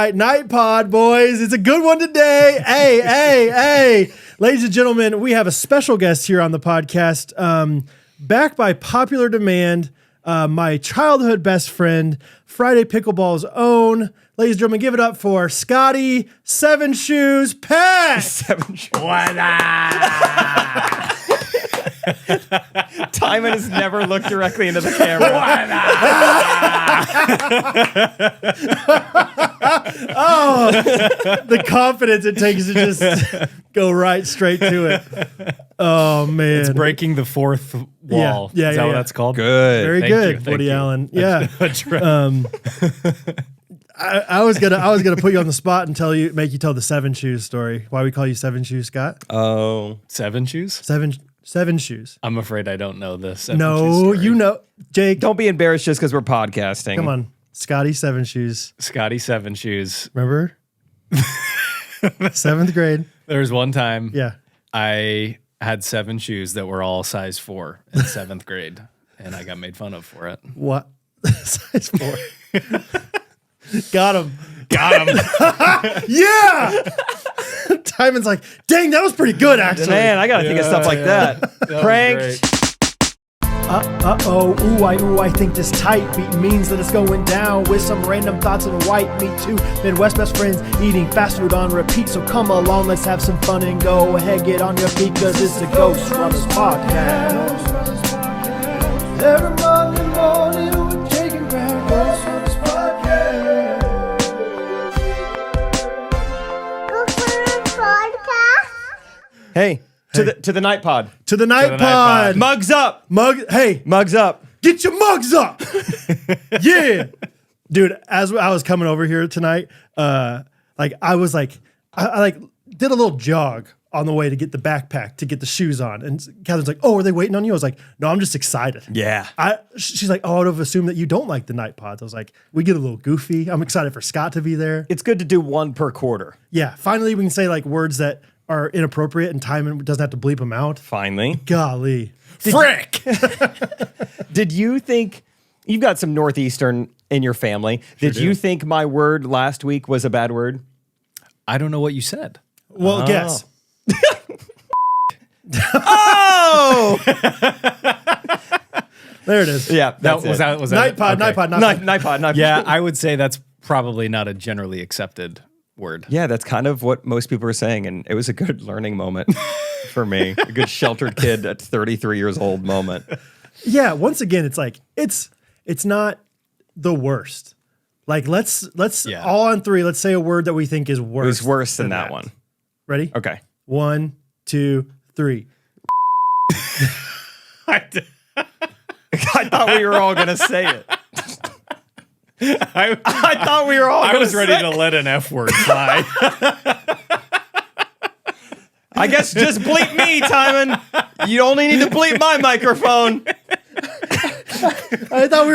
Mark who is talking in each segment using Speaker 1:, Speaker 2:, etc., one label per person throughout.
Speaker 1: right, Night Pod, boys. It's a good one today. Hey. Ladies and gentlemen, we have a special guest here on the podcast. Back by popular demand, my childhood best friend, Friday Pickleball's own. Ladies and gentlemen, give it up for Scotty Seven Shoes Peck.
Speaker 2: Seven Shoes.
Speaker 1: What up?
Speaker 2: Timon has never looked directly into the camera.
Speaker 1: Oh, the confidence it takes to just go right straight to it. Oh, man.
Speaker 3: It's breaking the fourth wall.
Speaker 1: Yeah,
Speaker 3: Is that what that's called?
Speaker 2: Good.
Speaker 1: Very
Speaker 3: Thank
Speaker 1: good,
Speaker 3: you, thank
Speaker 1: Woody
Speaker 3: you.
Speaker 1: Allen. Yeah.
Speaker 3: Right.
Speaker 1: I was gonna put you on the spot and make you tell the Seven Shoes story. Why we call you Seven Shoes, Scott?
Speaker 2: Oh.
Speaker 3: Seven Shoes?
Speaker 1: Seven Shoes.
Speaker 3: I'm afraid I don't know this. Seven Shoes
Speaker 1: No,
Speaker 3: story.
Speaker 1: you know, Jake.
Speaker 2: Don't be embarrassed just because we're podcasting.
Speaker 1: Come on, Scotty Seven Shoes.
Speaker 3: Scotty Seven Shoes.
Speaker 1: Remember? 7th grade.
Speaker 3: There was one time
Speaker 1: Yeah.
Speaker 3: I had 7 shoes that were all size 4 in 7th grade, and I got made fun of for it.
Speaker 1: What? Size 4. Got him. Yeah. Timon's like, dang, that was pretty good, actually.
Speaker 2: Man, I got to think of stuff like that.
Speaker 3: That
Speaker 2: Pranked.
Speaker 3: was great.
Speaker 1: Ooh, I think this tight beat means that it's going down with some random thoughts and white meat too. Midwest best friends eating fast food on repeat. So come along, let's have some fun and go ahead, get on your feet, cause it's the Ghostrunners podcast. Every Monday morning we're taking back Ghostrunners podcast.
Speaker 2: Hey, to the night pod.
Speaker 1: To the night
Speaker 3: Night
Speaker 1: pod.
Speaker 3: pod.
Speaker 2: Mugs up.
Speaker 1: Hey,
Speaker 2: Mugs up.
Speaker 1: get your mugs up. Yeah. Dude, as I was coming over here tonight, I did a little jog on the way to get the backpack, to get the shoes on. And Catherine's like, oh, are they waiting on you? I was like, no, I'm just excited.
Speaker 2: Yeah.
Speaker 1: She's like, oh, I would have assumed that you don't like the night pods. I was like, we get a little goofy. I'm excited for Scott to be there.
Speaker 2: It's good to do one per quarter.
Speaker 1: Yeah. Finally, we can say like words that are inappropriate and Timon doesn't have to bleep them out.
Speaker 2: Finally.
Speaker 1: Golly.
Speaker 3: Frick!
Speaker 2: Did you think, you've got some Northeastern in your family. Did you think my word last week was a bad word?
Speaker 3: I don't know what you said.
Speaker 1: Well, guess.
Speaker 2: Oh!
Speaker 1: There it is.
Speaker 2: Yeah.
Speaker 3: Was that
Speaker 1: Night pod,
Speaker 3: okay.
Speaker 1: night pod,
Speaker 2: Night pod.
Speaker 3: Yeah, I would say that's probably not a generally accepted word.
Speaker 2: Yeah, that's kind of what most people are saying, and it was a good learning moment for me. A good sheltered kid at 33 years old moment.
Speaker 1: Yeah, once again, it's like it's not the worst. Like let's all on 3. Let's say a word that we think is worse.
Speaker 2: It was worse than that one.
Speaker 1: Ready?
Speaker 2: Okay.
Speaker 1: 1, 2, 3.
Speaker 2: I thought we were all gonna say it.
Speaker 3: I
Speaker 2: thought we were all.
Speaker 3: I was ready to let an F word fly.
Speaker 2: I guess just bleep me, Timon. You only need to bleep my microphone.
Speaker 1: I thought we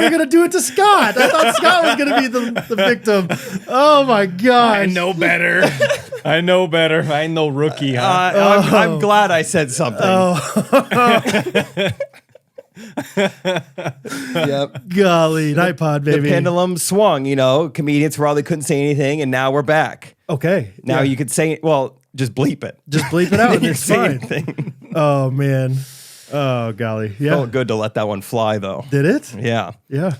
Speaker 1: were gonna do it to Scott. I thought Scott was gonna be the victim. Oh my gosh.
Speaker 3: I know better. I ain't no rookie, huh?
Speaker 2: I'm glad I said something. Yep.
Speaker 1: Golly, night pod,
Speaker 2: The
Speaker 1: baby.
Speaker 2: pendulum swung. Comedians for all they couldn't say anything, and now we're back.
Speaker 1: Okay.
Speaker 2: Now
Speaker 1: yeah.
Speaker 2: you could say, well, just bleep it.
Speaker 1: just bleep it out and
Speaker 2: You
Speaker 1: it's
Speaker 2: say
Speaker 1: fine.
Speaker 2: anything.
Speaker 1: Oh man. Oh golly. Yeah.
Speaker 2: Felt good to let that one fly, though.
Speaker 1: Did it?
Speaker 2: Yeah.
Speaker 1: Yeah.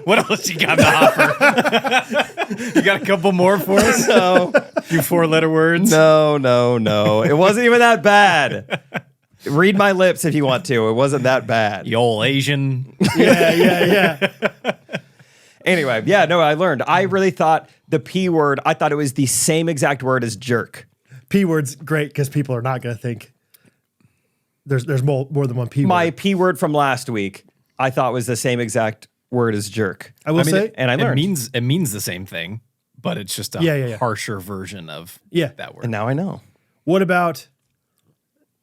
Speaker 3: What else you got in the hopper? You got a couple more for us?
Speaker 2: No.
Speaker 3: A few 4-letter words?
Speaker 2: No. It wasn't even that bad. Read my lips if you want to. It wasn't that bad.
Speaker 3: You old Asian.
Speaker 1: Yeah.
Speaker 2: Anyway, I learned. I really thought the P word, I thought it was the same exact word as jerk.
Speaker 1: P word's great because people are not gonna think there's more than one P word.
Speaker 2: My P word from last week, I thought was the same exact word as jerk.
Speaker 1: I will say,
Speaker 2: and I learned.
Speaker 3: It means the same thing, but it's just a harsher version of that word.
Speaker 2: And now I know.
Speaker 1: what about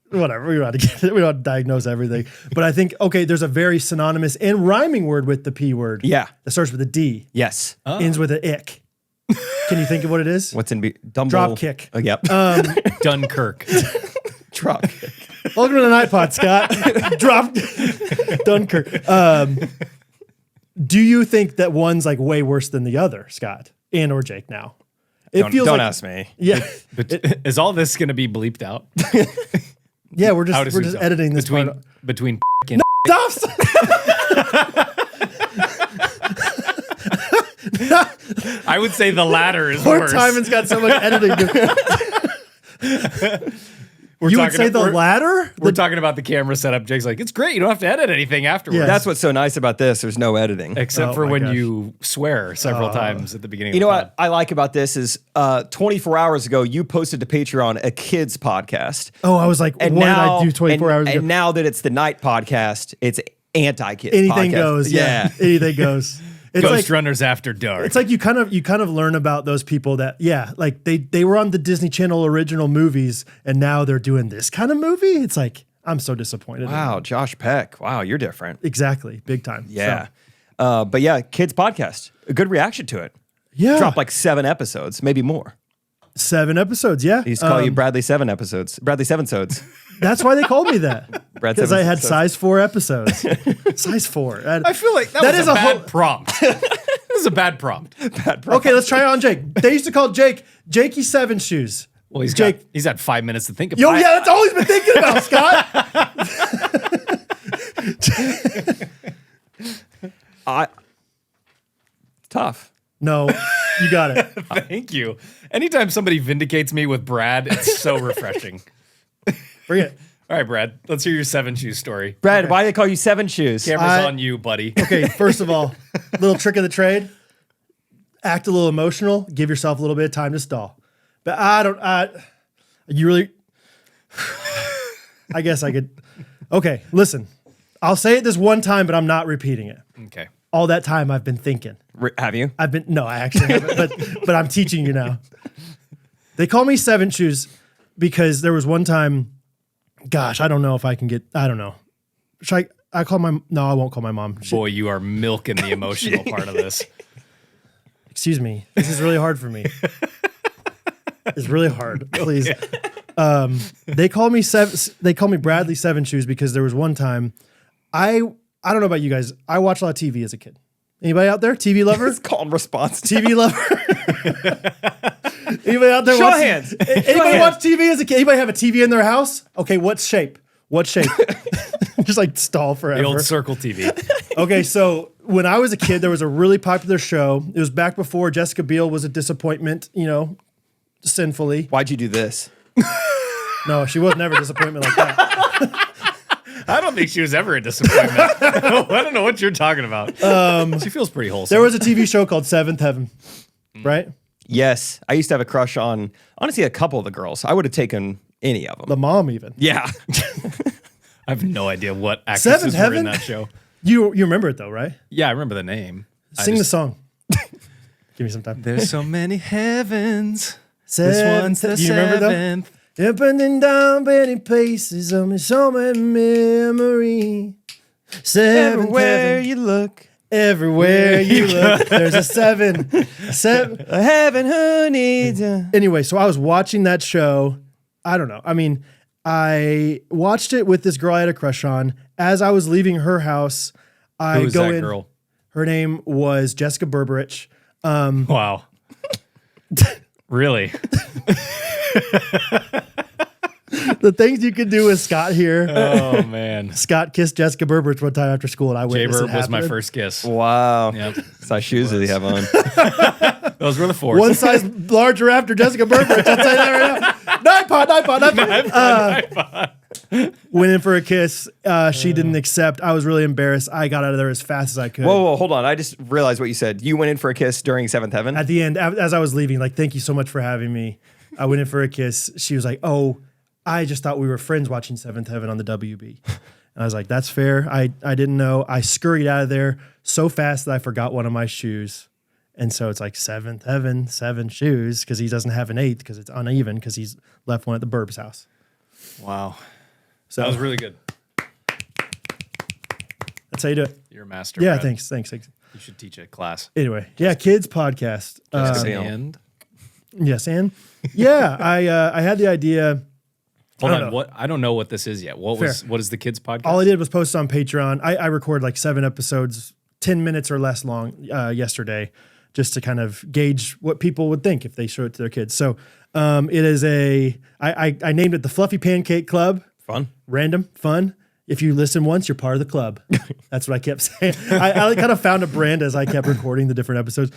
Speaker 1: whatever? We don't have to diagnose everything, but I think there's a very synonymous and rhyming word with the P word.
Speaker 2: Yeah.
Speaker 1: that starts with a D,
Speaker 2: Yes.
Speaker 1: ends with an ick. Can you think of what it is?
Speaker 2: What's in Dumble?
Speaker 1: Drop kick.
Speaker 2: Oh, yep.
Speaker 3: Dunkirk.
Speaker 2: Drop kick.
Speaker 1: Welcome to the Night Pod, Scott. Dunkirk. Do you think that one's like way worse than the other, Scott and or Jake? Now,
Speaker 2: Don't ask me.
Speaker 1: Yeah,
Speaker 3: But is all this going to be bleeped out?
Speaker 1: yeah. We're just editing this
Speaker 3: between
Speaker 1: part.
Speaker 3: between and
Speaker 1: Stop!
Speaker 3: I would say the latter is
Speaker 1: Poor
Speaker 3: worse.
Speaker 1: Timon's got so much editing. You would say the latter?
Speaker 3: We're talking about the camera setup. Jake's like, it's great. You don't have to edit anything afterwards.
Speaker 1: Yeah.
Speaker 2: That's what's so nice about this. There's no editing.
Speaker 3: Except
Speaker 1: Oh
Speaker 3: for
Speaker 1: my
Speaker 3: when
Speaker 1: gosh.
Speaker 3: you swear several times at the beginning
Speaker 2: You
Speaker 3: of
Speaker 2: know
Speaker 3: the
Speaker 2: what I like about this is 24 hours ago, you posted to Patreon a kids podcast.
Speaker 1: Oh, I was like, what did I do 24 hours ago?
Speaker 2: And now that it's the night podcast, it's anti-kids
Speaker 1: Anything
Speaker 2: podcast.
Speaker 1: goes. Yeah. Anything goes. It's like,
Speaker 3: Ghostrunners After Dark.
Speaker 1: it's like you kind of learn about those people that, like they were on the Disney Channel original movies and now they're doing this kind of movie. It's like, I'm so disappointed.
Speaker 2: Wow, Josh Peck. Wow, you're different.
Speaker 1: Exactly. Big time.
Speaker 2: Yeah.
Speaker 1: So,
Speaker 2: But yeah, kids podcast. A good reaction to it.
Speaker 1: yeah.
Speaker 2: Dropped like 7 episodes, maybe more.
Speaker 1: 7 episodes. Yeah.
Speaker 2: They used to call you Bradley 7 episodes. Bradley 7sodes.
Speaker 1: That's why they called me that.
Speaker 2: Brad
Speaker 1: Because I had
Speaker 2: 7sodes.
Speaker 1: size 4 episodes. Size 4.
Speaker 3: I feel like that was a bad prompt. That was a bad prompt.
Speaker 1: Okay, let's try it on Jake. They used to call Jake Jakey 7 Shoes.
Speaker 3: Well, he's
Speaker 1: Jake.
Speaker 3: he's had 5 minutes to think about
Speaker 1: Yo,
Speaker 3: it.
Speaker 1: yeah, that's all he's been thinking about, Scott.
Speaker 2: Tough.
Speaker 1: No, you got it.
Speaker 3: Thank you. Anytime somebody vindicates me with Brad, it's so refreshing.
Speaker 1: Bring it.
Speaker 3: All right, Brad, let's hear your 7 shoes story.
Speaker 2: Brad, why do they call you 7 shoes?
Speaker 3: Camera's on you, buddy.
Speaker 1: Okay, first of all, little trick of the trade. Act a little emotional. Give yourself a little bit of time to stall. But you really, I guess I could. Okay, listen. I'll say it this one time, but I'm not repeating it.
Speaker 3: Okay.
Speaker 1: All that time I've been thinking.
Speaker 2: Have you?
Speaker 1: No, I actually haven't, but I'm teaching you now. They call me 7 Shoes because there was one time, gosh, I don't know if I can get, I don't know. Should I call my, no, I won't call my mom.
Speaker 3: Boy, you are milking the emotional part of this.
Speaker 1: Excuse me. This is really hard for me. It's really hard. Please. They call me Bradley 7 Shoes because there was one time I don't know about you guys. I watched a lot of TV as a kid. Anybody out there? TV lover?
Speaker 2: It's call and response.
Speaker 1: TV lover? Anybody out there?
Speaker 2: Show hands.
Speaker 1: Anybody watch TV as a kid? Anybody have a TV in their house? Okay, what shape? What shape? Just like stall forever.
Speaker 3: The old circle TV.
Speaker 1: Okay, so when I was a kid, there was a really popular show. It was back before Jessica Biel was a disappointment, sinfully.
Speaker 2: Why'd you do this?
Speaker 1: No, she was never a disappointment like that.
Speaker 3: I don't think she was ever a disappointment. I don't know what you're talking about. She feels pretty wholesome.
Speaker 1: There was a TV show called Seventh Heaven, right?
Speaker 2: Yes. I used to have a crush on, honestly, a couple of the girls. I would have taken any of them.
Speaker 1: The mom even.
Speaker 2: Yeah.
Speaker 3: I have no idea what actresses
Speaker 1: Seventh
Speaker 3: were
Speaker 1: Heaven?
Speaker 3: in that show.
Speaker 1: You remember it though, right?
Speaker 3: Yeah, I remember the name.
Speaker 1: Sing the song. Give me some time.
Speaker 3: There's so many heavens.
Speaker 1: Seventh,
Speaker 3: This one's the
Speaker 1: do you remember though?
Speaker 3: seventh.
Speaker 1: Up and down many places, so many memories. Seventh
Speaker 2: Everywhere
Speaker 1: heaven,
Speaker 2: you look.
Speaker 1: everywhere you look, there's a seven.
Speaker 2: A heaven who needs a...
Speaker 1: Anyway, so I was watching that show. I don't know. I mean, I watched it with this girl I had a crush on. As I was leaving her house, I
Speaker 3: Who's
Speaker 1: go
Speaker 3: that
Speaker 1: in.
Speaker 3: girl?
Speaker 1: Her name was Jessica Berberich.
Speaker 3: Wow. Really?
Speaker 1: The things you could do with Scott here.
Speaker 3: Oh, man.
Speaker 1: Scott kissed Jessica Berberich one time after school, and I witnessed it
Speaker 3: J-Bird was my
Speaker 1: happening.
Speaker 3: first kiss.
Speaker 2: Wow.
Speaker 3: Yep.
Speaker 2: What size shoes did he have on?
Speaker 3: Those were the fours.
Speaker 1: One size larger after Jessica Berberich. I'll tell you that right now. Nine pot. Went in for a kiss. She didn't accept. I was really embarrassed. I got out of there as fast as I could.
Speaker 2: Whoa, hold on. I just realized what you said. You went in for a kiss during Seventh Heaven?
Speaker 1: At the end, as I was leaving, like, thank you so much for having me. I went in for a kiss. She was like, oh, I just thought we were friends watching Seventh Heaven on the WB. And I was like, that's fair. I didn't know. I scurried out of there so fast that I forgot one of my shoes. And so it's like Seventh Heaven, 7 shoes, because he doesn't have an 8th because it's uneven because he's left one at the Burb's house.
Speaker 3: Wow.
Speaker 1: So
Speaker 3: That was really good.
Speaker 1: that's how you do it.
Speaker 3: You're a master.
Speaker 1: Yeah,
Speaker 3: Brad.
Speaker 1: thanks.
Speaker 3: You should teach a class.
Speaker 1: Anyway, yeah, kids podcast.
Speaker 3: And
Speaker 1: Yes, and yeah, I had the idea.
Speaker 3: hold
Speaker 1: I
Speaker 3: on,
Speaker 1: don't know.
Speaker 3: what? I don't know what this is yet. What is the kids podcast?
Speaker 1: All I did was post on Patreon. I record like 7 episodes 10 minutes or less long yesterday, just to kind of gauge what people would think if they show it to their kids. So it is I named it the Fluffy Pancake Club.
Speaker 2: Fun.
Speaker 1: Random, fun. If you listen once, you're part of the club. That's what I kept saying. I kind of found a brand as I kept recording the different episodes.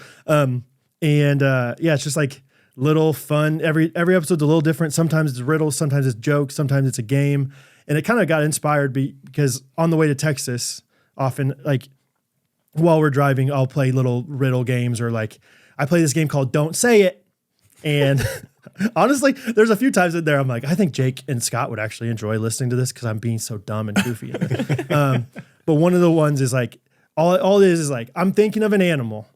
Speaker 1: It's just like little fun. Every episode's a little different. Sometimes it's riddles, sometimes it's jokes, sometimes it's a game. And it kind of got inspired because on the way to Texas, often like while we're driving, I'll play little riddle games, or like I play this game called Don't Say It. And honestly, there's a few times in there I'm like, I think Jake and Scott would actually enjoy listening to this because I'm being so dumb and goofy. But one of the ones is like, all it is like, I'm thinking of an animal.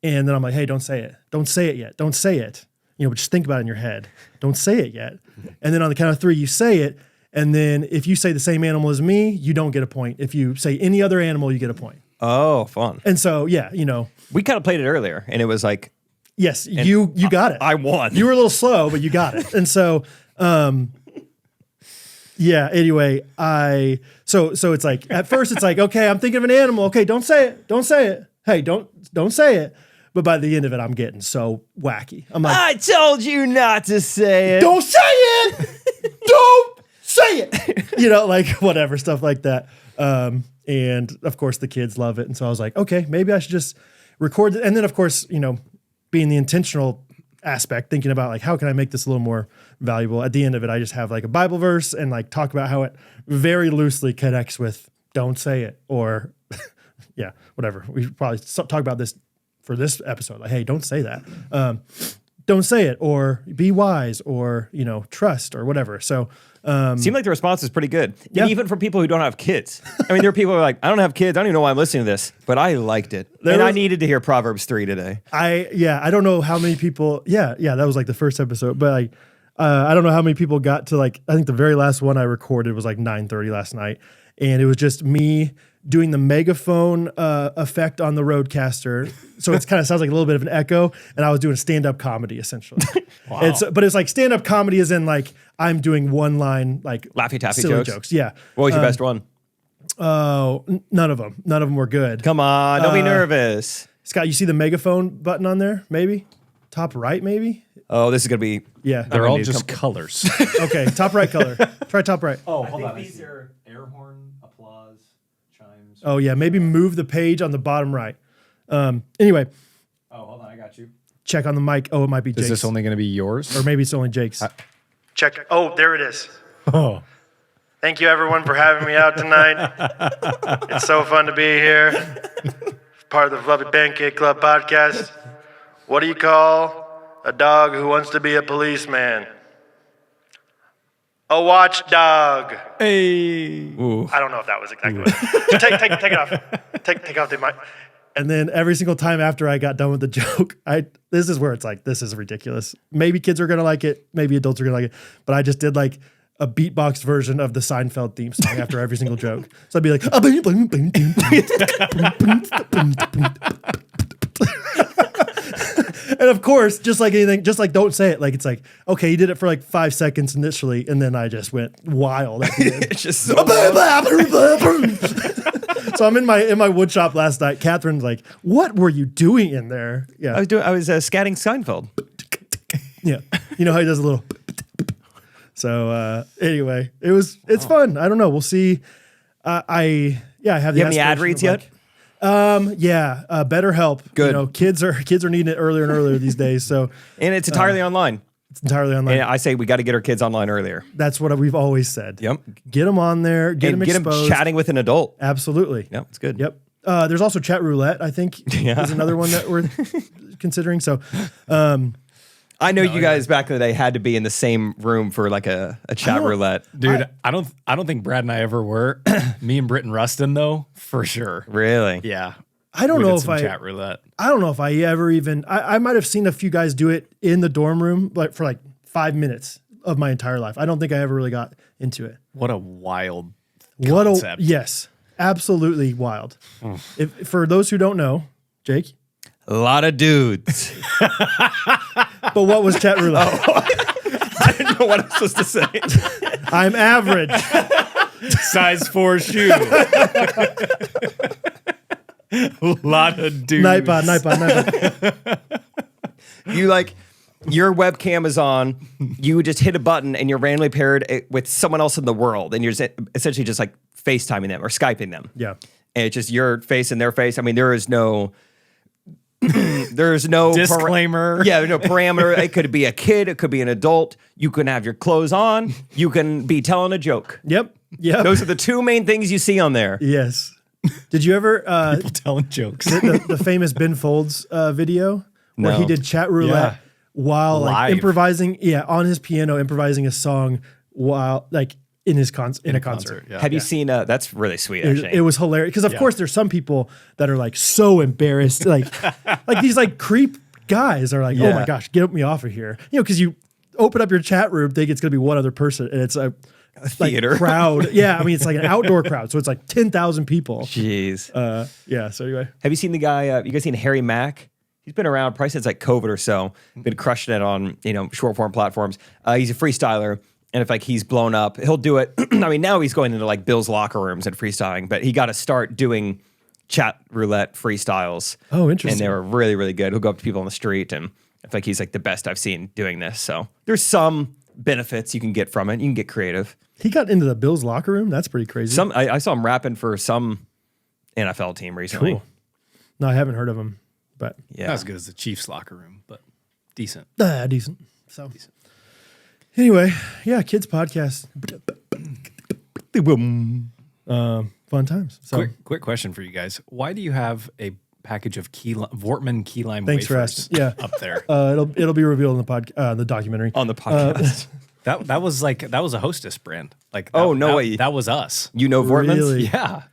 Speaker 1: And then I'm like, hey, don't say it. Don't say it yet. Don't say it. But just think about it in your head. Don't say it yet. And then on the count of 3, you say it. And then if you say the same animal as me, you don't get a point. If you say any other animal, you get a point.
Speaker 2: Oh, fun.
Speaker 1: And so,
Speaker 2: we kind of played it earlier, and it was like,
Speaker 1: yes, you got it.
Speaker 2: I won.
Speaker 1: You were a little slow, but you got it. And so, anyway, so it's like, at first it's like, okay, I'm thinking of an animal. Okay, don't say it. Don't say it. Hey, don't say it. But by the end of it, I'm getting so wacky. I'm like,
Speaker 2: I told you not to say it.
Speaker 1: Don't say it. Don't say it. Like whatever, stuff like that. And of course the kids love it. And so I was like, okay, maybe I should just record it. And then of course, being the intentional aspect, thinking about like, how can I make this a little more valuable? At the end of it, I just have like a Bible verse and like talk about how it very loosely connects with don't say it, or whatever. We should probably talk about this for this episode. Like, hey, don't say that. Don't say it, or be wise, or, trust, or whatever. So,
Speaker 2: seemed like the response was pretty good.
Speaker 1: Yeah.
Speaker 2: And even for people who don't have kids. I mean, there are people who are like, I don't have kids. I don't even know why I'm listening to this, but I liked it. I needed to hear Proverbs 3 today.
Speaker 1: I don't know how many people. Yeah. That was like the first episode, but I don't know how many people got to like, I think the very last one I recorded was like 9:30 last night. And it was just me doing the megaphone effect on the Roadcaster. So it kind of sounds like a little bit of an echo. And I was doing stand-up comedy, essentially.
Speaker 2: Wow.
Speaker 1: But it's like stand-up comedy as in like I'm doing one line, like
Speaker 2: Laffy Taffy
Speaker 1: silly
Speaker 2: jokes.
Speaker 1: Yeah.
Speaker 2: What was your best one?
Speaker 1: Oh, none of them. None of them were good.
Speaker 2: Come on, don't be nervous.
Speaker 1: Scott, you see the megaphone button on there? Maybe? Top right, maybe?
Speaker 2: Oh, this is going to be...
Speaker 1: Yeah.
Speaker 3: They're all just colors.
Speaker 1: Okay, top right color. Try top right.
Speaker 2: Oh, hold on. These are air horn, applause, chimes.
Speaker 1: Oh, yeah. Maybe move the page on the bottom right. Anyway,
Speaker 2: Oh, hold on. I got you.
Speaker 1: check on the mic. Oh, it might be Jake's.
Speaker 3: Is this only going to be yours?
Speaker 1: Or maybe it's only Jake's. Check. Oh, there it is.
Speaker 3: Oh,
Speaker 1: Thank you, everyone, for having me out tonight. It's so fun to be here. Part of the Fluffy Pancake Club podcast. What do you call a dog who wants to be a policeman? A watchdog.
Speaker 3: hey.
Speaker 2: Ooh.
Speaker 1: I don't know if that was exactly what take it off. Take off the mic. And then every single time after I got done with the joke, this is where it's like, this is ridiculous. Maybe kids are going to like it. Maybe adults are going to like it. But I just did like a beatbox version of the Seinfeld theme song after every single joke. So I'd be like, and of course, just like anything, just like don't say it. Like it's like, okay, you did it for like 5 seconds initially, and then I just went wild at the end.
Speaker 2: It's just so
Speaker 1: So I'm in my wood shop last night. Catherine's like, "What were you doing in there?" Yeah,
Speaker 2: I was scatting Seinfeld.
Speaker 1: yeah. You know how he does a little. So anyway, it's fun. I don't know. We'll see. I have the.
Speaker 2: You have any ad reads yet?
Speaker 1: Better help.
Speaker 2: Good.
Speaker 1: Kids are needing it earlier and earlier these days. So
Speaker 2: And it's entirely online.
Speaker 1: it's entirely online.
Speaker 2: And I say we got to get our kids online earlier.
Speaker 1: That's what we've always said.
Speaker 2: Yep.
Speaker 1: Get them on there. Get them
Speaker 2: Get them
Speaker 1: exposed.
Speaker 2: chatting with an adult.
Speaker 1: Absolutely.
Speaker 2: Yep, it's good.
Speaker 1: Yep. There's also Chat Roulette, I think, is another one that we're considering. So,
Speaker 2: I know you guys back in the day had to be in the same room for like a chat roulette.
Speaker 3: Dude, I don't think Brad and I ever were. Me and Britt and Rustin, though, for sure.
Speaker 2: Really?
Speaker 3: Yeah.
Speaker 1: I don't
Speaker 3: We
Speaker 1: know
Speaker 3: did
Speaker 1: if
Speaker 3: some chat roulette.
Speaker 1: I don't know if I ever even, I might have seen a few guys do it in the dorm room, but for like 5 minutes of my entire life. I don't think I ever really got into it.
Speaker 3: What a wild
Speaker 1: What
Speaker 3: concept.
Speaker 1: yes, absolutely wild. If for those who don't know, Jake,
Speaker 2: A lot of dudes.
Speaker 1: but what was Chat Roulette?
Speaker 2: I didn't know what I was supposed to say.
Speaker 1: I'm average.
Speaker 3: Size 4 shoe. lot of dudes.
Speaker 1: Nightbot.
Speaker 2: You like your webcam is on, you just hit a button and you're randomly paired with someone else in the world, and you're essentially just like FaceTiming them or Skyping them.
Speaker 1: Yeah.
Speaker 2: And it's just your face and their face. I mean, there is no
Speaker 3: Disclaimer.
Speaker 2: There's no parameter. It could be a kid, it could be an adult. You can have your clothes on, you can be telling a joke.
Speaker 1: Yep.
Speaker 2: Those are the two main things you see on there.
Speaker 1: Yes. Did you ever
Speaker 3: People telling jokes.
Speaker 1: the famous Ben Folds video where
Speaker 2: No.
Speaker 1: he did Chat Roulette while like
Speaker 3: Live.
Speaker 1: improvising, on his piano, improvising a song while like in a concert.
Speaker 3: Yeah.
Speaker 2: Have you seen that's really sweet actually.
Speaker 1: It was hilarious because of course there's some people that are like so embarrassed, like these like creep guys are like, oh my gosh, get me off of here, because you open up your chat room, think it's gonna be one other person, and it's a
Speaker 2: theater
Speaker 1: crowd. Yeah, I mean it's like an outdoor crowd, so it's like 10,000 people.
Speaker 2: Jeez.
Speaker 1: Yeah. So anyway,
Speaker 2: Have you seen the guy? You guys seen Harry Mack? He's been around probably since like COVID or so. Been crushing it on short form platforms. He's a freestyler, and if like he's blown up, he'll do it. I mean, now he's going into like Bill's locker rooms and freestyling, but he got to start doing chat roulette freestyles.
Speaker 1: Oh, interesting.
Speaker 2: And they were really, really good. He'll go up to people on the street, and I feel like he's like the best I've seen doing this. So there's some benefits you can get from it. You can get creative.
Speaker 1: he got into the Bills locker room. That's pretty crazy.
Speaker 2: I saw him rapping for some NFL team recently.
Speaker 1: Cool. No, I haven't heard of him, but
Speaker 2: Yeah.
Speaker 3: Not as good as the Chiefs locker room, but decent.
Speaker 1: decent. So anyway, yeah, kids podcast. Fun times. So
Speaker 3: Quick question for you guys. Why do you have a package of Vortman key lime
Speaker 1: Thanks for
Speaker 3: wafers
Speaker 1: asking. Yeah.
Speaker 3: up there?
Speaker 1: it'll be revealed in the documentary.
Speaker 2: On the podcast.
Speaker 3: That was a Hostess brand. Like
Speaker 2: Oh, no way.
Speaker 3: That was us.
Speaker 2: You know Vortman's?
Speaker 1: Really?
Speaker 3: Yeah.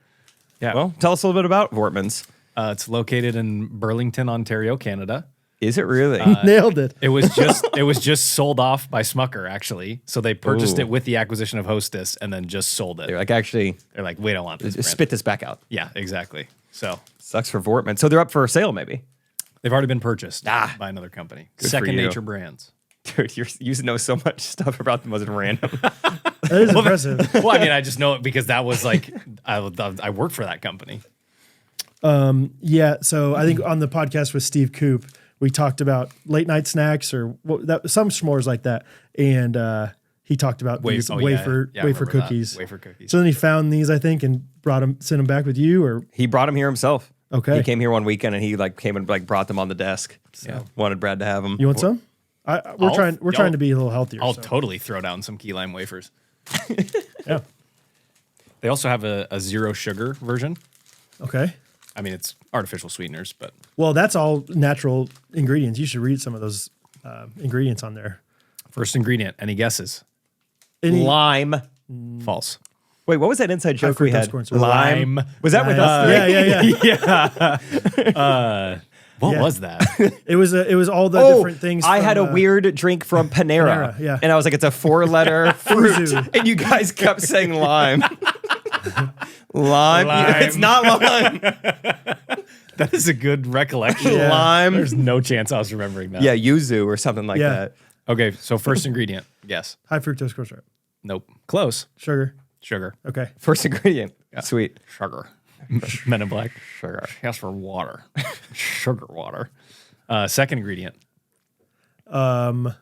Speaker 3: Yeah.
Speaker 2: Well, tell us a little bit about Vortman's.
Speaker 3: It's located in Burlington, Ontario, Canada.
Speaker 2: Is it really?
Speaker 1: Nailed it.
Speaker 3: It was just sold off by Smucker, actually. So they purchased it with the acquisition of Hostess and then just sold it.
Speaker 2: They're like, actually,
Speaker 3: They're like, we don't want this brand.
Speaker 2: spit this back out.
Speaker 3: Yeah, exactly. So
Speaker 2: Sucks for Vortman. So they're up for sale, maybe.
Speaker 3: they've already been purchased
Speaker 2: Ah.
Speaker 3: by another company.
Speaker 2: Good for
Speaker 3: Second
Speaker 2: you.
Speaker 3: Nature Brands.
Speaker 2: Dude, you know so much stuff about them as random.
Speaker 1: That is impressive.
Speaker 3: Well, I mean, I just know it because that was like, I worked for that company.
Speaker 1: Yeah, so I think on the podcast with Steve Coop, we talked about late night snacks or some s'mores like that, and he talked about these wafer cookies.
Speaker 3: Wafer cookies.
Speaker 1: So then he found these, I think, and sent them back with you, or
Speaker 2: He brought them here himself.
Speaker 1: Okay.
Speaker 2: He came here one weekend and he like came and like brought them on the desk. So wanted Brad to have them.
Speaker 1: you want some? We're trying to be a little healthier.
Speaker 3: I'll
Speaker 1: so.
Speaker 3: totally throw down some key lime wafers.
Speaker 1: Yeah.
Speaker 3: They also have a zero sugar version.
Speaker 1: Okay.
Speaker 3: I mean, it's artificial sweeteners, but
Speaker 1: Well, that's all natural ingredients. You should read some of those ingredients on there.
Speaker 3: first ingredient, any guesses?
Speaker 2: Lime.
Speaker 3: False.
Speaker 2: Wait, what was that inside joke we
Speaker 1: fructose
Speaker 2: had?
Speaker 1: corn syrup.
Speaker 2: Lime. Was that with us?
Speaker 1: Yeah.
Speaker 3: What
Speaker 1: Yeah.
Speaker 3: was that?
Speaker 1: It was all the different things.
Speaker 2: I had a
Speaker 1: from,
Speaker 2: weird drink from Panera.
Speaker 1: Panera, yeah.
Speaker 2: And I was like, it's a 4-letter fruit.
Speaker 1: Yuzu.
Speaker 2: And you guys kept saying lime. Lime.
Speaker 3: Lime.
Speaker 2: It's not lime.
Speaker 3: That is a good recollection.
Speaker 1: Yeah.
Speaker 2: Lime.
Speaker 3: There's no chance I was remembering that.
Speaker 2: Yeah, yuzu or something like
Speaker 1: Yeah.
Speaker 2: that.
Speaker 3: Okay, so first ingredient. Yes.
Speaker 1: high fructose corn syrup.
Speaker 3: Nope. Close.
Speaker 1: Sugar.
Speaker 3: Sugar.
Speaker 1: Okay.
Speaker 2: First ingredient. Sweet.
Speaker 3: Sugar. Men in Black. Sugar. Yes, for water. Sugar water. Second ingredient.
Speaker 1: I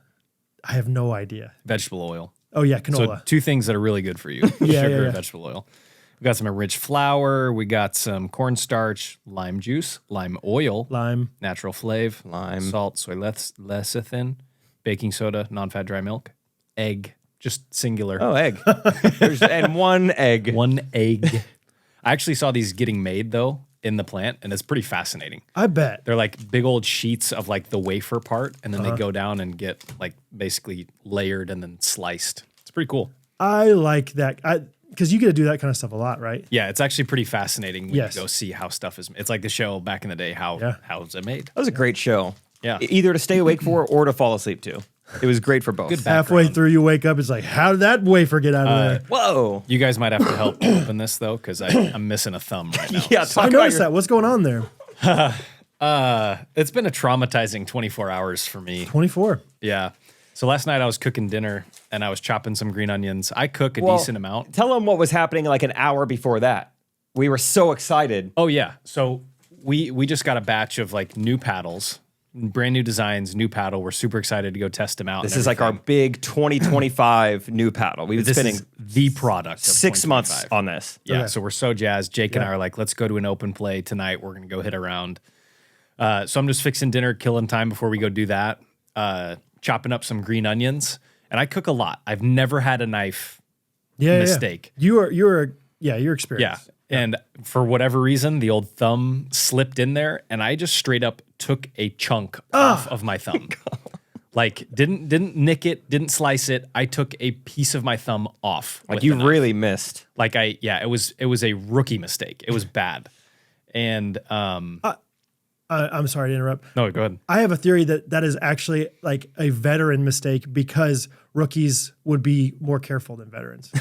Speaker 1: have no idea.
Speaker 3: Vegetable oil.
Speaker 1: Oh yeah,
Speaker 3: So
Speaker 1: canola.
Speaker 3: two things that are really good for you.
Speaker 1: Yeah,
Speaker 3: Sugar
Speaker 1: yeah.
Speaker 3: and vegetable oil. We got some enriched flour. We got some cornstarch, lime juice, lime oil,
Speaker 1: Lime.
Speaker 3: natural flavor,
Speaker 2: Lime.
Speaker 3: salt, soy lecithin, baking soda, non-fat dry milk, egg, just singular.
Speaker 2: Oh, egg. And one egg.
Speaker 3: One egg. I actually saw these getting made though in the plant, and it's pretty fascinating.
Speaker 1: I bet.
Speaker 3: They're like big old sheets of like the wafer part, and then they go down and get like basically layered and then sliced. It's pretty cool.
Speaker 1: I like that. Because you get to do that kind of stuff a lot, right?
Speaker 3: Yeah, it's actually pretty fascinating when
Speaker 1: Yes.
Speaker 3: you go see how stuff is. It's like the show back in the day. How is it made?
Speaker 2: That was a great show.
Speaker 3: Yeah.
Speaker 2: Either to stay awake for or to fall asleep to. It was great for both.
Speaker 3: Good
Speaker 1: Halfway
Speaker 3: background.
Speaker 1: through, you wake up. It's like, how did that wafer get out of there?
Speaker 2: Whoa.
Speaker 3: You guys might have to help open this though, because I'm missing a thumb right now.
Speaker 2: Yeah,
Speaker 1: I
Speaker 2: talk about
Speaker 1: noticed
Speaker 2: your,
Speaker 1: that. What's going on there?
Speaker 3: It's been a traumatizing 24 hours for me.
Speaker 1: 24.
Speaker 3: Yeah. So last night I was cooking dinner and I was chopping some green onions. I cook a
Speaker 2: Well,
Speaker 3: decent amount.
Speaker 2: Tell them what was happening like an hour before that. We were so excited.
Speaker 3: Oh yeah. So we just got a batch of like new paddles, brand new designs, new paddle. We're super excited to go test them out.
Speaker 2: This is like our big 2025 new paddle. We've been spending
Speaker 3: the product of
Speaker 2: 6 months
Speaker 3: 2025.
Speaker 2: on this.
Speaker 3: Yeah,
Speaker 1: Okay.
Speaker 3: so we're so jazzed. Jake and I are like, let's go to an open play tonight. We're gonna go hit around. So I'm just fixing dinner, killing time before we go do that. Chopping up some green onions, and I cook a lot. I've never had a knife mistake.
Speaker 1: You're experienced.
Speaker 3: Yeah. And for whatever reason, the old thumb slipped in there, and I just straight up took a chunk off of my thumb. Like didn't nick it, didn't slice it. I took a piece of my thumb off.
Speaker 2: Like
Speaker 3: with
Speaker 2: you
Speaker 3: the knife.
Speaker 2: really missed.
Speaker 3: Like it was a rookie mistake. It was bad. And
Speaker 1: I'm sorry to interrupt.
Speaker 3: no, go ahead.
Speaker 1: I have a theory that is actually like a veteran mistake because rookies would be more careful than veterans.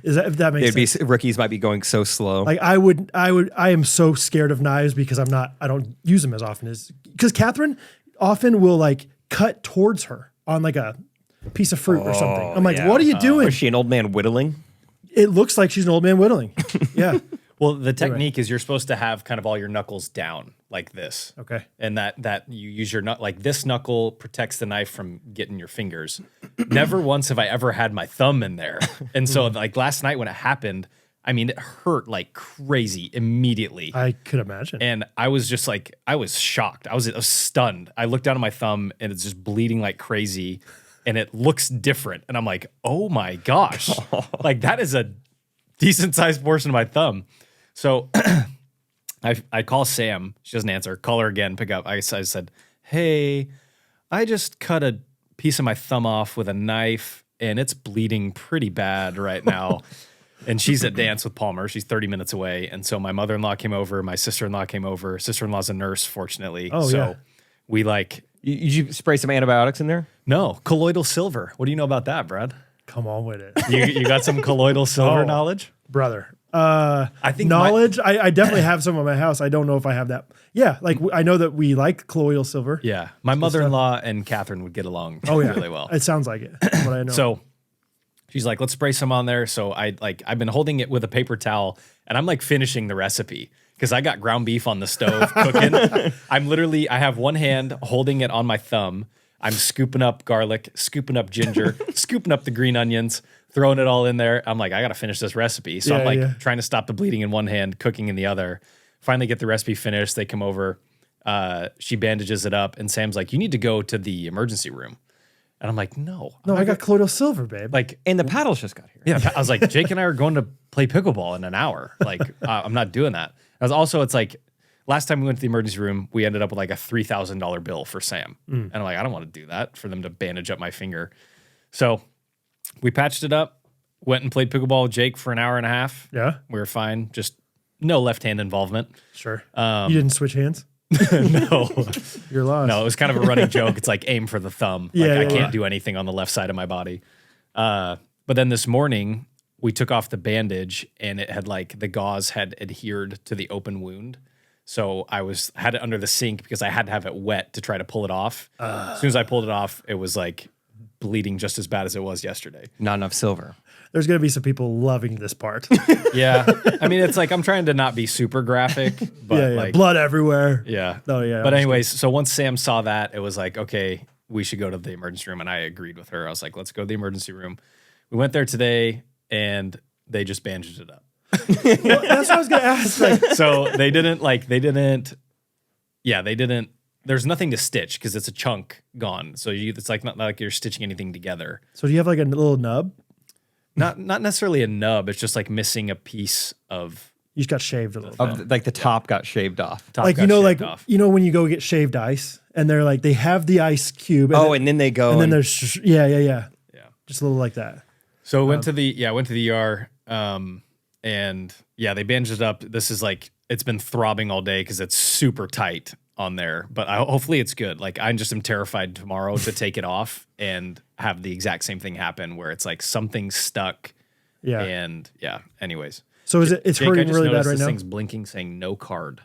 Speaker 1: If that makes sense?
Speaker 2: Rookies might be going so slow.
Speaker 1: Like I am so scared of knives because I don't use them as often because Catherine often will like cut towards her on like a piece of fruit or something. I'm like,
Speaker 3: yeah.
Speaker 1: what are you doing?
Speaker 2: Is she an old man whittling?
Speaker 1: It looks like she's an old man whittling. Yeah.
Speaker 3: Well, the technique is you're supposed to have kind of all your knuckles down like this.
Speaker 1: Okay.
Speaker 3: And that you use your like this knuckle protects the knife from getting your fingers. Never once have I ever had my thumb in there. And so like last night when it happened, I mean, it hurt like crazy immediately.
Speaker 1: I could imagine.
Speaker 3: And I was just like, I was shocked. I was stunned. I looked down at my thumb and it's just bleeding like crazy and it looks different. And I'm like, oh my gosh, like that is a decent sized portion of my thumb. So I call Sam. She doesn't answer. Call her again. Pick up. I said, hey, I just cut a piece of my thumb off with a knife, and it's bleeding pretty bad right now. And she's at dance with Palmer. She's 30 minutes away. And so my mother-in-law came over. My sister-in-law came over. Sister-in-law's a nurse, fortunately.
Speaker 1: Oh,
Speaker 3: so
Speaker 1: yeah.
Speaker 3: we like...
Speaker 2: You spray some antibiotics in there?
Speaker 3: No, colloidal silver. What do you know about that, Brad?
Speaker 1: Come on with it.
Speaker 3: You got some colloidal silver knowledge?
Speaker 1: Brother.
Speaker 3: I think
Speaker 1: knowledge. I definitely have some in my house. I don't know if I have that. Yeah, like I know that we like colloidal silver.
Speaker 3: Yeah. My mother-in-law and Catherine would get along really well.
Speaker 1: It sounds like it. What I know.
Speaker 3: So she's like, let's spray some on there. So I've been holding it with a paper towel and I'm like finishing the recipe because I got ground beef on the stove cooking. I have one hand holding it on my thumb. I'm scooping up garlic, scooping up ginger, scooping up the green onions, throwing it all in there. I'm like, I got to finish this recipe. So I'm like trying to stop the bleeding in one hand, cooking in the other. Finally get the recipe finished. They come over. She bandages it up. And Sam's like, you need to go to the emergency room. And I'm like, no.
Speaker 1: I got colloidal silver, babe.
Speaker 3: Like,
Speaker 2: And the paddles just got here.
Speaker 3: yeah, I was like, Jake and I are going to play pickleball in an hour. Like, I'm not doing that. It's like, last time we went to the emergency room, we ended up with like a $3,000 bill for Sam. And I'm like, I don't want to do that for them to bandage up my finger. So we patched it up, went and played pickleball with Jake for an hour and a half.
Speaker 1: Yeah.
Speaker 3: We were fine. Just no left hand involvement.
Speaker 1: Sure. You didn't switch hands?
Speaker 3: No.
Speaker 1: You're lost.
Speaker 3: No, it was kind of a running joke. It's like aim for the thumb.
Speaker 1: Yeah,
Speaker 3: I can't do anything on the left side of my body. But then this morning, we took off the bandage and it had like the gauze had adhered to the open wound. So I had it under the sink because I had to have it wet to try to pull it off. As soon as I pulled it off, it was like bleeding just as bad as it was yesterday.
Speaker 2: Not enough silver.
Speaker 1: There's going to be some people loving this part.
Speaker 3: Yeah. I mean, it's like I'm trying to not be super graphic, but like
Speaker 1: blood everywhere.
Speaker 3: yeah.
Speaker 1: Oh, yeah.
Speaker 3: But anyways, so once Sam saw that, it was like, okay, we should go to the emergency room. And I agreed with her. I was like, let's go to the emergency room. We went there today and they just bandaged it up.
Speaker 1: Well, that's what I was going to ask. Like,
Speaker 3: So they didn't, there's nothing to stitch because it's a chunk gone. So it's like not like you're stitching anything together.
Speaker 1: so do you have like a little nub?
Speaker 3: Not necessarily a nub. It's just like missing a piece of
Speaker 1: You just got shaved a little bit.
Speaker 2: Like the top got shaved off.
Speaker 3: top.
Speaker 1: Like,
Speaker 3: got shaved off.
Speaker 1: when you go get shaved ice and they're like, they have the ice cube.
Speaker 2: And then they go.
Speaker 1: and then there's, yeah.
Speaker 3: Yeah.
Speaker 1: Just a little like that.
Speaker 3: So went to the ER, and yeah, they bandaged it up. This is like it's been throbbing all day because it's super tight on there. But hopefully it's good. Like I just am terrified tomorrow to take it off and have the exact same thing happen where it's like something's stuck.
Speaker 1: Yeah.
Speaker 3: And yeah. Anyways,
Speaker 1: So it's
Speaker 3: Jake, I
Speaker 1: hurting
Speaker 3: just
Speaker 1: really bad
Speaker 3: noticed
Speaker 1: right
Speaker 3: this
Speaker 1: now?
Speaker 3: thing's blinking saying no card.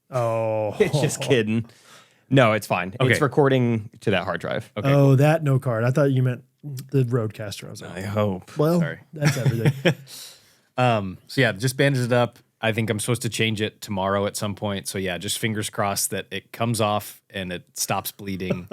Speaker 1: Oh.
Speaker 2: Just kidding. No, it's fine.
Speaker 3: Okay.
Speaker 2: It's recording to that hard drive.
Speaker 3: Okay.
Speaker 1: Oh, that no card. I thought you meant the Roadcaster. I was like,
Speaker 2: I hope.
Speaker 1: well,
Speaker 3: Sorry.
Speaker 1: that's everything.
Speaker 3: So yeah, just bandaged it up. I think I'm supposed to change it tomorrow at some point. So yeah, just fingers crossed that it comes off and it stops bleeding.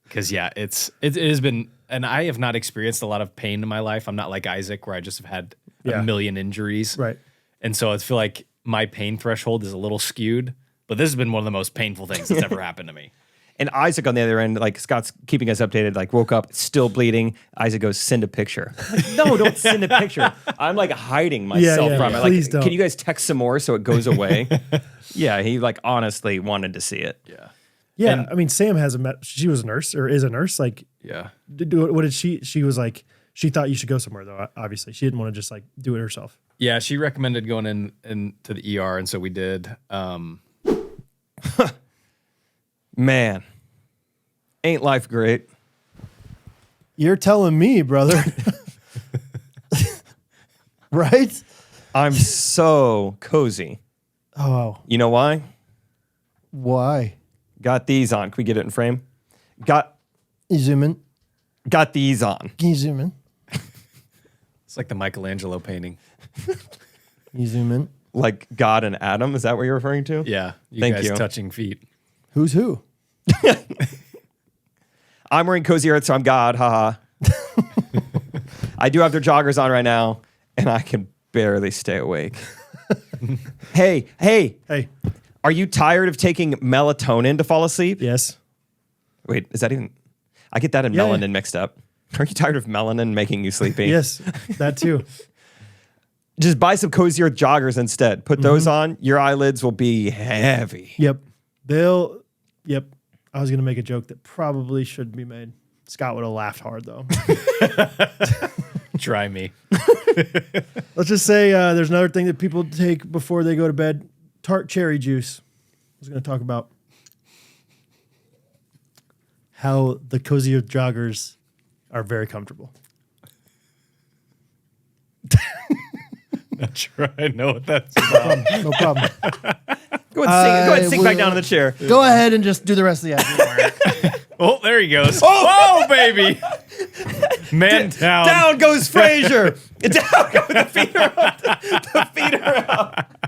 Speaker 3: Because yeah, it has been, and I have not experienced a lot of pain in my life. I'm not like Isaac, where I just have had a million injuries.
Speaker 1: Right.
Speaker 3: And so I feel like my pain threshold is a little skewed. But this has been one of the most painful things that's ever happened to me.
Speaker 2: And Isaac on the other end, like Scott's keeping us updated, like woke up, still bleeding. Isaac goes, send a picture. I'm like, no, don't send a picture. I'm like hiding myself from it. Like,
Speaker 1: please don't.
Speaker 2: Can you guys text some more so it goes away? Yeah, he like honestly wanted to see it.
Speaker 3: Yeah.
Speaker 1: Yeah,
Speaker 3: And-
Speaker 1: I mean, Sam she was a nurse or is a nurse. Like,
Speaker 3: Yeah.
Speaker 1: what did she was like, she thought you should go somewhere though, obviously. She didn't want to just like do it herself.
Speaker 3: Yeah, she recommended going in to the ER, and so we did.
Speaker 2: Man, ain't life great?
Speaker 1: You're telling me, brother. Right?
Speaker 2: I'm so cozy.
Speaker 1: Oh,
Speaker 2: You know why?
Speaker 1: why?
Speaker 2: Got these on. Can we get it in frame? Got
Speaker 1: You zoom in.
Speaker 2: these on.
Speaker 1: Can you zoom in?
Speaker 3: It's like the Michelangelo painting.
Speaker 1: You zoom in.
Speaker 2: Like God and Adam. Is that what you're referring to?
Speaker 3: Yeah, you
Speaker 2: Thank
Speaker 3: guys
Speaker 2: you.
Speaker 3: touching feet.
Speaker 1: Who's who?
Speaker 2: I'm wearing Cozy Earth, so I'm God. Haha. I do have their joggers on right now, and I can barely stay awake. Hey,
Speaker 1: Hey.
Speaker 2: are you tired of taking melatonin to fall asleep?
Speaker 1: Yes.
Speaker 2: Wait, is that even? I get that and
Speaker 1: Yeah.
Speaker 2: melanin mixed up. Are you tired of melanin making you sleepy?
Speaker 1: Yes. That too.
Speaker 2: Just buy some Cozy Earth joggers instead. Put those on. Your eyelids will be heavy.
Speaker 1: Yep. Yep. I was going to make a joke that probably shouldn't be made. Scott would have laughed hard though.
Speaker 3: Try me.
Speaker 1: Let's just say there's another thing that people take before they go to bed. Tart cherry juice. I was going to talk about how the Cozy Earth joggers are very comfortable.
Speaker 3: Not sure I know what that's about.
Speaker 1: No problem.
Speaker 2: Go ahead and sink back down in the chair.
Speaker 1: Go ahead and just do the rest of the acting.
Speaker 3: Oh, there he goes. Oh, baby. Man down.
Speaker 2: Down goes Frazier. Down goes the feet are up. The feet are up.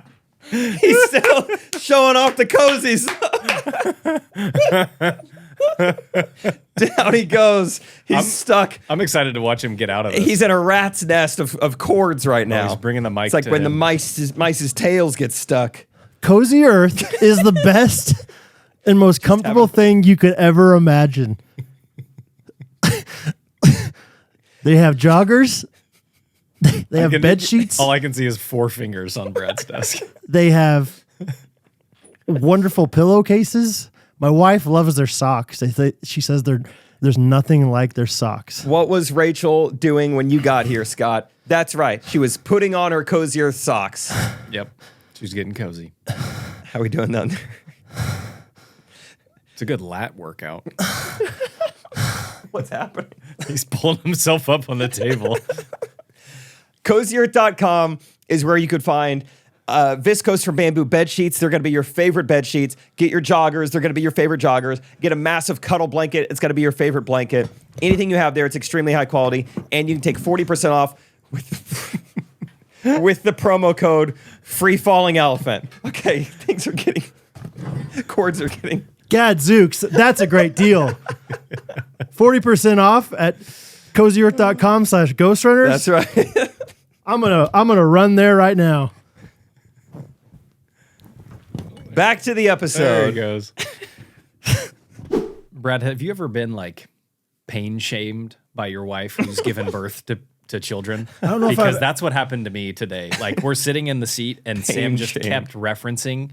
Speaker 2: He's still showing off the cozies. Down he goes. He's stuck.
Speaker 3: I'm excited to watch him get out of it.
Speaker 2: He's in a rat's nest of cords right now.
Speaker 3: He's bringing the mic
Speaker 2: It's like
Speaker 3: to
Speaker 2: when
Speaker 3: him.
Speaker 2: the mice's tails get stuck.
Speaker 1: Cozy Earth is the best and most comfortable thing you could ever imagine. They have joggers. They have bed sheets.
Speaker 3: All I can see is 4 fingers on Brad's desk.
Speaker 1: They have wonderful pillowcases. My wife loves their socks. She says there's nothing like their socks.
Speaker 2: What was Rachel doing when you got here, Scott? That's right. She was putting on her Cozy Earth socks.
Speaker 3: Yep. She's getting cozy.
Speaker 2: How we doing down there?
Speaker 3: It's a good lat workout.
Speaker 2: What's happening?
Speaker 3: He's pulling himself up on the table.
Speaker 2: CozyEarth.com is where you could find viscose from bamboo bed sheets. They're going to be your favorite bed sheets. Get your joggers. They're going to be your favorite joggers. Get a massive cuddle blanket. It's going to be your favorite blanket. Anything you have there, it's extremely high quality. And you can take 40% off with the promo code Free Falling Elephant. Okay, things are getting, cords are getting.
Speaker 1: Gadzooks, that's a great deal. 40% off at CozyEarth.com/Ghostrunners.
Speaker 2: That's right.
Speaker 1: I'm gonna run there right now.
Speaker 2: Back to the
Speaker 3: There
Speaker 2: episode.
Speaker 3: he goes. Brad, have you ever been like pain shamed by your wife who's given birth to children? I
Speaker 1: don't know if
Speaker 3: because
Speaker 1: I've-
Speaker 3: that's what happened to me today. Like we're sitting in the seat and Sam just
Speaker 2: shamed.
Speaker 3: kept referencing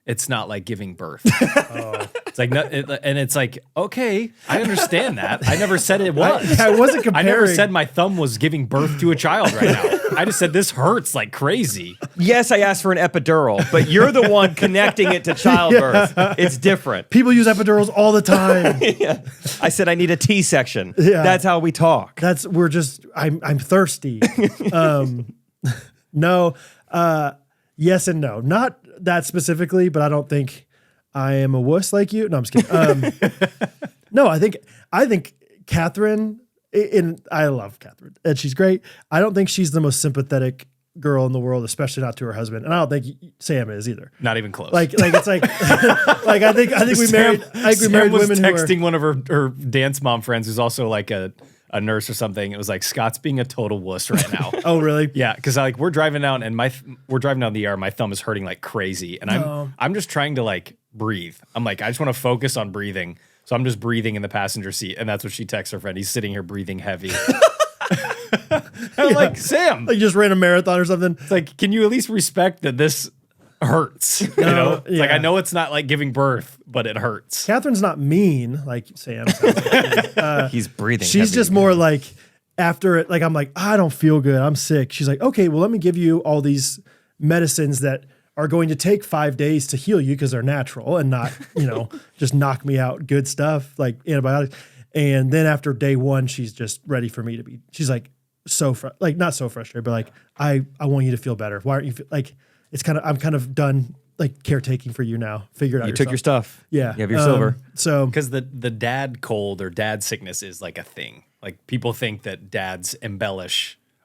Speaker 3: it's not like giving birth. It's like, and it's like, okay, I understand that. I never said it was.
Speaker 1: I wasn't
Speaker 3: I
Speaker 1: comparing.
Speaker 3: never said my thumb was giving birth to a child right now. I just said this hurts like crazy.
Speaker 2: Yes, I asked for an epidural, but you're the one connecting it to childbirth. It's different.
Speaker 1: People use epidurals all the time.
Speaker 2: Yeah. I said I need a T-section.
Speaker 1: Yeah.
Speaker 2: That's how we talk.
Speaker 1: I'm thirsty. No, yes and no. Not that specifically, but I don't think I am a wuss like you. No, I'm just kidding. No, I think Catherine, and I love Catherine, and she's great. I don't think she's the most sympathetic girl in the world, especially not to her husband. And I don't think Sam is either.
Speaker 3: Not even close.
Speaker 1: Like it's like, like I think we married. I think we married
Speaker 3: was
Speaker 1: women who are.
Speaker 3: texting one of her dance mom friends who's also like a nurse or something. It was like, Scott's being a total wuss right now.
Speaker 1: Oh, really?
Speaker 3: Yeah, because like we're driving down and we're driving down the ER. My thumb is hurting like crazy, and I'm just trying to like breathe. I'm like, I just want to focus on breathing, so I'm just breathing in the passenger seat, and that's what she texts her friend. He's sitting here breathing heavy. I'm like, Sam,
Speaker 1: Like you just ran a marathon or something.
Speaker 3: it's like, can you at least respect that this hurts? You know, it's like
Speaker 1: yeah.
Speaker 3: I know it's not like giving birth, but it hurts.
Speaker 1: Catherine's not mean like Sam.
Speaker 2: He's breathing.
Speaker 1: She's
Speaker 2: heavy.
Speaker 1: just more like after it. Like I'm like, I don't feel good. I'm sick. She's like, okay, well, let me give you all these medicines that are going to take 5 days to heal you because they're natural and not, just knock me out. Good stuff like antibiotics. And then after day 1, she's just ready for me to be. She's like not so frustrated, but like I want you to feel better. Why aren't you like? It's kind of I'm kind of done like caretaking for you now. Figure it out.
Speaker 2: You took your stuff.
Speaker 1: Yeah,
Speaker 2: You have your silver.
Speaker 1: So
Speaker 3: Because the dad cold or dad sickness is like a thing. Like people think that dads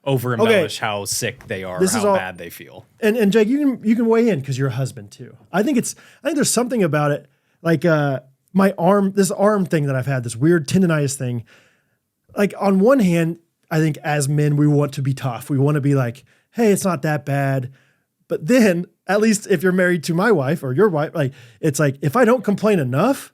Speaker 3: over embellish how sick they are,
Speaker 1: This is
Speaker 3: how
Speaker 1: all-
Speaker 3: bad they feel.
Speaker 1: and Jake, you can weigh in because you're a husband too. I think there's something about it, like this arm thing that I've had, this weird tendonitis thing. Like on one hand, I think as men we want to be tough. We want to be like, hey, it's not that bad. But then, at least if you're married to my wife or your wife, like it's like if I don't complain enough,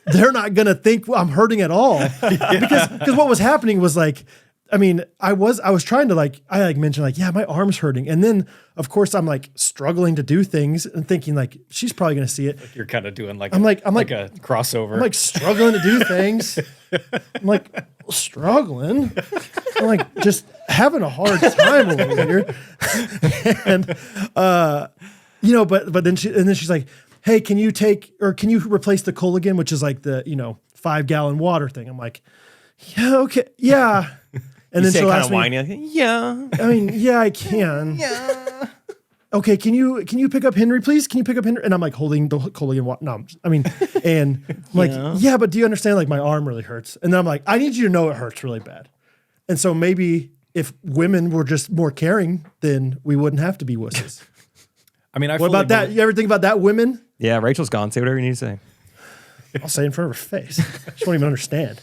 Speaker 1: they're not gonna think I'm hurting at all. Because what was happening was like. I mean, I was trying to I mentioned yeah, my arm's hurting. And then of course I'm like struggling to do things and thinking like, she's probably going to see it.
Speaker 3: You're kind of doing
Speaker 1: I'm like
Speaker 3: a crossover.
Speaker 1: I'm like struggling to do things. I'm like struggling. I'm like just having a hard time over here. And, but then she's like, hey, can you replace the Coligan, which is like the, 5-gallon water thing. I'm like, yeah, okay. Yeah. And
Speaker 2: You
Speaker 1: then
Speaker 2: say
Speaker 1: she'll
Speaker 2: kind
Speaker 1: ask
Speaker 2: of
Speaker 1: me,
Speaker 2: whiny. Yeah.
Speaker 1: I mean, yeah, I can. Yeah. Okay, can you pick up Henry, please? Can you pick up Henry? And I'm like holding the Coligan water. No, and I'm like, yeah, but do you understand? Like my arm really hurts. And then I'm like, I need you to know it hurts really bad. And so maybe if women were just more caring, then we wouldn't have to be wusses.
Speaker 3: I mean,
Speaker 1: What about that? You ever think about that, women?
Speaker 2: Yeah, Rachel's gone. Say whatever you need to say.
Speaker 1: I'll say it in front of her face. She won't even understand.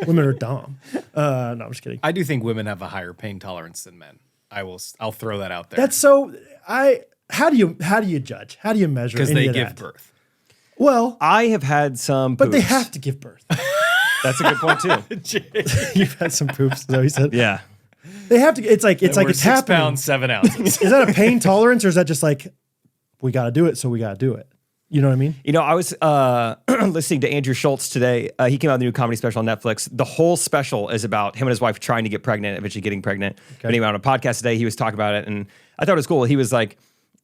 Speaker 1: Women are dumb. No, I'm just kidding.
Speaker 3: I do think women have a higher pain tolerance than men. I'll throw that out there.
Speaker 1: That's so. How do you judge? How do you measure?
Speaker 3: Because
Speaker 1: any
Speaker 3: they
Speaker 1: of
Speaker 3: give
Speaker 1: that?
Speaker 3: birth.
Speaker 1: Well,
Speaker 2: I have had some
Speaker 1: but they
Speaker 2: poops.
Speaker 1: have to give birth.
Speaker 2: That's a good point too.
Speaker 1: You've had some poops, is that what you said?
Speaker 2: Yeah.
Speaker 1: They have to. It's like
Speaker 3: We're
Speaker 1: it's
Speaker 3: 6
Speaker 1: happening.
Speaker 3: pounds 7 ounces.
Speaker 1: Is that a pain tolerance, or is that just like we got to do it, so we got to do it? You know what I mean?
Speaker 2: I was listening to Andrew Schultz today. He came out with a new comedy special on Netflix. The whole special is about him and his wife trying to get pregnant, eventually getting pregnant. But anyway, on a podcast today, he was talking about it, and I thought it was cool. He was like,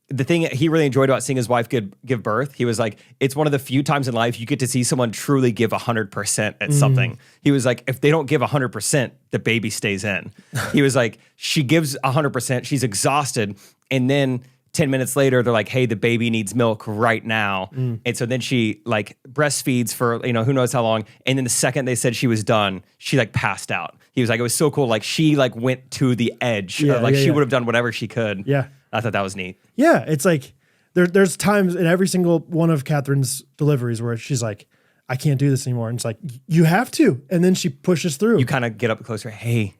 Speaker 2: the thing he really enjoyed about seeing his wife give birth, he was like, it's one of the few times in life you get to see someone truly give 100% at something. He was like, if they don't give 100%, the baby stays in. He was like, she gives 100%, she's exhausted, and then 10 minutes later, they're like, hey, the baby needs milk right now. And so then she like breastfeeds for, who knows how long. And then the second they said she was done, she like passed out. He was like, it was so cool. Like she like went to the edge.
Speaker 1: Yeah,
Speaker 2: Like she
Speaker 1: yeah.
Speaker 2: would have done whatever she could.
Speaker 1: Yeah.
Speaker 2: I thought that was neat.
Speaker 1: Yeah, it's like there's times in every single one of Catherine's deliveries where she's like, I can't do this anymore. And it's like, you have to. And then she pushes through.
Speaker 2: You kind of get up closer. Hey,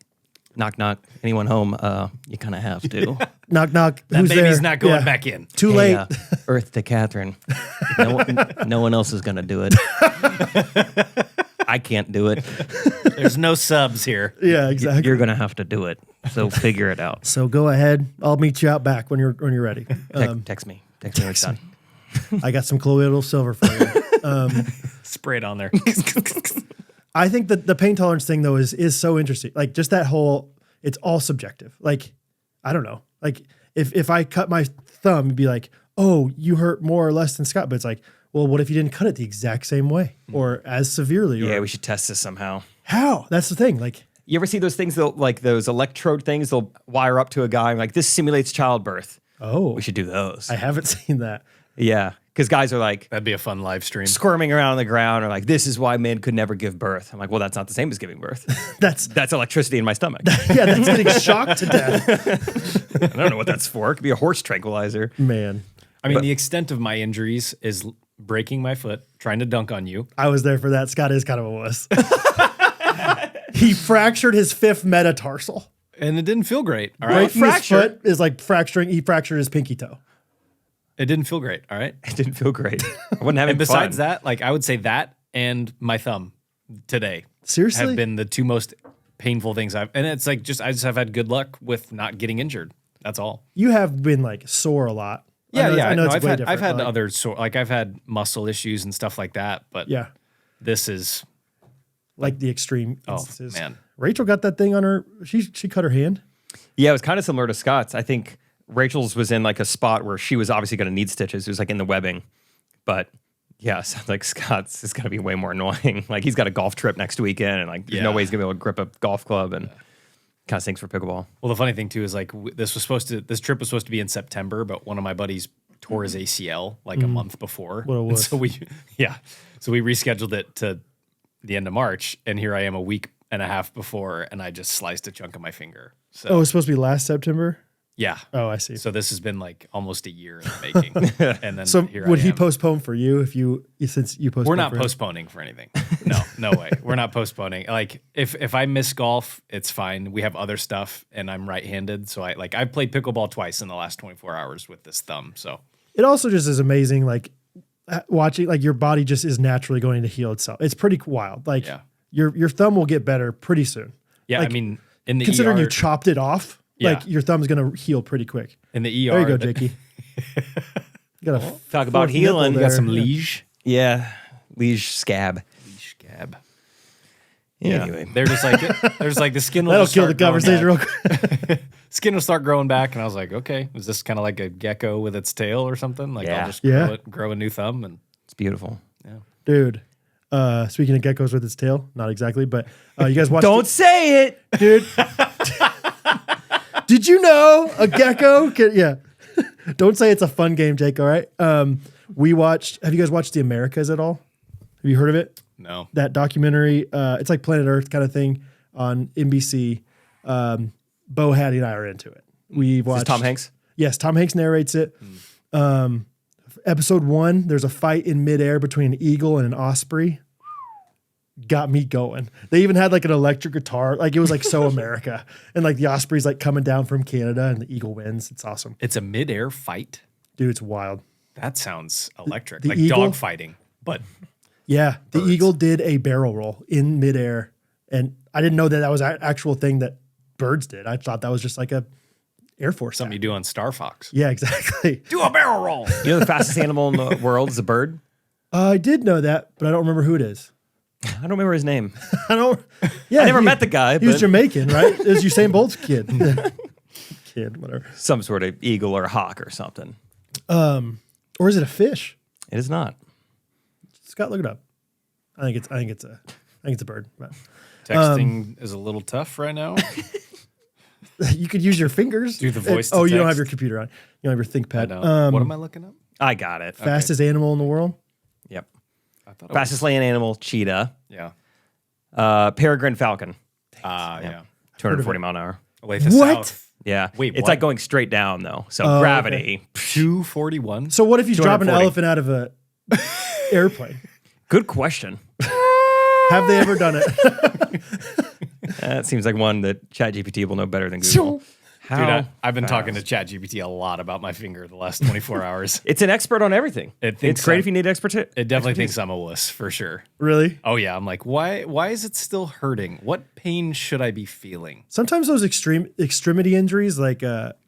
Speaker 2: knock, knock. Anyone home? You kind of have to.
Speaker 1: knock, knock.
Speaker 3: That
Speaker 1: Who's
Speaker 3: baby's
Speaker 1: there?
Speaker 3: not going
Speaker 1: Yeah.
Speaker 3: back in.
Speaker 1: Too
Speaker 2: Hey,
Speaker 1: late.
Speaker 2: Earth to Catherine. No one else is going to do it. I can't do it.
Speaker 3: There's no subs here.
Speaker 1: Yeah, exactly.
Speaker 2: You're going to have to do it. So figure it out.
Speaker 1: So go ahead. I'll meet you out back when you're ready.
Speaker 2: Text me. Text me when it's done.
Speaker 1: I got some colloidal silver for you.
Speaker 3: Spray it on there.
Speaker 1: I think that the pain tolerance thing though is so interesting. Like just that whole, it's all subjective. Like, I don't know. Like if I cut my thumb, it'd be like, oh, you hurt more or less than Scott. But it's like, well, what if you didn't cut it the exact same way or as severely?
Speaker 2: Yeah,
Speaker 1: or
Speaker 2: we should test this somehow.
Speaker 1: how? That's the thing. Like,
Speaker 2: You ever see those things, like those electrode things, they'll wire up to a guy, like this simulates childbirth.
Speaker 1: oh,
Speaker 2: We should do those.
Speaker 1: I haven't seen that.
Speaker 2: Yeah. Because guys are like
Speaker 3: That'd be a fun live stream.
Speaker 2: squirming around on the ground or like, this is why men could never give birth. I'm like, well, that's not the same as giving birth. That's electricity in my stomach.
Speaker 1: Yeah, that's getting shocked to death.
Speaker 2: I don't know what that's for. It could be a horse tranquilizer.
Speaker 1: Man,
Speaker 3: I mean, the extent of my injuries is breaking my foot, trying to dunk on you.
Speaker 1: I was there for that. Scott is kind of a wuss. He fractured his 5th metatarsal.
Speaker 3: And it didn't feel great. All right.
Speaker 1: Breaking his foot is like fracturing. He fractured his pinky toe.
Speaker 3: It didn't feel great. All right.
Speaker 2: It didn't feel great. I wasn't having
Speaker 3: And besides
Speaker 2: fun.
Speaker 3: that, like I would say that and my thumb today
Speaker 1: Seriously?
Speaker 3: have been the 2 most painful things and it's like I just have had good luck with not getting injured. That's all.
Speaker 1: You have been like sore a lot. I know it's way different,
Speaker 3: I've had
Speaker 1: but, like,
Speaker 3: other I've had muscle issues and stuff like that, but
Speaker 1: Yeah,
Speaker 3: this is
Speaker 1: like the extreme
Speaker 3: oh
Speaker 1: instances.
Speaker 3: man.
Speaker 1: Rachel got that thing on her. She cut her hand.
Speaker 2: Yeah, it was kind of similar to Scott's. I think Rachel's was in like a spot where she was obviously going to need stitches. It was like in the webbing. But yeah, sounds like Scott's is going to be way more annoying. Like he's got a golf trip next weekend and like there's no way he's going to be able to grip a golf club and kind of stinks for pickleball.
Speaker 3: Well, the funny thing too is like this trip was supposed to be in September, but one of my buddies tore his ACL like a month before.
Speaker 1: What a
Speaker 3: And
Speaker 1: wuss.
Speaker 3: so we rescheduled it to the end of March, and here I am a week and a half before, and I just sliced a chunk of my finger. So
Speaker 1: Oh, it was supposed to be last September.
Speaker 3: yeah.
Speaker 1: Oh, I see.
Speaker 3: So this has been like almost a year in the making, and then
Speaker 1: So
Speaker 3: here
Speaker 1: would
Speaker 3: I
Speaker 1: he
Speaker 3: am.
Speaker 1: postpone for you since you postponed?
Speaker 3: We're not
Speaker 1: for him?
Speaker 3: postponing for anything. No way. We're not postponing. Like if I miss golf, it's fine. We have other stuff, and I'm right-handed, so I've played pickleball twice in the last 24 hours with this thumb. So
Speaker 1: It also just is amazing, like watching, like your body just is naturally going to heal itself. It's pretty wild. Like
Speaker 3: Yeah.
Speaker 1: your thumb will get better pretty soon.
Speaker 3: yeah,
Speaker 1: Like,
Speaker 3: I mean in the
Speaker 1: Considering
Speaker 3: ER,
Speaker 1: you chopped it off, like
Speaker 3: Yeah.
Speaker 1: your thumb's gonna heal pretty quick.
Speaker 3: in the ER,
Speaker 1: There you go, Jakey. You got a
Speaker 2: Talk about
Speaker 1: fourth
Speaker 2: healing.
Speaker 1: nipple
Speaker 2: You got
Speaker 1: there.
Speaker 3: some liege.
Speaker 2: Yeah, liege scab.
Speaker 3: Liege scab.
Speaker 2: Anyway,
Speaker 3: They're just like the skin will
Speaker 1: That'll
Speaker 3: just
Speaker 1: kill the
Speaker 3: start growing
Speaker 1: conversation real
Speaker 3: back.
Speaker 1: quick.
Speaker 3: Skin will start growing back, and I was like, okay, is this kind of like a gecko with its tail or something? Like
Speaker 2: Yeah.
Speaker 3: I'll just
Speaker 1: Yeah.
Speaker 3: grow a new thumb, and
Speaker 2: it's beautiful.
Speaker 1: Dude, speaking of geckos with its tail, not exactly, but you guys watched
Speaker 2: Don't say it.
Speaker 1: dude. Did you know a gecko can, yeah. Don't say it's a fun game, Jake, all right? Have you guys watched The Americas at all? Have you heard of it?
Speaker 3: no.
Speaker 1: That documentary, it's like Planet Earth kind of thing on NBC. Bo, Hattie, and I are into it. We
Speaker 2: Is this
Speaker 1: watched
Speaker 2: Tom Hanks?
Speaker 1: Yes, Tom Hanks narrates it. Episode 1, there's a fight in midair between an eagle and an osprey. Got me going. They even had like an electric guitar. Like it was like so America. And like the osprey's like coming down from Canada and the eagle wins. It's awesome.
Speaker 3: It's a mid-air fight.
Speaker 1: Dude, it's wild.
Speaker 3: That sounds electric,
Speaker 1: the
Speaker 3: like
Speaker 1: eagle-
Speaker 3: dog fighting. But
Speaker 1: Yeah, the
Speaker 3: Birds.
Speaker 1: eagle did a barrel roll in midair. And I didn't know that was an actual thing that birds did. I thought that was just like a Air Force
Speaker 3: something you
Speaker 1: act.
Speaker 3: do on Star Fox.
Speaker 1: Yeah, exactly.
Speaker 3: Do a barrel roll.
Speaker 2: You know the fastest animal in the world is a bird?
Speaker 1: I did know that, but I don't remember who it is.
Speaker 2: I don't remember his name.
Speaker 1: I don't. Yeah,
Speaker 2: I never met the guy,
Speaker 1: He was
Speaker 2: but
Speaker 1: Jamaican, right? It was Usain Bolt's kid. Kid, whatever.
Speaker 2: some sort of eagle or hawk or something.
Speaker 1: Or is it a fish?
Speaker 2: It is not.
Speaker 1: Scott, look it up. I think it's a bird. But
Speaker 3: Texting is a little tough right now.
Speaker 1: you could use your fingers.
Speaker 3: Do the voice
Speaker 1: Oh,
Speaker 3: to
Speaker 1: you don't have
Speaker 3: text.
Speaker 1: your computer on. You don't have your ThinkPad.
Speaker 3: I know. What am I looking up?
Speaker 2: I got it.
Speaker 1: Fastest animal in the world.
Speaker 2: Yep.
Speaker 3: I thought it
Speaker 2: Fastest land animal, cheetah.
Speaker 3: was,
Speaker 2: Peregrine falcon,
Speaker 3: yeah.
Speaker 2: 240 mile an hour.
Speaker 3: Olathe
Speaker 1: What?
Speaker 3: South.
Speaker 2: Yeah.
Speaker 3: Wait,
Speaker 2: It's
Speaker 3: what?
Speaker 2: like going straight down though. So
Speaker 1: Oh,
Speaker 2: gravity.
Speaker 3: 241.
Speaker 1: So what if you drop an
Speaker 2: 240.
Speaker 1: elephant out of a airplane?
Speaker 2: Good question.
Speaker 1: Have they ever done it?
Speaker 2: That seems like one that ChatGPT will know better than Google. How
Speaker 3: Dude, I've been talking to
Speaker 2: fast?
Speaker 3: ChatGPT a lot about my finger the last 24 hours.
Speaker 2: It's an expert on everything.
Speaker 3: It thinks
Speaker 2: It's great
Speaker 3: I'm-
Speaker 2: if you need expertise.
Speaker 3: It definitely thinks I'm a wuss for sure.
Speaker 1: Really?
Speaker 3: Oh yeah, I'm like, why is it still hurting? What pain should I be feeling?
Speaker 1: Sometimes those extremity injuries, like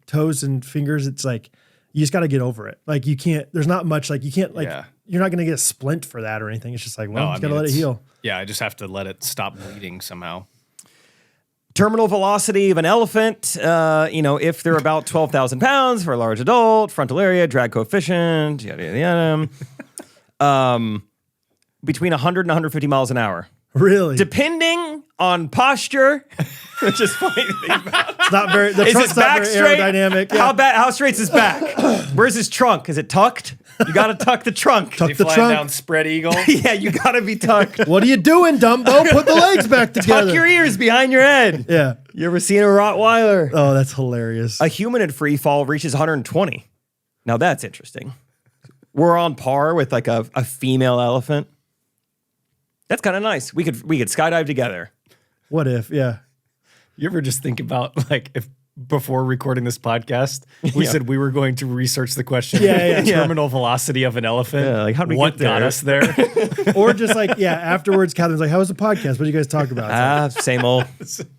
Speaker 1: toes and fingers, it's like you just got to get over it. Like you can't. There's not much. Like you can't. Like
Speaker 3: Yeah.
Speaker 1: you're not gonna get a splint for that or anything. It's just like, well,
Speaker 3: No,
Speaker 1: just
Speaker 3: I
Speaker 1: gotta
Speaker 3: mean,
Speaker 1: let it
Speaker 3: it's-
Speaker 1: heal.
Speaker 3: Yeah, I just have to let it stop bleeding somehow.
Speaker 2: Terminal velocity of an elephant, if they're about 12,000 pounds for a large adult, frontal area, drag coefficient, yada, yada, yada. Between 100 and 150 miles an hour.
Speaker 1: Really?
Speaker 2: Depending on posture, which is funny to think about.
Speaker 1: It's not very. The
Speaker 2: Is his
Speaker 1: trunk's not
Speaker 2: back
Speaker 1: very
Speaker 2: straight?
Speaker 1: aerodynamic. Yeah.
Speaker 2: How straight's his back? Where's his trunk? Is it tucked? You got to tuck the trunk.
Speaker 1: Tuck
Speaker 3: They
Speaker 1: the
Speaker 3: flying
Speaker 1: trunk.
Speaker 3: down spread eagle.
Speaker 2: Yeah, you got to be tucked.
Speaker 1: What are you doing, Dumbo? Put the legs back together.
Speaker 2: Tuck your ears behind your head.
Speaker 1: Yeah.
Speaker 2: You ever seen a Rottweiler?
Speaker 1: Oh, that's hilarious.
Speaker 2: A human in free fall reaches 120. Now that's interesting. We're on par with like a female elephant. That's kind of nice. We could skydive together.
Speaker 1: What if? Yeah.
Speaker 3: You ever just think about like if before recording this podcast, we
Speaker 2: Yeah.
Speaker 3: said we were going to research the question,
Speaker 1: Yeah.
Speaker 3: terminal velocity of an elephant.
Speaker 2: Yeah, like, how'd we
Speaker 3: what
Speaker 2: get there?
Speaker 3: got us there?
Speaker 1: Or just like, yeah, afterwards, Catherine's like, how was the podcast? What did you guys talk about? It's
Speaker 2: Same old.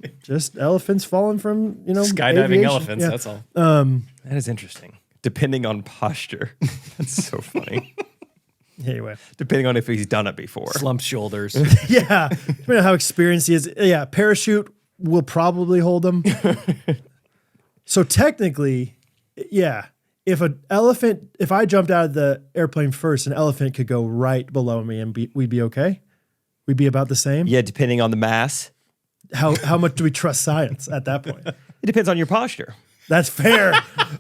Speaker 1: like, just elephants falling from,
Speaker 3: Skydiving
Speaker 1: aviation.
Speaker 3: elephants.
Speaker 1: Yeah.
Speaker 3: That's all.
Speaker 2: That is interesting. Depending on posture. That's so funny.
Speaker 1: Anyway.
Speaker 2: Depending on if he's done it before.
Speaker 3: Slumped shoulders.
Speaker 1: Yeah. Depending on how experienced he is. Yeah. Parachute will probably hold him. So technically, yeah. If I jumped out of the airplane first, an elephant could go right below me and we'd be okay? We'd be about the same?
Speaker 2: Yeah, depending on the mass.
Speaker 1: How much do we trust science at that point?
Speaker 2: It depends on your posture.
Speaker 1: That's fair.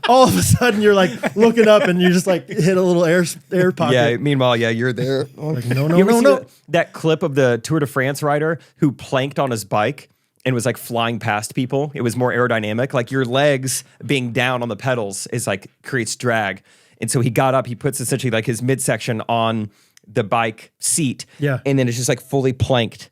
Speaker 1: All of a sudden, you're like looking up and you just like hit a little air pocket.
Speaker 2: Yeah, meanwhile, you're there.
Speaker 1: Like, no.
Speaker 2: You ever see that clip of the Tour de France rider who planked on his bike and was like flying past people? It was more aerodynamic. Like your legs being down on the pedals is like creates drag. And so he got up, he puts essentially like his midsection on the bike seat.
Speaker 1: Yeah.
Speaker 2: And then it's just like fully planked.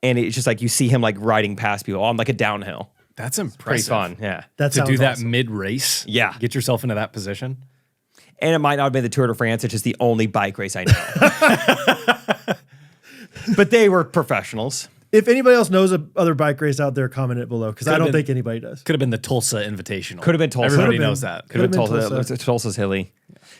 Speaker 2: And it's just like you see him like riding past people on like a downhill.
Speaker 3: That's
Speaker 2: Pretty
Speaker 3: impressive.
Speaker 2: fun. Yeah.
Speaker 1: That
Speaker 3: To
Speaker 1: sounds
Speaker 3: do that
Speaker 1: awesome.
Speaker 3: mid-race.
Speaker 2: Yeah.
Speaker 3: Get yourself into that position.
Speaker 2: And it might not have been the Tour de France. It's just the only bike race I know. But they were professionals.
Speaker 1: If anybody else knows of other bike race out there, comment it below because I don't
Speaker 3: been-
Speaker 1: think anybody does.
Speaker 3: Could have been the Tulsa Invitational.
Speaker 2: Could have been Tulsa.
Speaker 3: Everybody
Speaker 1: Could've been.
Speaker 3: knows that.
Speaker 2: Could have been
Speaker 1: Could've been
Speaker 2: Tulsa.
Speaker 1: Tulsa.
Speaker 2: Tulsa's hilly.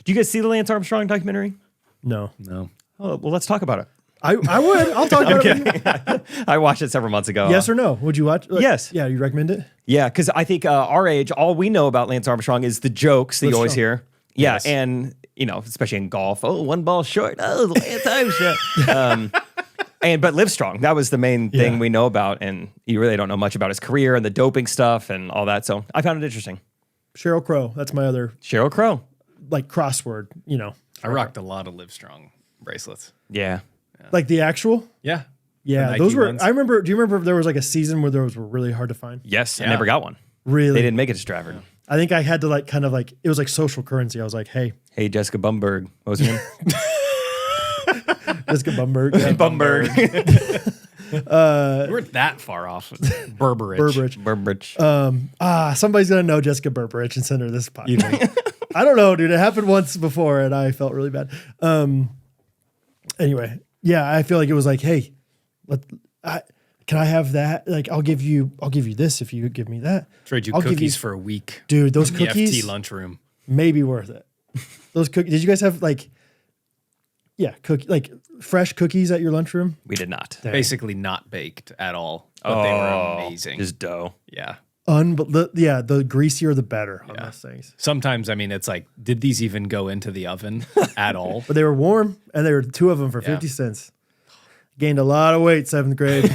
Speaker 2: Do you guys see the Lance Armstrong documentary?
Speaker 1: No.
Speaker 3: No.
Speaker 2: Oh, well, let's talk about it.
Speaker 1: I would. I'll talk about it. With you.
Speaker 2: I watched it several months ago.
Speaker 1: Yes or no? Would you watch?
Speaker 2: Yes.
Speaker 1: Yeah, you recommend it?
Speaker 2: Yeah, because I think our age, all we know about Lance Armstrong is the jokes that you always
Speaker 1: Armstrong.
Speaker 2: hear. Yeah,
Speaker 3: Yes.
Speaker 2: and especially in golf. Oh, one ball short. Oh, Lance Armstrong. But Livestrong, that was the main thing
Speaker 1: Yeah.
Speaker 2: we know about, and you really don't know much about his career and the doping stuff and all that. So I found it interesting.
Speaker 1: Sheryl Crow. That's my other
Speaker 2: Sheryl Crow.
Speaker 1: like crossword.
Speaker 3: I rocked a lot of Livestrong bracelets.
Speaker 2: Yeah.
Speaker 1: Like the actual.
Speaker 3: Yeah.
Speaker 1: Yeah,
Speaker 3: The
Speaker 1: those
Speaker 3: Nike
Speaker 1: were.
Speaker 3: ones.
Speaker 1: I remember. Do you remember there was like a season where those were really hard to find?
Speaker 2: Yes, I
Speaker 3: Yeah.
Speaker 2: never got one.
Speaker 1: Really,
Speaker 2: They didn't make it to Stratford.
Speaker 1: I think I had to like kind of like it was like social currency. I was like, hey,
Speaker 2: Hey, Jessica Bumberg. What was her name?
Speaker 1: Jessica Bumberg, yeah.
Speaker 2: Bumberg.
Speaker 3: We weren't that far off. Berberich.
Speaker 1: Burbridge.
Speaker 2: Burbridge.
Speaker 1: Somebody's gonna know Jessica Burbridge and send her this podcast. I don't know, dude. It happened once before, and I felt really bad. Anyway, yeah, I feel like it was like, hey, can I have that? Like, I'll give you this if you give me that.
Speaker 3: Trade you
Speaker 1: I'll give
Speaker 3: cookies
Speaker 1: you-
Speaker 3: for a week.
Speaker 1: Dude, those
Speaker 3: The
Speaker 1: cookies
Speaker 3: FT lunchroom.
Speaker 1: may be worth it. Those cookies. Did you guys have like, like fresh cookies at your lunchroom?
Speaker 2: We did not.
Speaker 3: Basically not baked at all, but they were amazing.
Speaker 2: Just dough.
Speaker 3: Yeah.
Speaker 1: The greasier the better on those things.
Speaker 3: Sometimes, I mean, it's like, did these even go into the oven at all?
Speaker 1: But they were warm, and there were 2 of them for 50 cents. Gained a lot of weight 7th grade.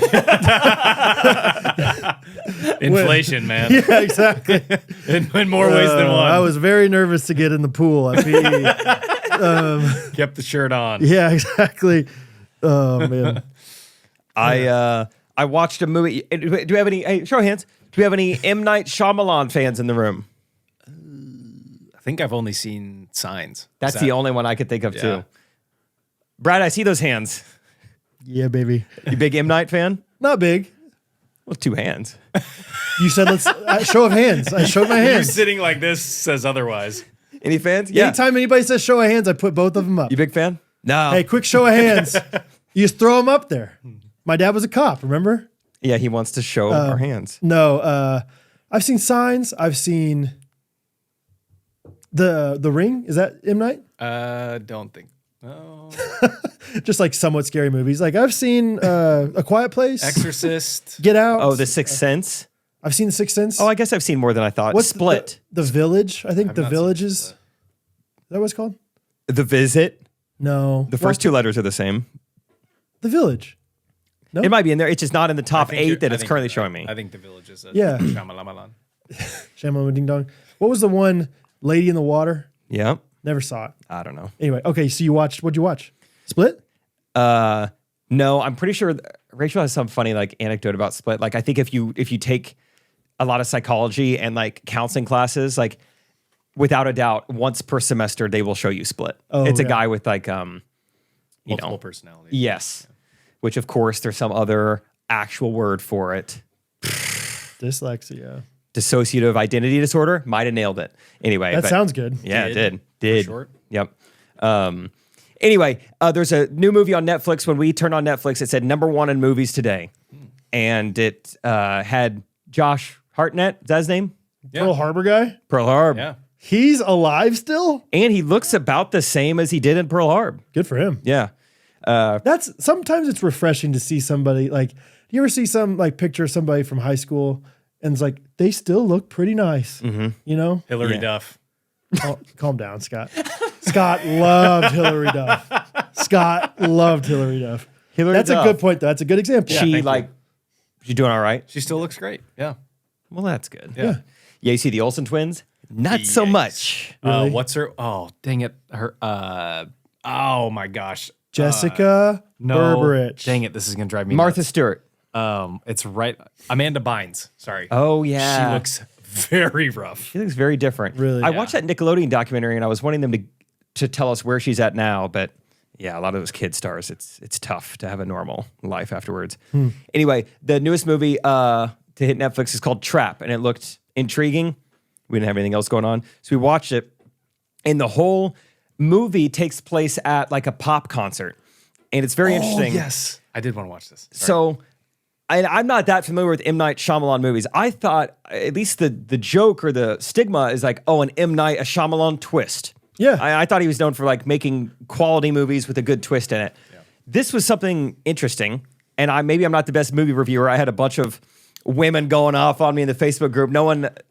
Speaker 3: Inflation, man.
Speaker 1: Yeah, exactly.
Speaker 3: In more ways than one.
Speaker 1: I was very nervous to get in the pool at PE.
Speaker 3: Kept the shirt on.
Speaker 1: Yeah, exactly. Oh man.
Speaker 2: I watched a movie. Do we have any? Hey, show of hands. Do we have any M. Night Shyamalan fans in the room?
Speaker 3: I think I've only seen Signs.
Speaker 2: That's
Speaker 3: Is
Speaker 2: the
Speaker 3: that-
Speaker 2: only one I could think of
Speaker 3: Yeah.
Speaker 2: too. Brad, I see those hands.
Speaker 1: Yeah, baby.
Speaker 2: You big M. Night fan?
Speaker 1: Not big.
Speaker 2: Well, 2 hands.
Speaker 1: You said let's show of hands. I showed my
Speaker 3: You
Speaker 1: hands.
Speaker 3: sitting like this says otherwise.
Speaker 2: Any fans? Yeah.
Speaker 1: Anytime anybody says show of hands, I put both of them up.
Speaker 2: You big fan? No.
Speaker 1: Hey, quick show of hands. You just throw them up there. My dad was a cop, remember?
Speaker 2: Yeah, he wants to show our hands.
Speaker 1: No, I've seen Signs. I've seen the Ring. Is that M. Night?
Speaker 3: Don't think. Oh.
Speaker 1: Just like somewhat scary movies. Like I've seen A Quiet Place,
Speaker 3: Exorcist.
Speaker 1: Get Out.
Speaker 2: Oh, The Sixth Sense.
Speaker 1: I've seen The Sixth Sense.
Speaker 2: Oh, I guess I've seen more than I thought.
Speaker 1: What's
Speaker 2: Split?
Speaker 1: The Village. I think
Speaker 3: I've
Speaker 1: The
Speaker 3: not
Speaker 1: Village
Speaker 3: seen
Speaker 1: is. Is that what it's called?
Speaker 2: The Visit.
Speaker 1: No.
Speaker 2: The first 2 letters are the same.
Speaker 1: The Village. No.
Speaker 2: It might be in there. It's just not in the
Speaker 3: I
Speaker 2: top
Speaker 3: think
Speaker 2: 8
Speaker 3: you're-
Speaker 2: that
Speaker 3: I
Speaker 2: it's
Speaker 3: think
Speaker 2: currently
Speaker 3: you're
Speaker 2: showing
Speaker 3: right.
Speaker 2: me.
Speaker 3: I think The Village is a
Speaker 1: Yeah.
Speaker 3: Shyamalan.
Speaker 1: Shyamalan Ding Dong. What was the one? Lady in the Water.
Speaker 2: Yeah.
Speaker 1: Never saw it.
Speaker 2: I don't know.
Speaker 1: Anyway, okay, so what'd you watch? Split?
Speaker 2: No, I'm pretty sure Rachel has some funny like anecdote about Split. Like I think if you take a lot of psychology and like counseling classes, like without a doubt, once per semester they will show you Split.
Speaker 1: Oh,
Speaker 2: it's a
Speaker 1: yeah.
Speaker 2: guy with like
Speaker 3: Multiple personalities.
Speaker 2: Yes. Which of course there's some other actual word for it.
Speaker 1: Dyslexia.
Speaker 2: Dissociative identity disorder. Might have nailed it. Anyway.
Speaker 1: That sounds good.
Speaker 2: Yeah, it
Speaker 3: Did.
Speaker 2: did.
Speaker 3: For short.
Speaker 2: Yep. Anyway, there's a new movie on Netflix. When we turned on Netflix, it said #1 in movies today. And it had Josh Hartnett. Is that his name?
Speaker 3: Yeah.
Speaker 1: Pearl Harbor guy?
Speaker 2: Pearl Harbor.
Speaker 3: Yeah.
Speaker 1: He's alive still?
Speaker 2: And he looks about the same as he did in Pearl Harbor.
Speaker 1: Good for him.
Speaker 2: Yeah.
Speaker 1: That's sometimes it's refreshing to see somebody like, do you ever see some like picture of somebody from high school and it's like, they still look pretty nice, you know?
Speaker 3: Hillary
Speaker 2: Yeah.
Speaker 3: Duff.
Speaker 1: Oh, calm down, Scott. Scott loved Hillary Duff. Scott loved Hillary Duff. That's
Speaker 2: Duff.
Speaker 1: a good point though. That's a good example.
Speaker 3: Yeah,
Speaker 2: She
Speaker 3: thank
Speaker 2: like, she's doing all right.
Speaker 3: She still looks great. Yeah.
Speaker 2: Well, that's good.
Speaker 3: Yeah.
Speaker 2: Yeah, you see the Olsen twins? Not so
Speaker 3: Yikes.
Speaker 2: much.
Speaker 1: Really?
Speaker 3: What's her? Oh, dang it. Her. Oh my gosh.
Speaker 1: Jessica
Speaker 3: No.
Speaker 1: Berberich.
Speaker 3: Dang it. This is gonna drive me
Speaker 2: Martha
Speaker 3: nuts.
Speaker 2: Stewart.
Speaker 3: It's right. Amanda Bynes. Sorry.
Speaker 2: Oh, yeah.
Speaker 3: She looks very rough.
Speaker 2: She looks very different.
Speaker 1: Really?
Speaker 2: I watched that Nickelodeon documentary and I was wanting them to tell us where she's at now, but yeah, a lot of those kid stars, it's tough to have a normal life afterwards. Anyway, the newest movie to hit Netflix is called Trap, and it looked intriguing. We didn't have anything else going on, so we watched it. And the whole movie takes place at like a pop concert, and it's very interesting.
Speaker 3: Yes. I did want to watch this. Sorry.
Speaker 2: So I'm not that familiar with M. Night Shyamalan movies. I thought at least the joke or the stigma is like, oh, an M. Night, a Shyamalan twist.
Speaker 1: Yeah.
Speaker 2: I thought he was known for like making quality movies with a good twist in it.
Speaker 3: Yeah.
Speaker 2: This was something interesting, and maybe I'm not the best movie reviewer. I had a bunch of women going off on me in the Facebook group.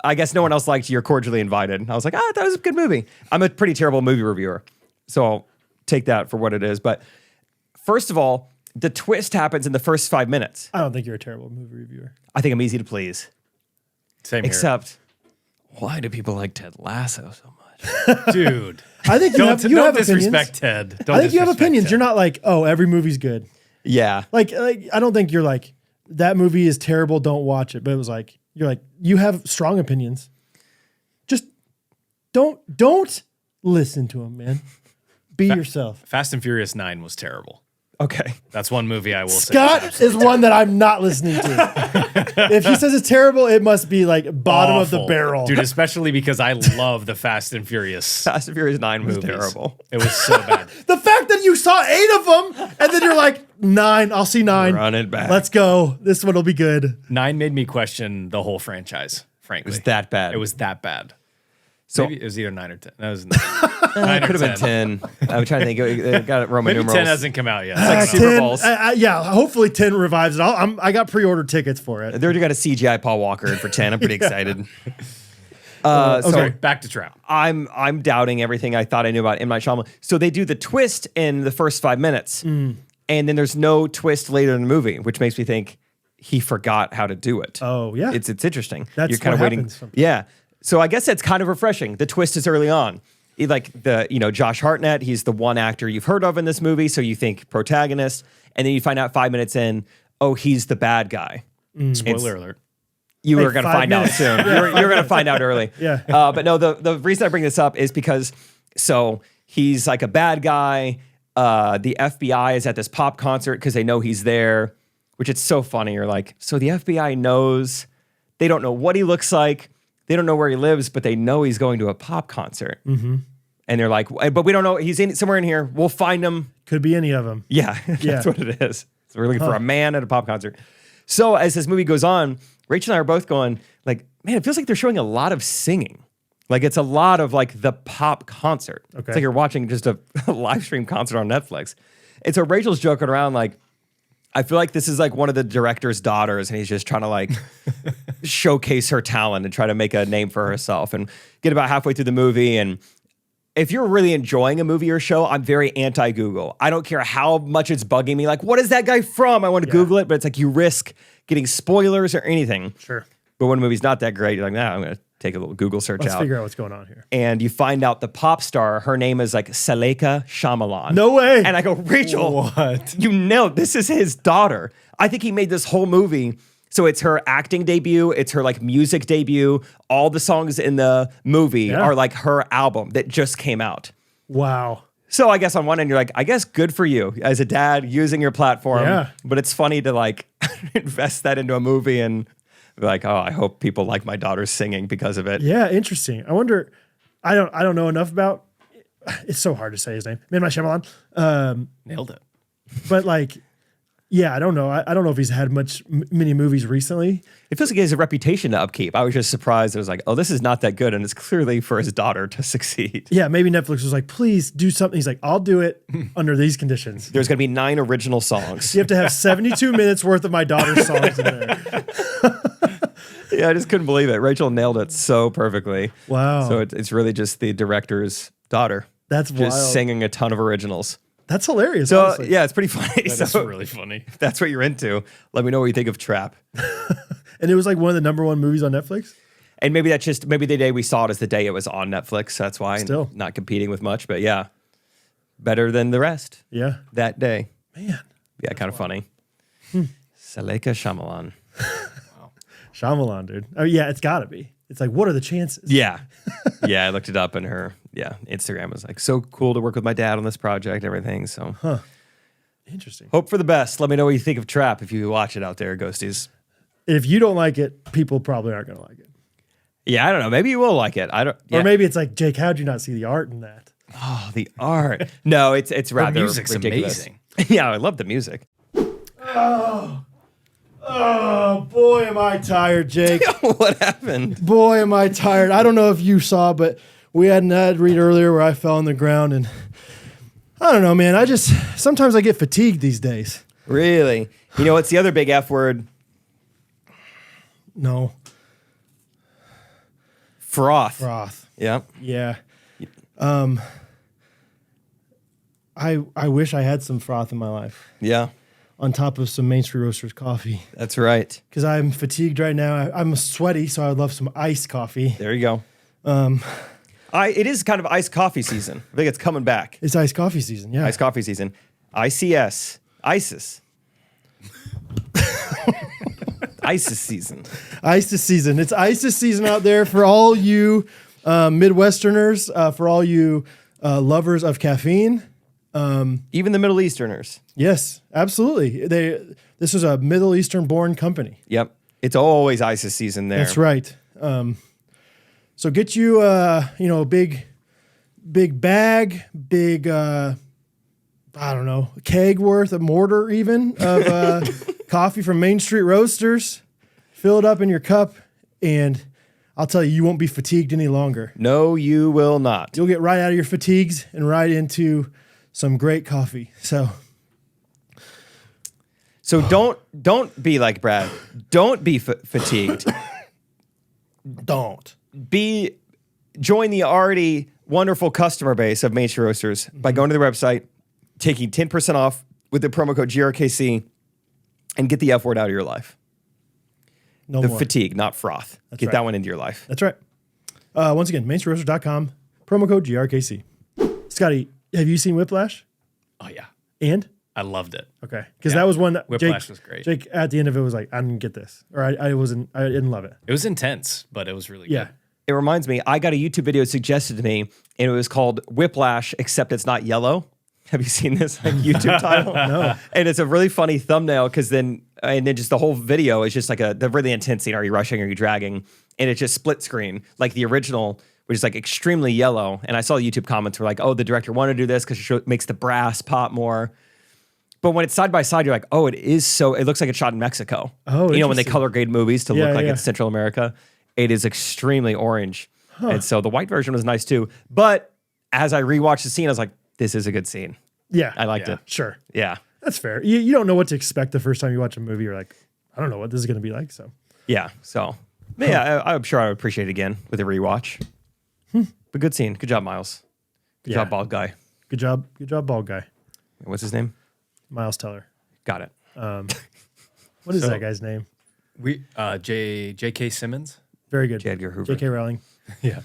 Speaker 2: I guess no one else liked You're Cordially Invited. And I was like, that was a good movie. I'm a pretty terrible movie reviewer, so I'll take that for what it is. But first of all, the twist happens in the first 5 minutes.
Speaker 1: I don't think you're a terrible movie reviewer.
Speaker 2: I think I'm easy to please.
Speaker 3: Same here.
Speaker 2: Except, why do people like Ted Lasso so much?
Speaker 3: Dude.
Speaker 1: I think you
Speaker 3: Don't
Speaker 1: have
Speaker 3: disrespect
Speaker 1: opinions.
Speaker 3: Ted. Don't
Speaker 1: I think you have
Speaker 3: disrespect
Speaker 1: opinions.
Speaker 3: Ted.
Speaker 1: You're not like, oh, every movie's good.
Speaker 2: Yeah.
Speaker 1: Like I don't think you're like, that movie is terrible, don't watch it. But it was like, you're like, you have strong opinions. Just don't listen to them, man. Be yourself.
Speaker 3: Fast and Furious 9 was terrible.
Speaker 2: Okay.
Speaker 3: That's one movie I will say.
Speaker 1: Scott is one that I'm not listening to. If he says it's terrible, it must be like bottom of the
Speaker 3: Awful.
Speaker 1: barrel.
Speaker 3: Dude, especially because I love the Fast and Furious
Speaker 2: Fast and Furious 9 was
Speaker 3: movies.
Speaker 2: terrible.
Speaker 3: It was so bad.
Speaker 1: The fact that you saw 8 of them and then you're like, 9, I'll see 9.
Speaker 2: Run it back.
Speaker 1: Let's go. This one will be good.
Speaker 3: 9 made me question the whole franchise, frankly.
Speaker 2: It was that bad.
Speaker 3: It was that bad.
Speaker 2: So-
Speaker 3: Maybe it was either 9 or 10. That was 9 or
Speaker 2: Could have been 10. I'm trying to think. It got it Roman
Speaker 3: Maybe
Speaker 2: numerals.
Speaker 3: 10 hasn't come out yet.
Speaker 2: like Super
Speaker 1: 10,
Speaker 2: Bowls.
Speaker 1: yeah, hopefully 10 revives it. I got pre-order tickets for it.
Speaker 2: They already got a CGI Paul Walker in for 10. I'm pretty excited.
Speaker 3: Okay, back to Trout.
Speaker 2: I'm doubting everything I thought I knew about M. Night Shyamalan. So they do the twist in the first 5 minutes, and then there's no twist later in the movie, which makes me think he forgot how to do it.
Speaker 1: Oh, yeah.
Speaker 2: It's interesting.
Speaker 1: That's
Speaker 2: You're kind of
Speaker 1: what
Speaker 2: waiting.
Speaker 1: happens sometimes.
Speaker 2: Yeah. So I guess that's kind of refreshing. The twist is early on. Like Josh Hartnett, he's the one actor you've heard of in this movie, so you think protagonist, and then you find out 5 minutes in, oh, he's the bad guy.
Speaker 3: Spoiler alert.
Speaker 2: You
Speaker 1: Hey,
Speaker 2: were going to
Speaker 1: 5
Speaker 2: find out
Speaker 1: minutes.
Speaker 2: soon. You're going to find out early.
Speaker 1: Yeah.
Speaker 2: But no, the reason I bring this up is because he's like a bad guy. The FBI is at this pop concert because they know he's there, which it's so funny. You're like, so the FBI knows, they don't know what he looks like. They don't know where he lives, but they know he's going to a pop concert. Mm-hmm. And they're like, but we don't know. He's somewhere in here. We'll find him.
Speaker 1: Could be any of them.
Speaker 2: Yeah,
Speaker 1: Yeah.
Speaker 2: that's what it is. So we're looking for a man at a pop concert. So as this movie goes on, Rachel and I are both going like, man, it feels like they're showing a lot of singing. Like it's a lot of like the pop concert.
Speaker 1: Okay.
Speaker 2: It's like you're watching just a live stream concert on Netflix. And so Rachel's joking around like, I feel like this is like one of the director's daughters and he's just trying to like showcase her talent and try to make a name for herself and get about halfway through the movie. And if you're really enjoying a movie or show, I'm very anti-Google. I don't care how much it's bugging me. Like, what is that guy from? I want to Google it, but it's like you risk getting spoilers or anything.
Speaker 1: Sure.
Speaker 2: But when a movie's not that great, you're like, nah, I'm going to take a little Google search
Speaker 1: Let's
Speaker 2: out.
Speaker 1: figure out what's going on here.
Speaker 2: And you find out the pop star, her name is like Seleka Shyamalan.
Speaker 1: No way.
Speaker 2: And I go, Rachel,
Speaker 3: What?
Speaker 2: you know, this is his daughter. I think he made this whole movie. So it's her acting debut. It's her like music debut. All the songs in the movie are like her album that just came out.
Speaker 1: Wow.
Speaker 2: So I guess on one end, you're like, I guess good for you as a dad using your platform.
Speaker 1: Yeah.
Speaker 2: But it's funny to like invest that into a movie and be like, oh, I hope people like my daughter singing because of it.
Speaker 1: Yeah, interesting. I wonder. I don't know enough about. It's so hard to say his name. M. Night Shyamalan.
Speaker 3: Nailed it.
Speaker 1: But like, yeah, I don't know. I don't know if he's had many movies recently.
Speaker 2: It feels like he has a reputation to upkeep. I was just surprised. I was like, oh, this is not that good. And it's clearly for his daughter to succeed.
Speaker 1: Yeah, maybe Netflix was like, please do something. He's like, I'll do it under these conditions.
Speaker 2: There's going to be 9 original songs.
Speaker 1: You have to have 72 minutes worth of my daughter's songs in there.
Speaker 2: Yeah, I just couldn't believe it. Rachel nailed it so perfectly.
Speaker 1: Wow.
Speaker 2: So it's really just the director's daughter.
Speaker 1: That's
Speaker 2: just
Speaker 1: wild.
Speaker 2: singing a ton of originals.
Speaker 1: That's hilarious.
Speaker 2: So
Speaker 1: honestly.
Speaker 2: yeah, it's pretty funny.
Speaker 3: That's
Speaker 2: So
Speaker 3: really funny.
Speaker 2: if that's what you're into, let me know what you think of Trap.
Speaker 1: And it was like one of the #1 movies on Netflix.
Speaker 2: And maybe that's just maybe the day we saw it is the day it was on Netflix. That's why
Speaker 1: Still.
Speaker 2: not competing with much. But yeah, better than the rest
Speaker 1: Yeah.
Speaker 2: that day.
Speaker 1: Man.
Speaker 2: Yeah, kind of funny. Seleka Shyamalan.
Speaker 1: Shyamalan, dude. Oh yeah, it's gotta be. It's like, what are the chances?
Speaker 2: Yeah. Yeah, I looked it up and her Instagram was like, so cool to work with my dad on this project and everything. So
Speaker 1: Interesting.
Speaker 2: hope for the best. Let me know what you think of Trap if you watch it out there, Ghosties.
Speaker 1: If you don't like it, people probably aren't gonna like it.
Speaker 2: Yeah, I don't know. Maybe you will like it. I don't. Yeah.
Speaker 1: Or maybe it's like, Jake, how'd you not see the art in that?
Speaker 2: Oh, the art. No, it's rather
Speaker 3: music's
Speaker 2: ridiculous.
Speaker 3: amazing.
Speaker 2: Yeah, I love the music.
Speaker 1: Oh boy, am I tired, Jake.
Speaker 2: What happened?
Speaker 1: Boy, am I tired. I don't know if you saw, but we had an ad read earlier where I fell on the ground, and I don't know, man. Sometimes I get fatigued these days.
Speaker 2: Really? You know what's the other big F word?
Speaker 1: No.
Speaker 2: Froth.
Speaker 1: Froth.
Speaker 2: Yeah.
Speaker 1: Yeah. I wish I had some froth in my life
Speaker 2: Yeah.
Speaker 1: on top of some Main Street Roasters coffee
Speaker 2: That's right.
Speaker 1: because I'm fatigued right now. I'm sweaty, so I would love some iced coffee.
Speaker 2: There you go. It is kind of iced coffee season. I think it's coming back.
Speaker 1: It's iced coffee season, yeah.
Speaker 2: Iced coffee season. ICS. ISIS. ISIS season.
Speaker 1: ISIS season. It's ISIS season out there for all you Midwesterners, for all you lovers of caffeine.
Speaker 2: Even the Middle Easterners.
Speaker 1: Yes, absolutely. This is a Middle Eastern born company.
Speaker 2: Yep. It's always ISIS season there.
Speaker 1: That's right. So get you a big bag, big I don't know, keg worth of mortar even of coffee from Main Street Roasters. Fill it up in your cup, and I'll tell you, you won't be fatigued any longer.
Speaker 2: No, you will not.
Speaker 1: You'll get right out of your fatigues and right into some great coffee. So
Speaker 2: don't be like Brad. Don't be fatigued.
Speaker 1: don't.
Speaker 2: Join the already wonderful customer base of Main Street Roasters by going to their website, taking 10% off with the promo code GRKC, and get the F word out of your life.
Speaker 1: No
Speaker 2: The
Speaker 1: more.
Speaker 2: fatigue, not froth. Get
Speaker 1: right.
Speaker 2: that one into your life.
Speaker 1: That's right. Once again, mainstreetroasters.com, promo code GRKC. Scotty, have you seen Whiplash?
Speaker 3: Oh yeah,
Speaker 1: And?
Speaker 3: I loved it.
Speaker 1: Okay. Because
Speaker 3: Yeah.
Speaker 1: that was one that
Speaker 3: Whiplash was great.
Speaker 1: Jake, at the end of it, was like, I didn't get this. Or I didn't love it.
Speaker 3: It was intense, but it was really
Speaker 1: Yeah.
Speaker 3: good.
Speaker 2: It reminds me, I got a YouTube video suggested to me, and it was called Whiplash, except it's not yellow. Have you seen this YouTube title?
Speaker 1: No.
Speaker 2: And it's a really funny thumbnail because then just the whole video is just like the really intense scene. Are you rushing? Are you dragging? And it's just split screen, like the original, which is like extremely yellow. And I saw YouTube comments were like, oh, the director wanted to do this because it makes the brass pop more. But when it's side by side, you're like, oh, it looks like it's shot in Mexico.
Speaker 1: Oh,
Speaker 2: when they
Speaker 1: interesting.
Speaker 2: color grade movies to look like
Speaker 1: yeah.
Speaker 2: it's Central America, it is extremely orange. And so the white version was nice too. But as I rewatched the scene, I was like, this is a good scene.
Speaker 1: Yeah.
Speaker 2: I liked
Speaker 3: Yeah.
Speaker 2: it.
Speaker 1: Sure.
Speaker 2: Yeah.
Speaker 1: That's fair. You don't know what to expect the first time you watch a movie. You're like, I don't know what this is going to be like. So
Speaker 2: Yeah. So, yeah, I'm sure I would appreciate it again with a rewatch. But good scene. Good job, Miles. Good
Speaker 1: Yeah.
Speaker 2: job, bald guy.
Speaker 1: Good job, bald guy.
Speaker 2: What's his name?
Speaker 1: Miles Teller.
Speaker 2: Got it.
Speaker 1: What is that guy's name?
Speaker 3: We J.K. Simmons.
Speaker 1: Very good.
Speaker 2: J. Edgar Hoover.
Speaker 1: J.K. Rowling.
Speaker 3: Yeah.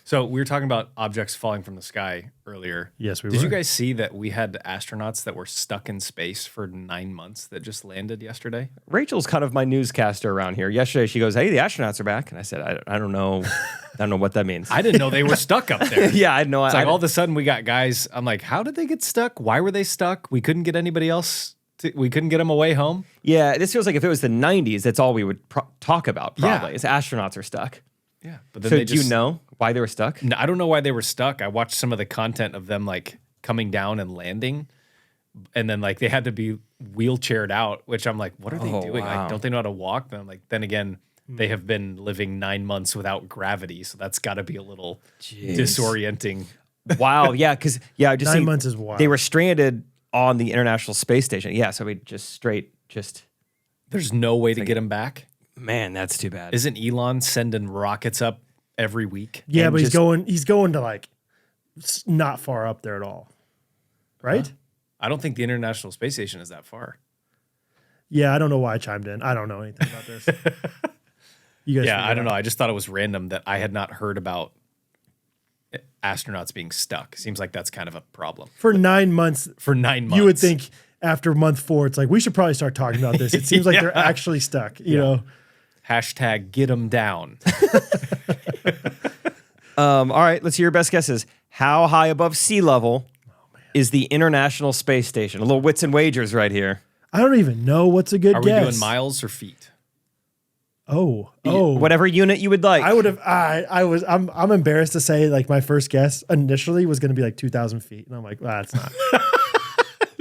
Speaker 3: So we were talking about objects falling from the sky earlier.
Speaker 1: Yes, we
Speaker 3: Did you
Speaker 1: were.
Speaker 3: guys see that we had astronauts that were stuck in space for 9 months that just landed yesterday?
Speaker 2: Rachel's kind of my newscaster around here. Yesterday, she goes, "Hey, the astronauts are back," and I said, "I don't know, I don't know what that means."
Speaker 3: I didn't know they were stuck up there.
Speaker 2: Yeah, I know.
Speaker 3: It's like all of a sudden we got guys. I'm like, how did they get stuck? Why were they stuck? We couldn't get anybody else. We couldn't get them away home.
Speaker 2: Yeah, this feels like if it was the '90s, that's all we would talk about. Probably,
Speaker 3: Yeah.
Speaker 2: is astronauts are stuck.
Speaker 3: Yeah, but then
Speaker 2: So
Speaker 3: they
Speaker 2: do you know why they were stuck?
Speaker 3: No, I don't know why they were stuck. I watched some of the content of them like coming down and landing, and then like they had to be wheelchaired out. Which I'm like, what are they
Speaker 2: Oh,
Speaker 3: doing?
Speaker 2: wow.
Speaker 3: Like, don't they know how to walk? And I'm like, then again, they have been living 9 months without gravity, so that's got to be a little disorienting.
Speaker 2: Wow, yeah, because I just
Speaker 1: 9 months is wild.
Speaker 2: They were stranded on the International Space Station. Yeah, so we just
Speaker 3: There's no way to get them back.
Speaker 2: man, that's too bad.
Speaker 3: Isn't Elon sending rockets up every week?
Speaker 1: Yeah,
Speaker 2: and
Speaker 1: but
Speaker 2: just-
Speaker 1: he's going to like not far up there at all. Right?
Speaker 3: I don't think the International Space Station is that far.
Speaker 1: Yeah, I don't know why I chimed in. I don't know anything about this. You guys
Speaker 3: Yeah,
Speaker 1: figure
Speaker 3: I
Speaker 1: it
Speaker 3: don't know.
Speaker 1: out.
Speaker 3: I just thought it was random that I had not heard about astronauts being stuck. Seems like that's kind of a problem.
Speaker 1: For 9 months,
Speaker 3: For 9 months.
Speaker 1: you would think after month 4, it's like we should probably start talking about this. It seems like they're
Speaker 3: Yeah.
Speaker 1: actually stuck, you know.
Speaker 3: Hashtag get them down.
Speaker 2: All right, let's hear your best guesses. How high above sea level is the International Space Station? A little wits and wagers right here.
Speaker 1: I don't even know what's a good
Speaker 3: Are we
Speaker 1: guess.
Speaker 3: doing miles or feet?
Speaker 1: Oh.
Speaker 2: Whatever unit you would like.
Speaker 1: I would have. I'm embarrassed to say like my first guess initially was going to be like 2,000 feet, and I'm like, well, that's not.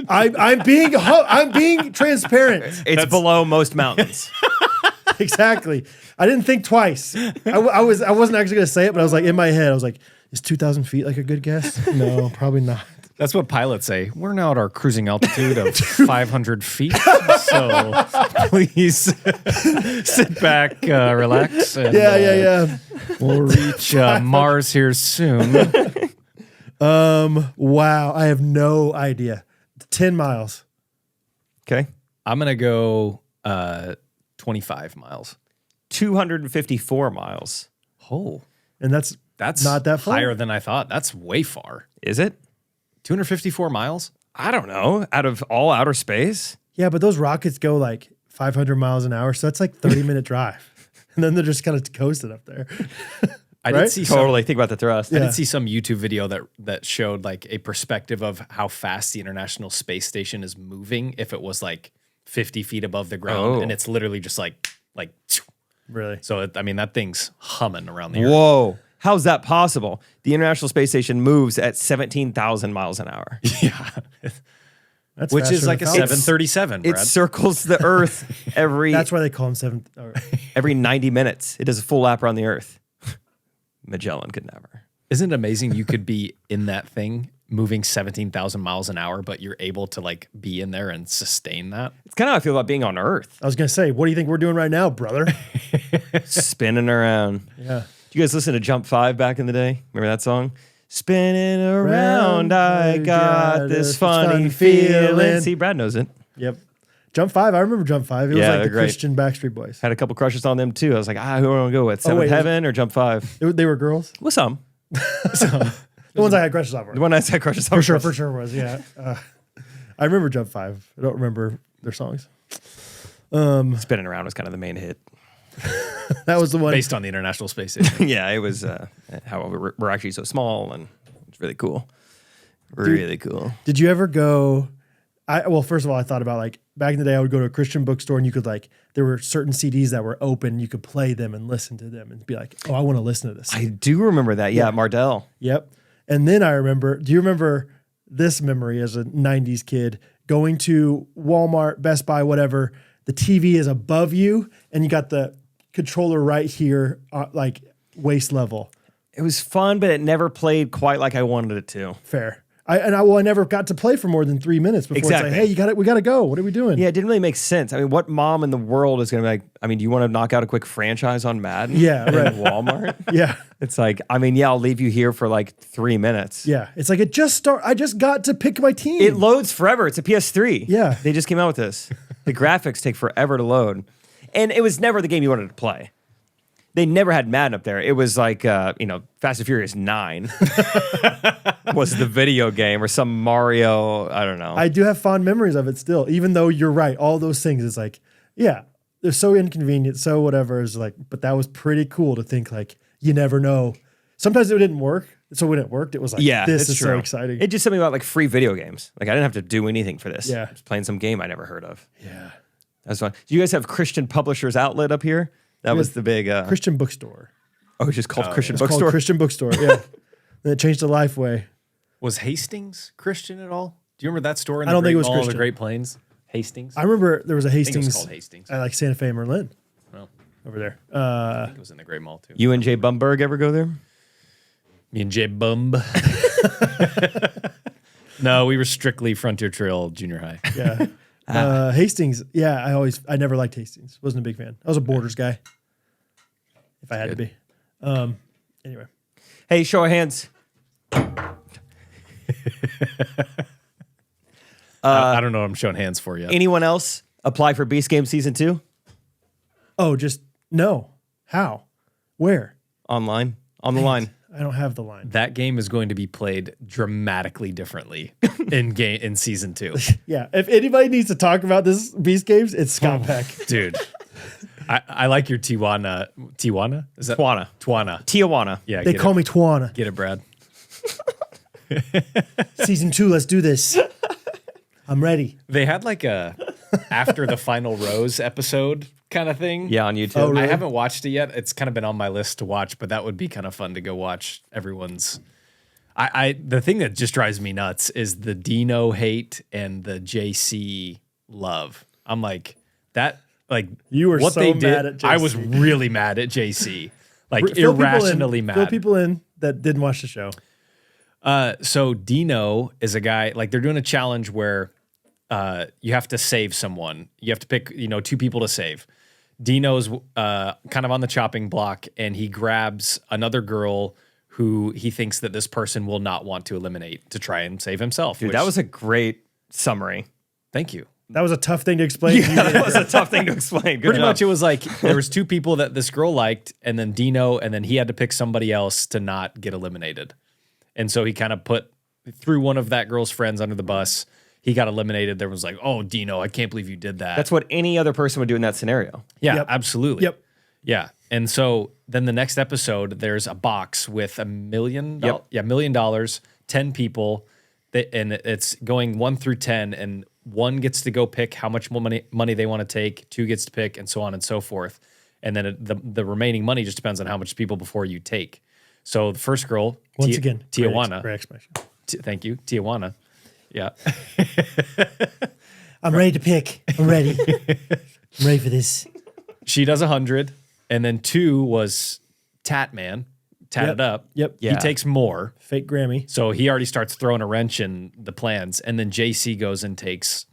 Speaker 1: I'm being transparent.
Speaker 2: It's below most mountains.
Speaker 1: Exactly. I didn't think twice. I wasn't actually going to say it, but I was like in my head, I was like, is 2,000 feet like a good guess? No, probably not.
Speaker 3: That's what pilots say. We're now at our cruising altitude of 500 feet. So please sit back, relax. And,
Speaker 1: Yeah.
Speaker 3: We'll reach Mars here soon.
Speaker 1: Wow. I have no idea. 10 miles.
Speaker 2: Okay.
Speaker 3: I'm going to go 25 miles.
Speaker 2: 254 miles.
Speaker 3: Oh,
Speaker 1: And that's not that far.
Speaker 3: higher than I thought. That's way far.
Speaker 2: Is it?
Speaker 3: 254 miles?
Speaker 2: I don't know. Out of all outer space?
Speaker 1: Yeah, but those rockets go like 500 miles an hour. So that's like 30-minute drive. And then they're just kind of coasting up there.
Speaker 3: I
Speaker 1: Right?
Speaker 3: did see
Speaker 2: Totally. Think about the thrust.
Speaker 3: I
Speaker 1: Yeah.
Speaker 3: did see some YouTube video that showed like a perspective of how fast the International Space Station is moving if it was like 50 feet above the ground,
Speaker 2: Oh.
Speaker 3: and it's literally just like
Speaker 1: Really?
Speaker 3: so. That thing's humming around the earth.
Speaker 2: Whoa. How's that possible? The International Space Station moves at 17,000 miles an hour.
Speaker 3: Yeah,
Speaker 1: That's
Speaker 3: which
Speaker 1: faster
Speaker 3: is
Speaker 1: than
Speaker 3: like a
Speaker 1: a Falcon.
Speaker 3: 737.
Speaker 2: It
Speaker 3: Brad.
Speaker 2: circles the Earth every
Speaker 1: That's why they call them 7.
Speaker 2: every 90 minutes. It does a full lap around the Earth. Magellan could never.
Speaker 3: Isn't it amazing? You could be in that thing moving 17,000 miles an hour, but you're able to like be in there and sustain that.
Speaker 2: It's kind of how I feel about being on Earth,
Speaker 1: I was going to say, what do you think we're doing right now, brother?
Speaker 2: spinning around.
Speaker 1: Yeah.
Speaker 2: Did you guys listen to Jump 5 back in the day? Remember that song? Spinning around, I got this funny feeling. See, Brad knows it.
Speaker 1: Yep. Jump 5. I remember Jump 5. It was
Speaker 2: Yeah,
Speaker 1: like
Speaker 2: they're
Speaker 1: the
Speaker 2: great.
Speaker 1: Christian Backstreet Boys.
Speaker 2: Had a couple crushes on them too. I was like, who do I want to go with? Seventh
Speaker 1: wait,
Speaker 2: Heaven or Jump 5?
Speaker 1: They were girls.
Speaker 2: Well, some.
Speaker 1: The ones I had crushes on were.
Speaker 2: The one I said crushes on.
Speaker 1: For sure was, yeah. I remember Jump 5. I don't remember their songs.
Speaker 2: Spinning around was kind of the main hit.
Speaker 1: That was the one.
Speaker 3: Based on the International Space Station.
Speaker 2: Yeah, it was how we're actually so small, and it's really cool. Really cool.
Speaker 1: Did you ever go? Well, first of all, I thought about like back in the day, I would go to a Christian bookstore and you could like, there were certain CDs that were open. You could play them and listen to them and be like, oh, I want to listen to this.
Speaker 2: I do remember that. Yeah, Mardell.
Speaker 1: Yep. And then I remember, do you remember this memory as a 90s kid going to Walmart, Best Buy, whatever? The TV is above you and you got the controller right here, like waist level.
Speaker 2: It was fun, but it never played quite like I wanted it to.
Speaker 1: Fair. I never got to play for more than 3 minutes before
Speaker 2: Exactly.
Speaker 1: it's like, hey, we got to go. What are we doing?
Speaker 2: Yeah, it didn't really make sense. I mean, what mom in the world is going to be like, I mean, do you want to knock out a quick franchise on Madden?
Speaker 1: Yeah,
Speaker 2: in
Speaker 1: right.
Speaker 2: Walmart?
Speaker 1: Yeah.
Speaker 2: It's like, I mean, yeah, I'll leave you here for like 3 minutes.
Speaker 1: Yeah. It's like, I just got to pick my team.
Speaker 2: It loads forever. It's a PS3.
Speaker 1: Yeah.
Speaker 2: They just came out with this. The graphics take forever to load. And it was never the game you wanted to play. they never had Madden up there. It was like, Fast and Furious 9 was the video game, or some Mario, I don't know.
Speaker 1: I do have fond memories of it still, even though you're right. All those things, it's like, yeah, they're so inconvenient, so whatever. It's like, but that was pretty cool to think like, you never know. Sometimes it didn't work. So when it worked, it was like, this is so exciting.
Speaker 2: It's just something about like free video games. Like I didn't have to do anything for this.
Speaker 1: Yeah.
Speaker 2: I was playing some game I never heard of.
Speaker 1: Yeah.
Speaker 2: That's fun. Do you guys have Christian Publishers Outlet up here? That was the big
Speaker 1: Christian bookstore.
Speaker 2: Oh, it's just called Christian
Speaker 1: It's
Speaker 2: Bookstore.
Speaker 1: called Christian Bookstore, yeah. Then it changed to Lifeway.
Speaker 3: Was Hastings Christian at all? Do you remember that store in
Speaker 1: I don't think it was
Speaker 3: Mall of the
Speaker 1: Christian.
Speaker 3: Great Plains? Hastings?
Speaker 1: I remember there was a
Speaker 3: think it
Speaker 1: Hastings.
Speaker 3: was called Hastings.
Speaker 1: At like Santa Fe and Merlin
Speaker 3: Well,
Speaker 1: over there.
Speaker 3: I think it was in the Great Mall too.
Speaker 2: You and Jay Bumberg ever go there?
Speaker 3: Me and Jay Bumb. No, we were strictly Frontier Trail Junior High.
Speaker 1: Yeah. Hastings, yeah, I never liked Hastings. Wasn't a big fan. I was a Borders guy. If I had to be. Anyway.
Speaker 2: Hey, show of hands.
Speaker 3: I don't know what I'm showing hands for yet.
Speaker 2: Anyone else apply for Beast Game Season 2?
Speaker 1: Oh, just no. How? Where?
Speaker 2: Online? On the line.
Speaker 1: I don't have the line.
Speaker 3: That game is going to be played dramatically differently in season 2.
Speaker 1: Yeah. If anybody needs to talk about this Beast Games, it's Scott Peck.
Speaker 3: Dude. I like your Tijuana. Tijuana? Is that
Speaker 2: Twana.
Speaker 3: Twana.
Speaker 2: Tijuana.
Speaker 3: Yeah.
Speaker 1: They call me Twana.
Speaker 3: Get it, Brad.
Speaker 1: Season 2, let's do this. I'm ready.
Speaker 3: They had like a after the final rose episode kind of thing.
Speaker 2: Yeah, on YouTube.
Speaker 1: Oh, really?
Speaker 3: I haven't watched it yet. It's kind of been on my list to watch, but that would be kind of fun to go watch everyone's. The thing that just drives me nuts is the Dino hate and the JC love. I'm like that. Like
Speaker 1: You were
Speaker 3: what
Speaker 1: so
Speaker 3: they
Speaker 1: mad
Speaker 3: did.
Speaker 1: at JC.
Speaker 3: I was really mad at JC. Like
Speaker 1: Fill people
Speaker 3: irrationally
Speaker 1: in,
Speaker 3: mad.
Speaker 1: Fill people in that didn't watch the show.
Speaker 3: So Dino is a guy, like they're doing a challenge where you have to save someone. You have to pick, 2 people to save. Dino's kind of on the chopping block, and he grabs another girl who he thinks that this person will not want to eliminate to try and save himself.
Speaker 2: Dude, that was a great summary.
Speaker 3: Thank you.
Speaker 1: That was a tough thing to explain.
Speaker 2: Yeah, that was a tough thing to explain. Good
Speaker 3: Pretty
Speaker 2: job.
Speaker 3: much it was like there was 2 people that this girl liked, and then Dino, and then he had to pick somebody else to not get eliminated. And so he kind of threw one of that girl's friends under the bus. He got eliminated. There was like, oh, Dino, I can't believe you did that.
Speaker 2: That's what any other person would do in that scenario.
Speaker 3: Yeah,
Speaker 1: Yep.
Speaker 3: absolutely.
Speaker 1: Yep.
Speaker 3: Yeah. And so then the next episode, there's a box with $1 million.
Speaker 2: Yep.
Speaker 3: Yeah, $1 million, 10 people. And it's going 1 through 10. And 1 gets to go pick how much more money they want to take. 2 gets to pick, and so on and so forth. And then the remaining money just depends on how much people before you take. So the first girl,
Speaker 1: Once again,
Speaker 3: Tijuana.
Speaker 1: Great explanation.
Speaker 3: Thank you, Tijuana. Yeah.
Speaker 1: I'm ready to pick. I'm ready. I'm ready for this.
Speaker 3: She does 100, and then 2 was Tatman, tatted up.
Speaker 1: Yep.
Speaker 3: He takes more,
Speaker 1: Fake Grammy.
Speaker 3: so he already starts throwing a wrench in the plans. And then JC goes and takes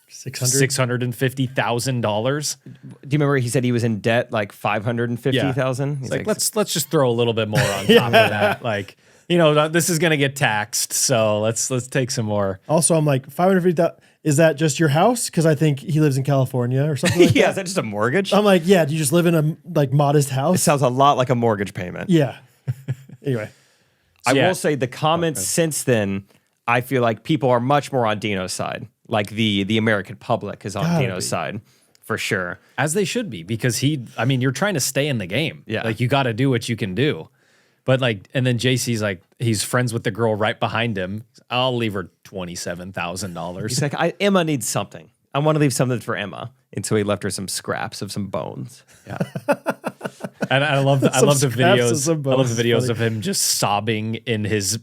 Speaker 1: 600.
Speaker 3: $650,000.
Speaker 2: Do you remember he said he was in debt like $550,000?
Speaker 3: It's like let's just throw a little bit more on top of that. Like this is gonna get taxed, so let's take some more.
Speaker 1: Also, I'm like, 550,000. Is that just your house? Because I think he lives in California or something like
Speaker 2: yeah,
Speaker 1: that.
Speaker 2: is that just a mortgage?
Speaker 1: I'm like, yeah, do you just live in a like modest
Speaker 2: It
Speaker 1: house?
Speaker 2: sounds a lot like a mortgage payment.
Speaker 1: Yeah. Anyway.
Speaker 2: I
Speaker 3: Yeah.
Speaker 2: will say the comments since then, I feel like people are much more on Dino's side. Like the American public is on
Speaker 1: Gotta
Speaker 2: Dino's
Speaker 1: be.
Speaker 2: side for sure.
Speaker 3: As they should be, because you're trying to stay in the game.
Speaker 2: Yeah.
Speaker 3: Like you got to do what you can do. But and then JC's like, he's friends with the girl right behind him. I'll leave her $27,000.
Speaker 2: He's like, Emma needs something. I want to leave something for Emma. And so he left her some scraps of some bones.
Speaker 3: Yeah. And I love the
Speaker 1: scraps of
Speaker 3: videos.
Speaker 1: some
Speaker 3: I love
Speaker 1: bones
Speaker 3: the
Speaker 1: is
Speaker 3: videos
Speaker 1: funny.
Speaker 3: of him just sobbing in his,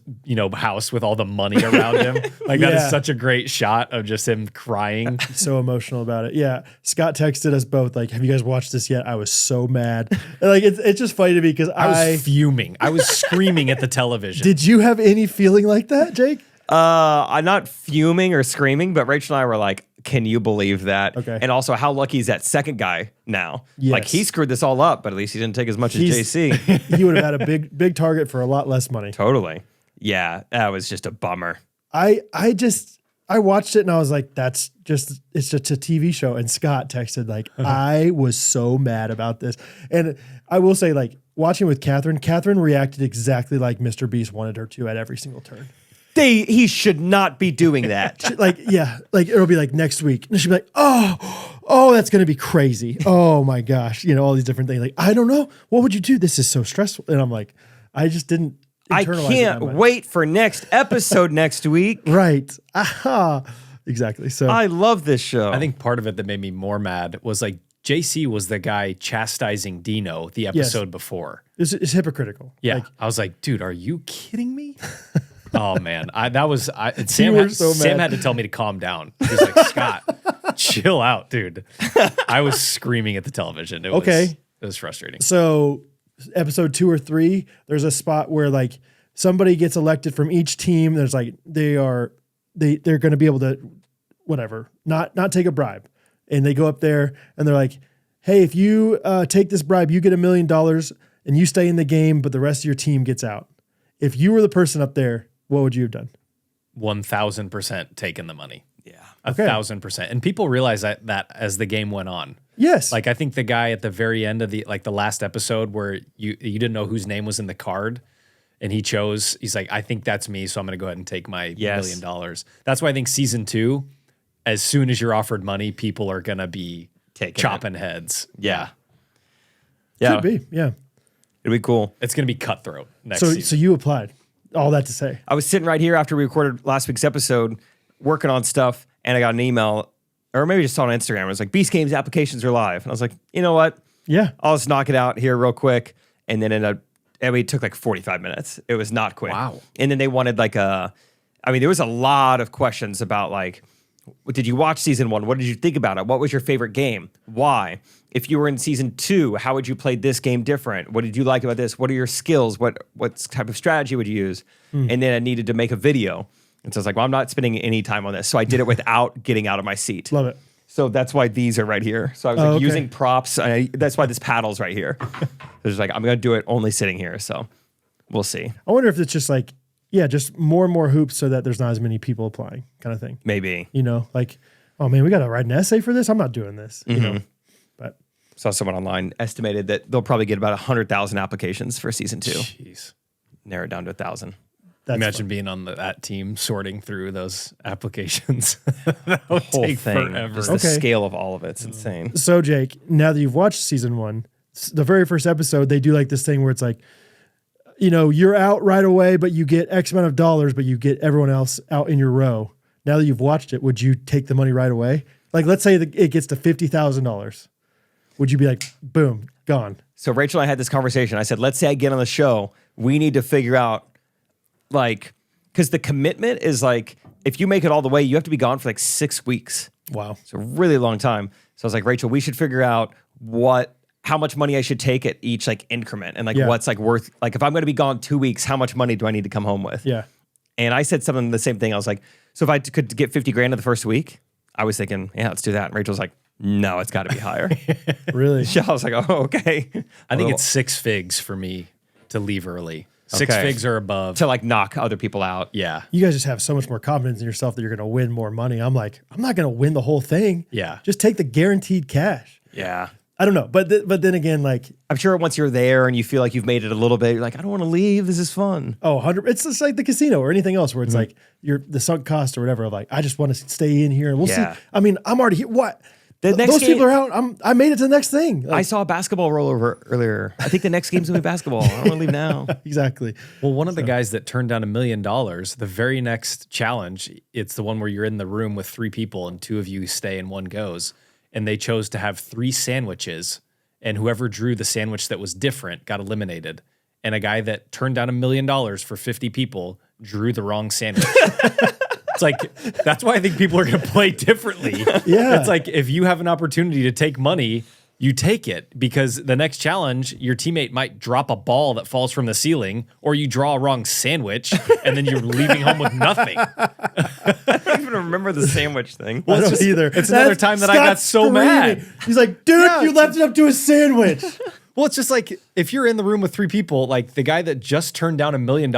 Speaker 3: house with all the money around him. Like that
Speaker 1: Yeah.
Speaker 3: is such a great shot of just him crying.
Speaker 1: So emotional about it. Yeah. Scott texted us both, like, have you guys watched this yet? I was so mad. And, like, it's just funny to me because
Speaker 3: I was fuming. I was screaming at the television.
Speaker 1: Did you have any feeling like that, Jake?
Speaker 2: I'm not fuming or screaming, but Rachel and I were like, can you believe that?
Speaker 1: Okay.
Speaker 2: And also, how lucky is that second guy now?
Speaker 1: Yes.
Speaker 2: Like, he screwed this all up, but at least he didn't take as much as
Speaker 1: He's-
Speaker 2: JC.
Speaker 1: He would have had a big target for a lot less money.
Speaker 2: Totally. Yeah, that was just a bummer.
Speaker 1: I just I watched it and I was like, it's just a TV show. And Scott texted like, I was so mad about this. And I will say, like, watching with Catherine reacted exactly like Mr. Beast wanted her to at every single turn.
Speaker 2: He should not be doing that.
Speaker 1: Like, yeah, like it'll be like next week. And she'll be like, oh, that's going to be crazy. Oh my gosh. You know, all these different things. Like, I don't know. What would you do? This is so stressful. And I'm like, I just didn't internalize
Speaker 2: I can't wait for next episode next week.
Speaker 1: Right. Aha. Exactly. So
Speaker 2: I love this show.
Speaker 3: I think part of it that made me more mad was like JC was the guy chastising Dino the episode before.
Speaker 1: It's hypocritical.
Speaker 3: Yeah.
Speaker 1: Like,
Speaker 3: I was like, dude, are you kidding me? Oh man. Sam Sam had to tell me to calm down. He was like, Scott, chill out, dude. I was screaming at the television. It was frustrating.
Speaker 1: So episode 2 or 3, there's a spot where like somebody gets elected from each team. There's like, they're going to be able to, whatever, not take a bribe. And they go up there and they're like, hey, if you take this bribe, you get $1 million and you stay in the game, but the rest of your team gets out. If you were the person up there, what would you have done?
Speaker 3: 1,000% taken the money.
Speaker 2: Yeah.
Speaker 3: 1,000%. And people realized that as the game went on.
Speaker 1: Yes.
Speaker 3: Like I think the guy at the very end of the last episode where you didn't know whose name was in the card and he's like, I think that's me, so I'm going to go ahead and take my $1 million. That's why I think season 2, as soon as you're offered money, people are going to be chopping heads.
Speaker 2: Yeah.
Speaker 1: Could be. Yeah.
Speaker 2: It'd be cool.
Speaker 3: It's going to be cutthroat next season.
Speaker 1: So you applied. All that to say.
Speaker 2: I was sitting right here after we recorded last week's episode, working on stuff, and I got an email, or maybe just saw on Instagram. It was like, Beast Games applications are live. And I was like, you know what?
Speaker 1: Yeah.
Speaker 2: I'll just knock it out here real quick. And then it took like 45 minutes. It was not quick.
Speaker 3: Wow.
Speaker 2: And then they wanted like there was a lot of questions about like, did you watch season 1? What did you think about it? What was your favorite game? Why? If you were in season 2, how would you play this game different? What did you like about this? What are your skills? What type of strategy would you use? And then I needed to make a video. And so I was like, well, I'm not spending any time on this. So I did it without getting out of my seat.
Speaker 1: Love it.
Speaker 2: So that's why these are right here. So I was using props. That's why this paddle's right here. It's like, I'm going to do it only sitting here. So we'll see.
Speaker 1: I wonder if it's just like, just more and more hoops so that there's not as many people applying kind of thing.
Speaker 2: Maybe.
Speaker 1: You know, like, oh man, we got to write an essay for this. I'm not doing this, you know, but.
Speaker 2: Saw someone online estimated that they'll probably get about 100,000 applications for season 2.
Speaker 3: Jeez.
Speaker 2: Narrow it down to 1,000.
Speaker 3: Imagine being on that team sorting through those applications. That would
Speaker 2: Whole
Speaker 3: take
Speaker 2: thing.
Speaker 3: forever.
Speaker 2: Just the scale of all of it's insane.
Speaker 1: So Jake, now that you've watched season 1, the very first episode, they do like this thing where it's like, you know, you're out right away, but you get X amount of dollars, but you get everyone else out in your row. Now that you've watched it, would you take the money right away? Like, let's say that it gets to $50,000. Would you be like, boom, gone?
Speaker 2: So Rachel and I had this conversation. I said, let's say I get on the show, we need to figure out, like, because the commitment is like, if you make it all the way, you have to be gone for like 6 weeks.
Speaker 1: Wow.
Speaker 2: It's a really long time. So I was like, Rachel, we should figure out how much money I should take at each like increment and like what's like worth, like if I'm going to be gone 2 weeks, how much money do I need to come home with?
Speaker 1: Yeah.
Speaker 2: And I said something the same thing. I was like, so if I could get 50 grand in the first week, I was thinking, yeah, let's do that. And Rachel's like, no, it's got to be higher.
Speaker 1: Really?
Speaker 2: I was like, oh, okay.
Speaker 3: I think it's 6 figs for me to leave early. 6 figs or above.
Speaker 2: To like knock other people out.
Speaker 3: Yeah.
Speaker 1: You guys just have so much more confidence in yourself that you're going to win more money. I'm like, I'm not going to win the whole thing.
Speaker 3: Yeah.
Speaker 1: Just take the guaranteed cash.
Speaker 2: Yeah.
Speaker 1: I don't know. But then again, like,
Speaker 2: I'm sure once you're there and you feel like you've made it a little bit, you're like, I don't want to leave. This is fun.
Speaker 1: 100. It's just like the casino or anything else where it's like the sunk cost or whatever. Like, I just want to stay in here and we'll see. I mean, I'm already here. What? Those people are out. I made it to the next thing. Like,
Speaker 2: I saw a basketball rollover earlier. I think the next game's going to be basketball. I don't want to leave now.
Speaker 1: Exactly.
Speaker 3: Well, one of the guys that turned down $1 million, the very next challenge, it's the one where you're in the room with 3 people and 2 of you stay and 1 goes. And they chose to have 3 sandwiches. And whoever drew the sandwich that was different got eliminated. And a guy that turned down $1 million for 50 people drew the wrong sandwich. It's like, that's why I think people are going to play differently.
Speaker 1: Yeah.
Speaker 3: It's like, if you have an opportunity to take money, you take it, because the next challenge, your teammate might drop a ball that falls from the ceiling, or you draw a wrong sandwich, and then you're leaving home with nothing.
Speaker 2: I don't even remember the sandwich thing.
Speaker 1: Well, I don't either.
Speaker 3: It's another time that I got so mad.
Speaker 1: He's like, dude, you left it up to a sandwich.
Speaker 3: Well, it's just like, if you're in the room with 3 people, like the guy that just turned down $1 million,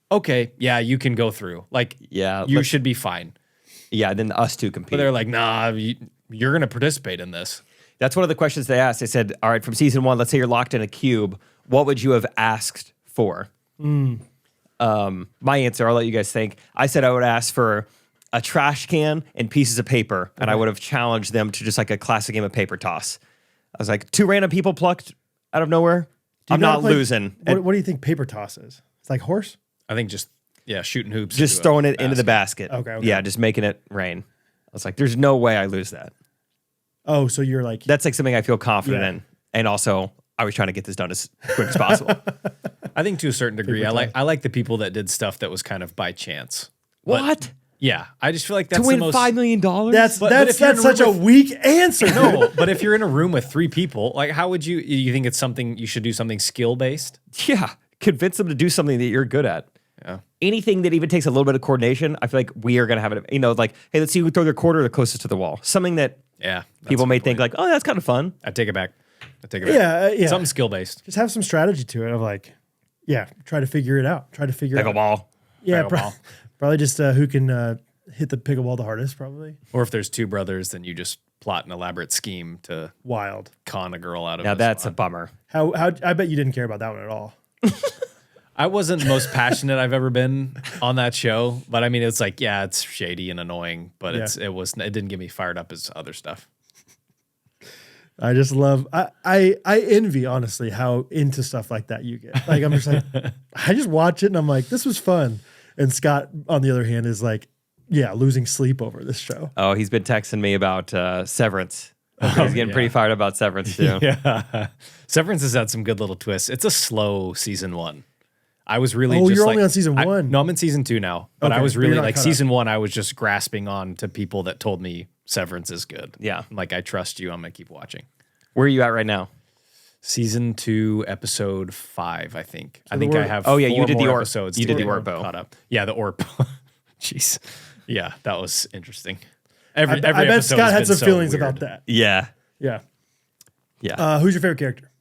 Speaker 3: okay, yeah, you can go through. Like,
Speaker 2: Yeah,
Speaker 3: you should be fine.
Speaker 2: Yeah, then us two compete.
Speaker 3: But they're like, nah, you're going to participate in this.
Speaker 2: That's one of the questions they asked. They said, all right, from season 1, let's say you're locked in a cube. What would you have asked for? My answer, I'll let you guys think. I said I would ask for a trash can and pieces of paper, and I would have challenged them to just like a classic game of paper toss. I was like, 2 random people plucked out of nowhere. I'm not losing.
Speaker 1: What do you think paper toss is? It's like horse?
Speaker 3: I think just, shooting hoops.
Speaker 2: Just throwing it into the basket.
Speaker 1: Okay.
Speaker 2: Yeah, just making it rain. I was like, there's no way I lose that.
Speaker 1: Oh, so you're like...
Speaker 2: That's like something I feel confident in. And also, I was trying to get this done as quick as possible.
Speaker 3: I think to a certain degree, I like the people that did stuff that was kind of by chance.
Speaker 2: What?
Speaker 3: Yeah, I just feel like that's
Speaker 2: To win
Speaker 3: the most,
Speaker 2: $5 million?
Speaker 1: That's
Speaker 3: if you're in a
Speaker 1: such a
Speaker 3: room with-
Speaker 1: weak answer.
Speaker 3: No, but if you're in a room with 3 people, like how would you think it's something you should do something skill based?
Speaker 2: Yeah. Convince them to do something that you're good at.
Speaker 3: Yeah.
Speaker 2: Anything that even takes a little bit of coordination, I feel like we are going to have it. Like, hey, let's see who throw their quarter the closest to the wall. Something that
Speaker 3: Yeah.
Speaker 2: people may think like, oh, that's kind of fun.
Speaker 3: I take it back.
Speaker 1: Yeah.
Speaker 3: Something skill based.
Speaker 1: Just have some strategy to it of like, try to figure it out. Try to figure out.
Speaker 2: Pickleball.
Speaker 1: Yeah,
Speaker 3: Pickleball.
Speaker 1: probably just who can hit the pickleball the hardest, probably.
Speaker 3: Or if there's 2 brothers, then you just plot an elaborate scheme to
Speaker 1: Wild.
Speaker 3: con a girl out of
Speaker 2: Now
Speaker 3: a
Speaker 2: that's a
Speaker 3: spot.
Speaker 2: bummer.
Speaker 1: How I bet you didn't care about that one at all.
Speaker 3: I wasn't the most passionate I've ever been on that show, but I mean, it's like, yeah, it's shady and annoying, but it didn't get me fired up as other stuff.
Speaker 1: I just love I envy honestly how into stuff like that you get. Like I'm just like I just watch it and I'm like, this was fun. And Scott, on the other hand, is like, losing sleep over this show.
Speaker 2: Oh, he's been texting me about Severance. He's getting pretty fired up about Severance too.
Speaker 3: Yeah. Severance has had some good little twists. It's a slow season 1. I was really
Speaker 1: Oh,
Speaker 3: just
Speaker 1: you're
Speaker 3: like,
Speaker 1: only on season 1.
Speaker 3: No, I'm in season 2 now. But I
Speaker 1: Okay,
Speaker 3: was
Speaker 1: but
Speaker 3: really
Speaker 1: you're not
Speaker 3: like
Speaker 1: caught
Speaker 3: season 1, I was just grasping on to people that told me Severance is good.
Speaker 2: Yeah.
Speaker 3: Like, I trust you. I'm going to keep watching.
Speaker 2: Where are you at right now?
Speaker 3: Season 2, episode 5, I think. I
Speaker 1: the
Speaker 3: think I
Speaker 1: Orb-
Speaker 3: have
Speaker 2: Oh, yeah,
Speaker 3: 4
Speaker 2: you did the
Speaker 3: more
Speaker 2: Orb.
Speaker 3: episodes
Speaker 2: You
Speaker 3: to
Speaker 2: did the
Speaker 3: get
Speaker 2: Orbo.
Speaker 3: caught up. Yeah, the Orb. Jeez. Yeah, that was interesting.
Speaker 1: I bet
Speaker 3: episode
Speaker 1: Scott
Speaker 3: has
Speaker 1: had
Speaker 3: been
Speaker 1: some
Speaker 3: so
Speaker 1: feelings
Speaker 3: weird.
Speaker 1: about that.
Speaker 2: Yeah.
Speaker 1: Yeah.
Speaker 2: Yeah.
Speaker 1: Who's your favorite character?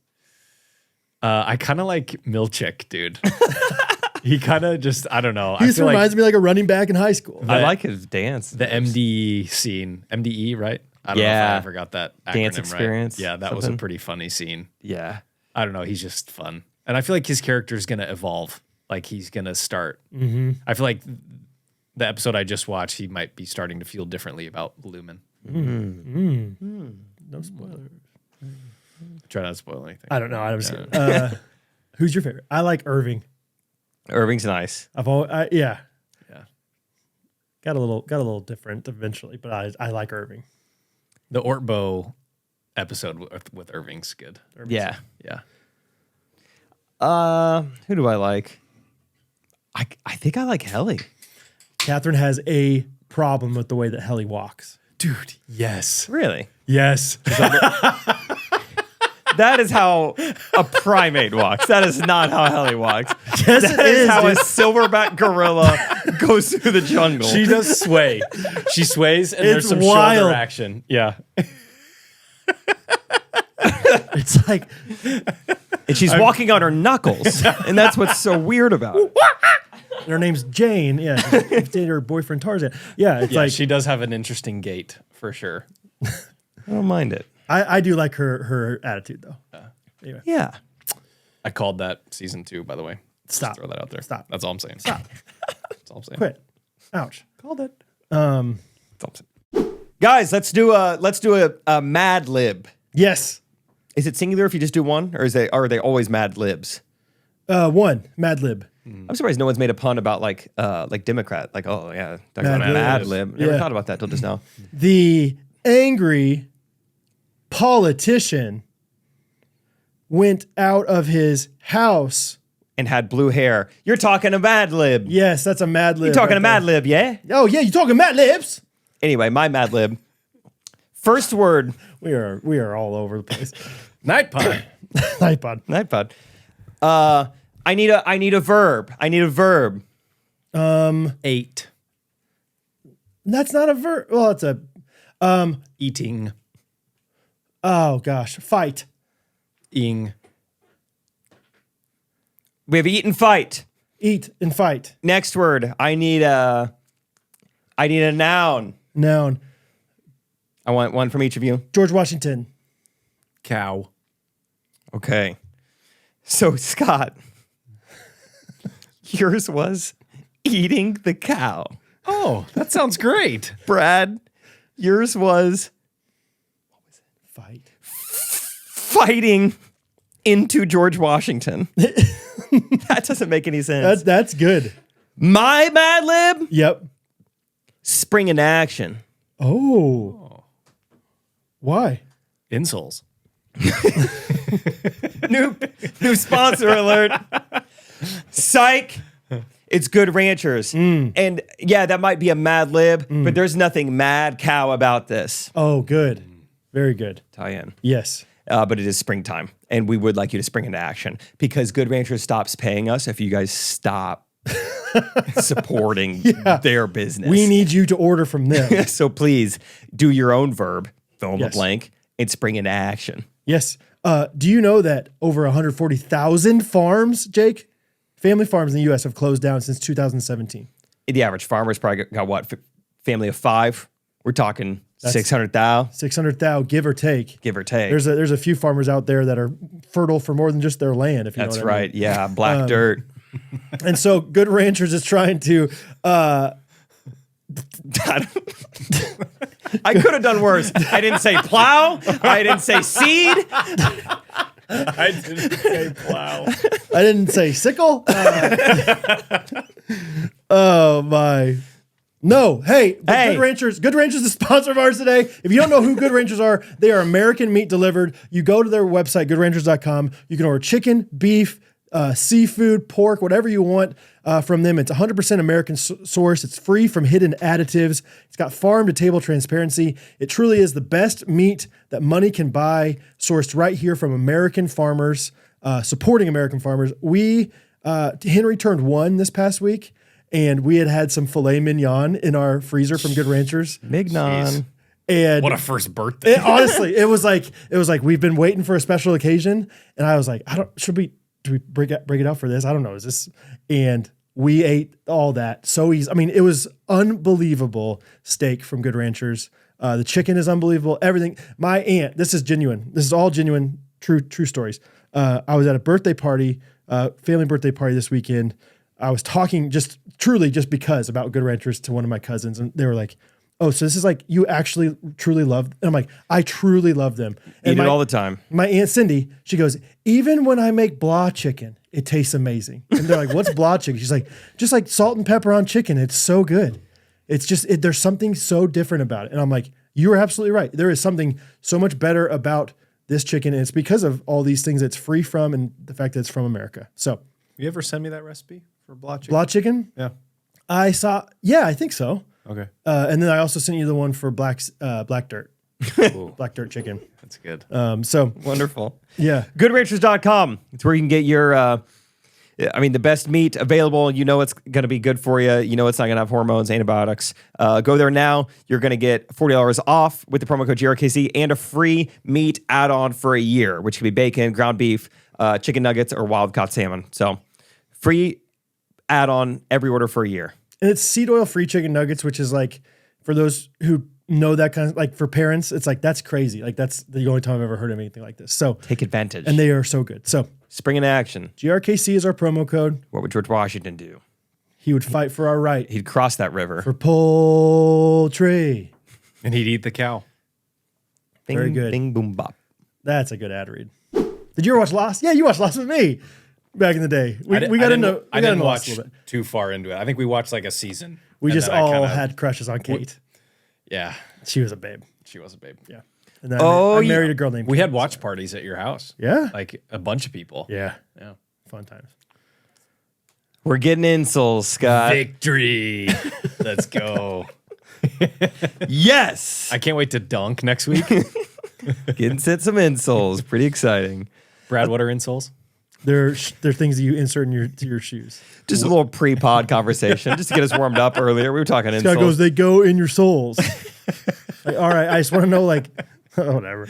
Speaker 3: I kind of like Milchick, dude. He kind of just, I don't know.
Speaker 1: He just reminds me like a running back in high school.
Speaker 2: I like his dance.
Speaker 3: The MD scene, MDE, right? I don't know
Speaker 2: Yeah.
Speaker 3: if I forgot that acronym,
Speaker 2: Dance
Speaker 3: right?
Speaker 2: experience,
Speaker 3: Yeah, that was a
Speaker 2: something.
Speaker 3: pretty funny scene.
Speaker 2: Yeah.
Speaker 3: I don't know. He's just fun. And I feel like his character is going to evolve. Like he's going to start. I feel like the episode I just watched, he might be starting to feel differently about Lumen.
Speaker 1: No spoilers.
Speaker 3: Try not to spoil anything.
Speaker 1: I don't know. I don't see it. Who's your favorite? I like Irving.
Speaker 2: Irving's nice.
Speaker 1: Yeah.
Speaker 3: Yeah.
Speaker 1: Got a little different eventually, but I like Irving.
Speaker 3: The Ortbo episode with Irving's good.
Speaker 2: Yeah.
Speaker 3: Yeah.
Speaker 2: Who do I like? I think I like Helly.
Speaker 1: Catherine has a problem with the way that Helly walks.
Speaker 3: Dude, yes.
Speaker 2: Really?
Speaker 1: Yes.
Speaker 2: That is how a primate walks. That is not how Helly walks.
Speaker 1: Yes,
Speaker 2: That
Speaker 1: it
Speaker 2: is
Speaker 1: is,
Speaker 2: how
Speaker 1: dude.
Speaker 2: a silverback gorilla goes through the jungle.
Speaker 3: She does sway. She sways and there's
Speaker 1: It's
Speaker 3: some
Speaker 1: wild.
Speaker 3: shoulder action. Yeah.
Speaker 1: It's like
Speaker 2: and she's walking on her knuckles. And that's what's so weird about it.
Speaker 1: her name's Jane. Yeah. She's dated her boyfriend Tarzan. Yeah. It's
Speaker 3: Yeah,
Speaker 1: like
Speaker 3: she does have an interesting gait for sure.
Speaker 2: I don't mind it.
Speaker 1: I do like her attitude though. Anyway.
Speaker 2: Yeah.
Speaker 3: I called that season 2, by the way. Just
Speaker 1: Stop.
Speaker 3: throw that out there.
Speaker 1: Stop.
Speaker 3: That's all I'm saying.
Speaker 1: Stop.
Speaker 3: That's all I'm saying.
Speaker 1: Quit. Ouch.
Speaker 3: Called it.
Speaker 2: That's all I'm saying. Guys, let's do a Mad Lib.
Speaker 1: Yes.
Speaker 2: Is it singular if you just do one, or are they always Mad Libs?
Speaker 1: One. Mad Lib.
Speaker 2: I'm surprised no one's made a pun about like Democrat. Like, oh yeah, they're
Speaker 1: Mad
Speaker 2: going to
Speaker 1: Lib.
Speaker 2: Mad Lib. Never
Speaker 1: Yeah.
Speaker 2: thought about that till just now.
Speaker 1: The angry politician went out of his house.
Speaker 2: And had blue hair. You're talking a Mad Lib.
Speaker 1: Yes, that's a Mad Lib.
Speaker 2: You're talking
Speaker 1: right
Speaker 2: a Mad
Speaker 1: there.
Speaker 2: Lib, yeah?
Speaker 1: Oh yeah, you talking Mad Libs?
Speaker 2: Anyway, my Mad Lib. First word.
Speaker 1: We are all over the place.
Speaker 3: Night pod.
Speaker 1: Nightbot.
Speaker 2: Nightbot. I need a verb. I need a verb.
Speaker 3: 8.
Speaker 1: That's not a verb. Well, it's a.
Speaker 3: Eating.
Speaker 1: Oh gosh, fight.
Speaker 3: Ing.
Speaker 2: We have eat and fight.
Speaker 1: Eat and fight.
Speaker 2: Next word. I need I need a noun.
Speaker 1: Noun.
Speaker 2: I want one from each of you.
Speaker 1: George Washington.
Speaker 3: Cow.
Speaker 2: Okay. So, Scott, yours was eating the cow.
Speaker 3: Oh, that sounds great.
Speaker 2: Brad, yours was
Speaker 1: Fight.
Speaker 2: fighting into George Washington. That doesn't make any sense.
Speaker 1: That's good.
Speaker 2: My Mad Lib,
Speaker 1: Yep.
Speaker 2: spring in action.
Speaker 1: Oh. Why?
Speaker 3: Insoles.
Speaker 2: New sponsor alert. Psych. It's Good Ranchers. And yeah, that might be a Mad Lib, but there's nothing mad cow about this.
Speaker 1: Oh, good. Very good.
Speaker 2: Tie-in.
Speaker 1: Yes.
Speaker 2: But it is springtime, and we would like you to spring into action because Good Ranchers stops paying us if you guys stop supporting their business.
Speaker 1: We need you to order from them.
Speaker 2: So please do your own verb, fill in the
Speaker 1: Yes.
Speaker 2: blank, and spring into action.
Speaker 1: Yes. Do you know that over 140,000 farms, Jake, family farms in the U.S. have closed down since 2017?
Speaker 2: The average farmer's probably got what, family of 5? We're talking 600,000,
Speaker 1: 600,000, give or take.
Speaker 2: give or take.
Speaker 1: There's a few farmers out there that are fertile for more than just their land, if you
Speaker 2: That's
Speaker 1: know what I
Speaker 2: right. Yeah, black dirt.
Speaker 1: mean. And so Good Ranchers is trying to
Speaker 2: I could have done worse. I didn't say plow. I didn't say seed.
Speaker 3: I didn't say plow.
Speaker 1: I didn't say sickle. Oh my. No, hey, Good Ranchers. Good Ranchers is the sponsor of ours today. If you don't know who Good Ranchers are, they are American meat delivered. You go to their website, goodranchers.com. You can order chicken, beef, seafood, pork, whatever you want from them. It's 100% American source. It's free from hidden additives. It's got farm to table transparency. It truly is the best meat that money can buy, sourced right here from American farmers, supporting American farmers. Henry turned 1 this past week, and we had some filet mignon in our freezer from Good Ranchers.
Speaker 2: Mignon.
Speaker 1: And
Speaker 3: What a first birthday.
Speaker 1: honestly, it was like we've been waiting for a special occasion, and I was like, do we break it out for this? I don't know. Is this? And we ate all that so easy. I mean, it was unbelievable steak from Good Ranchers. The chicken is unbelievable. Everything. My aunt. This is genuine. This is all genuine, true stories. I was at a birthday party, family birthday party this weekend. I was talking just because about Good Ranchers to one of my cousins, and they were like, "Oh, so this is like you actually truly love?" And I'm like, "I truly love them." And
Speaker 2: Eat it all the time.
Speaker 1: My Aunt Cindy, she goes, "Even when I make blah chicken, it tastes amazing." And they're like, "What's blah chicken?" She's like, "Just like salt and pepper on chicken. It's so good. It's just there's something so different about it." And I'm like, "You are absolutely right. There is something so much better about this chicken, and it's because of all these things it's free from, and the fact that it's from America." So,
Speaker 3: You ever send me that recipe for blah chicken?
Speaker 1: blah chicken.
Speaker 3: Yeah.
Speaker 1: I think so.
Speaker 3: Okay.
Speaker 1: And then I also sent you the one for black dirt,
Speaker 3: Ooh,
Speaker 1: black dirt chicken.
Speaker 3: that's good.
Speaker 1: So
Speaker 2: Wonderful.
Speaker 1: yeah.
Speaker 2: GoodRanchers.com. It's where you can get your, the best meat available. You know it's going to be good for you. You know it's not going to have hormones, antibiotics. Go there now. You're going to get $40 off with the promo code GRKC and a free meat add-on for a year, which could be bacon, ground beef, chicken nuggets, or wild-caught salmon. So free add-on every order for a year.
Speaker 1: And it's seed oil free chicken nuggets, which is like, for those who know that kind of, like for parents, it's like, that's crazy. Like that's the only time I've ever heard of anything like this. So
Speaker 2: Take advantage.
Speaker 1: and they are so good. So
Speaker 2: Spring into action.
Speaker 1: GRKC is our promo code.
Speaker 2: What would George Washington do?
Speaker 1: He would fight for our right
Speaker 2: He'd cross that river.
Speaker 1: for poultry.
Speaker 3: And he'd eat the cow.
Speaker 2: Bing,
Speaker 1: very good.
Speaker 2: Bing, boom, bop.
Speaker 1: That's a good ad read. Did you ever watch Lost? Yeah, you watched Lost with me back in the day. We got into
Speaker 3: I didn't
Speaker 1: Lost a
Speaker 3: watch
Speaker 1: little bit.
Speaker 3: too far into it. I think we watched like a season.
Speaker 1: We
Speaker 3: and
Speaker 1: just
Speaker 3: then I
Speaker 1: all
Speaker 3: kinda-
Speaker 1: had crushes on Kate.
Speaker 3: Yeah,
Speaker 1: She was a babe.
Speaker 3: she was a babe.
Speaker 1: Yeah. And then
Speaker 2: Oh,
Speaker 1: I
Speaker 2: yeah.
Speaker 1: married a girl named
Speaker 3: We
Speaker 1: Kate.
Speaker 3: had watch parties at your house.
Speaker 1: Yeah.
Speaker 3: Like a bunch of people.
Speaker 1: Yeah.
Speaker 3: Yeah.
Speaker 1: Fun times.
Speaker 2: We're getting insoles, Scott.
Speaker 3: Victory. Let's go.
Speaker 2: Yes.
Speaker 3: I can't wait to dunk next week.
Speaker 2: Getting sent some insoles. Pretty exciting.
Speaker 3: Brad, what are insoles?
Speaker 1: They're things that you insert in your shoes.
Speaker 2: Just a little pre-pod conversation, just to get us warmed up earlier. We were talking
Speaker 1: This guy goes,
Speaker 2: insoles.
Speaker 1: they go in your souls. Like, all right, I just want to know, like, whatever.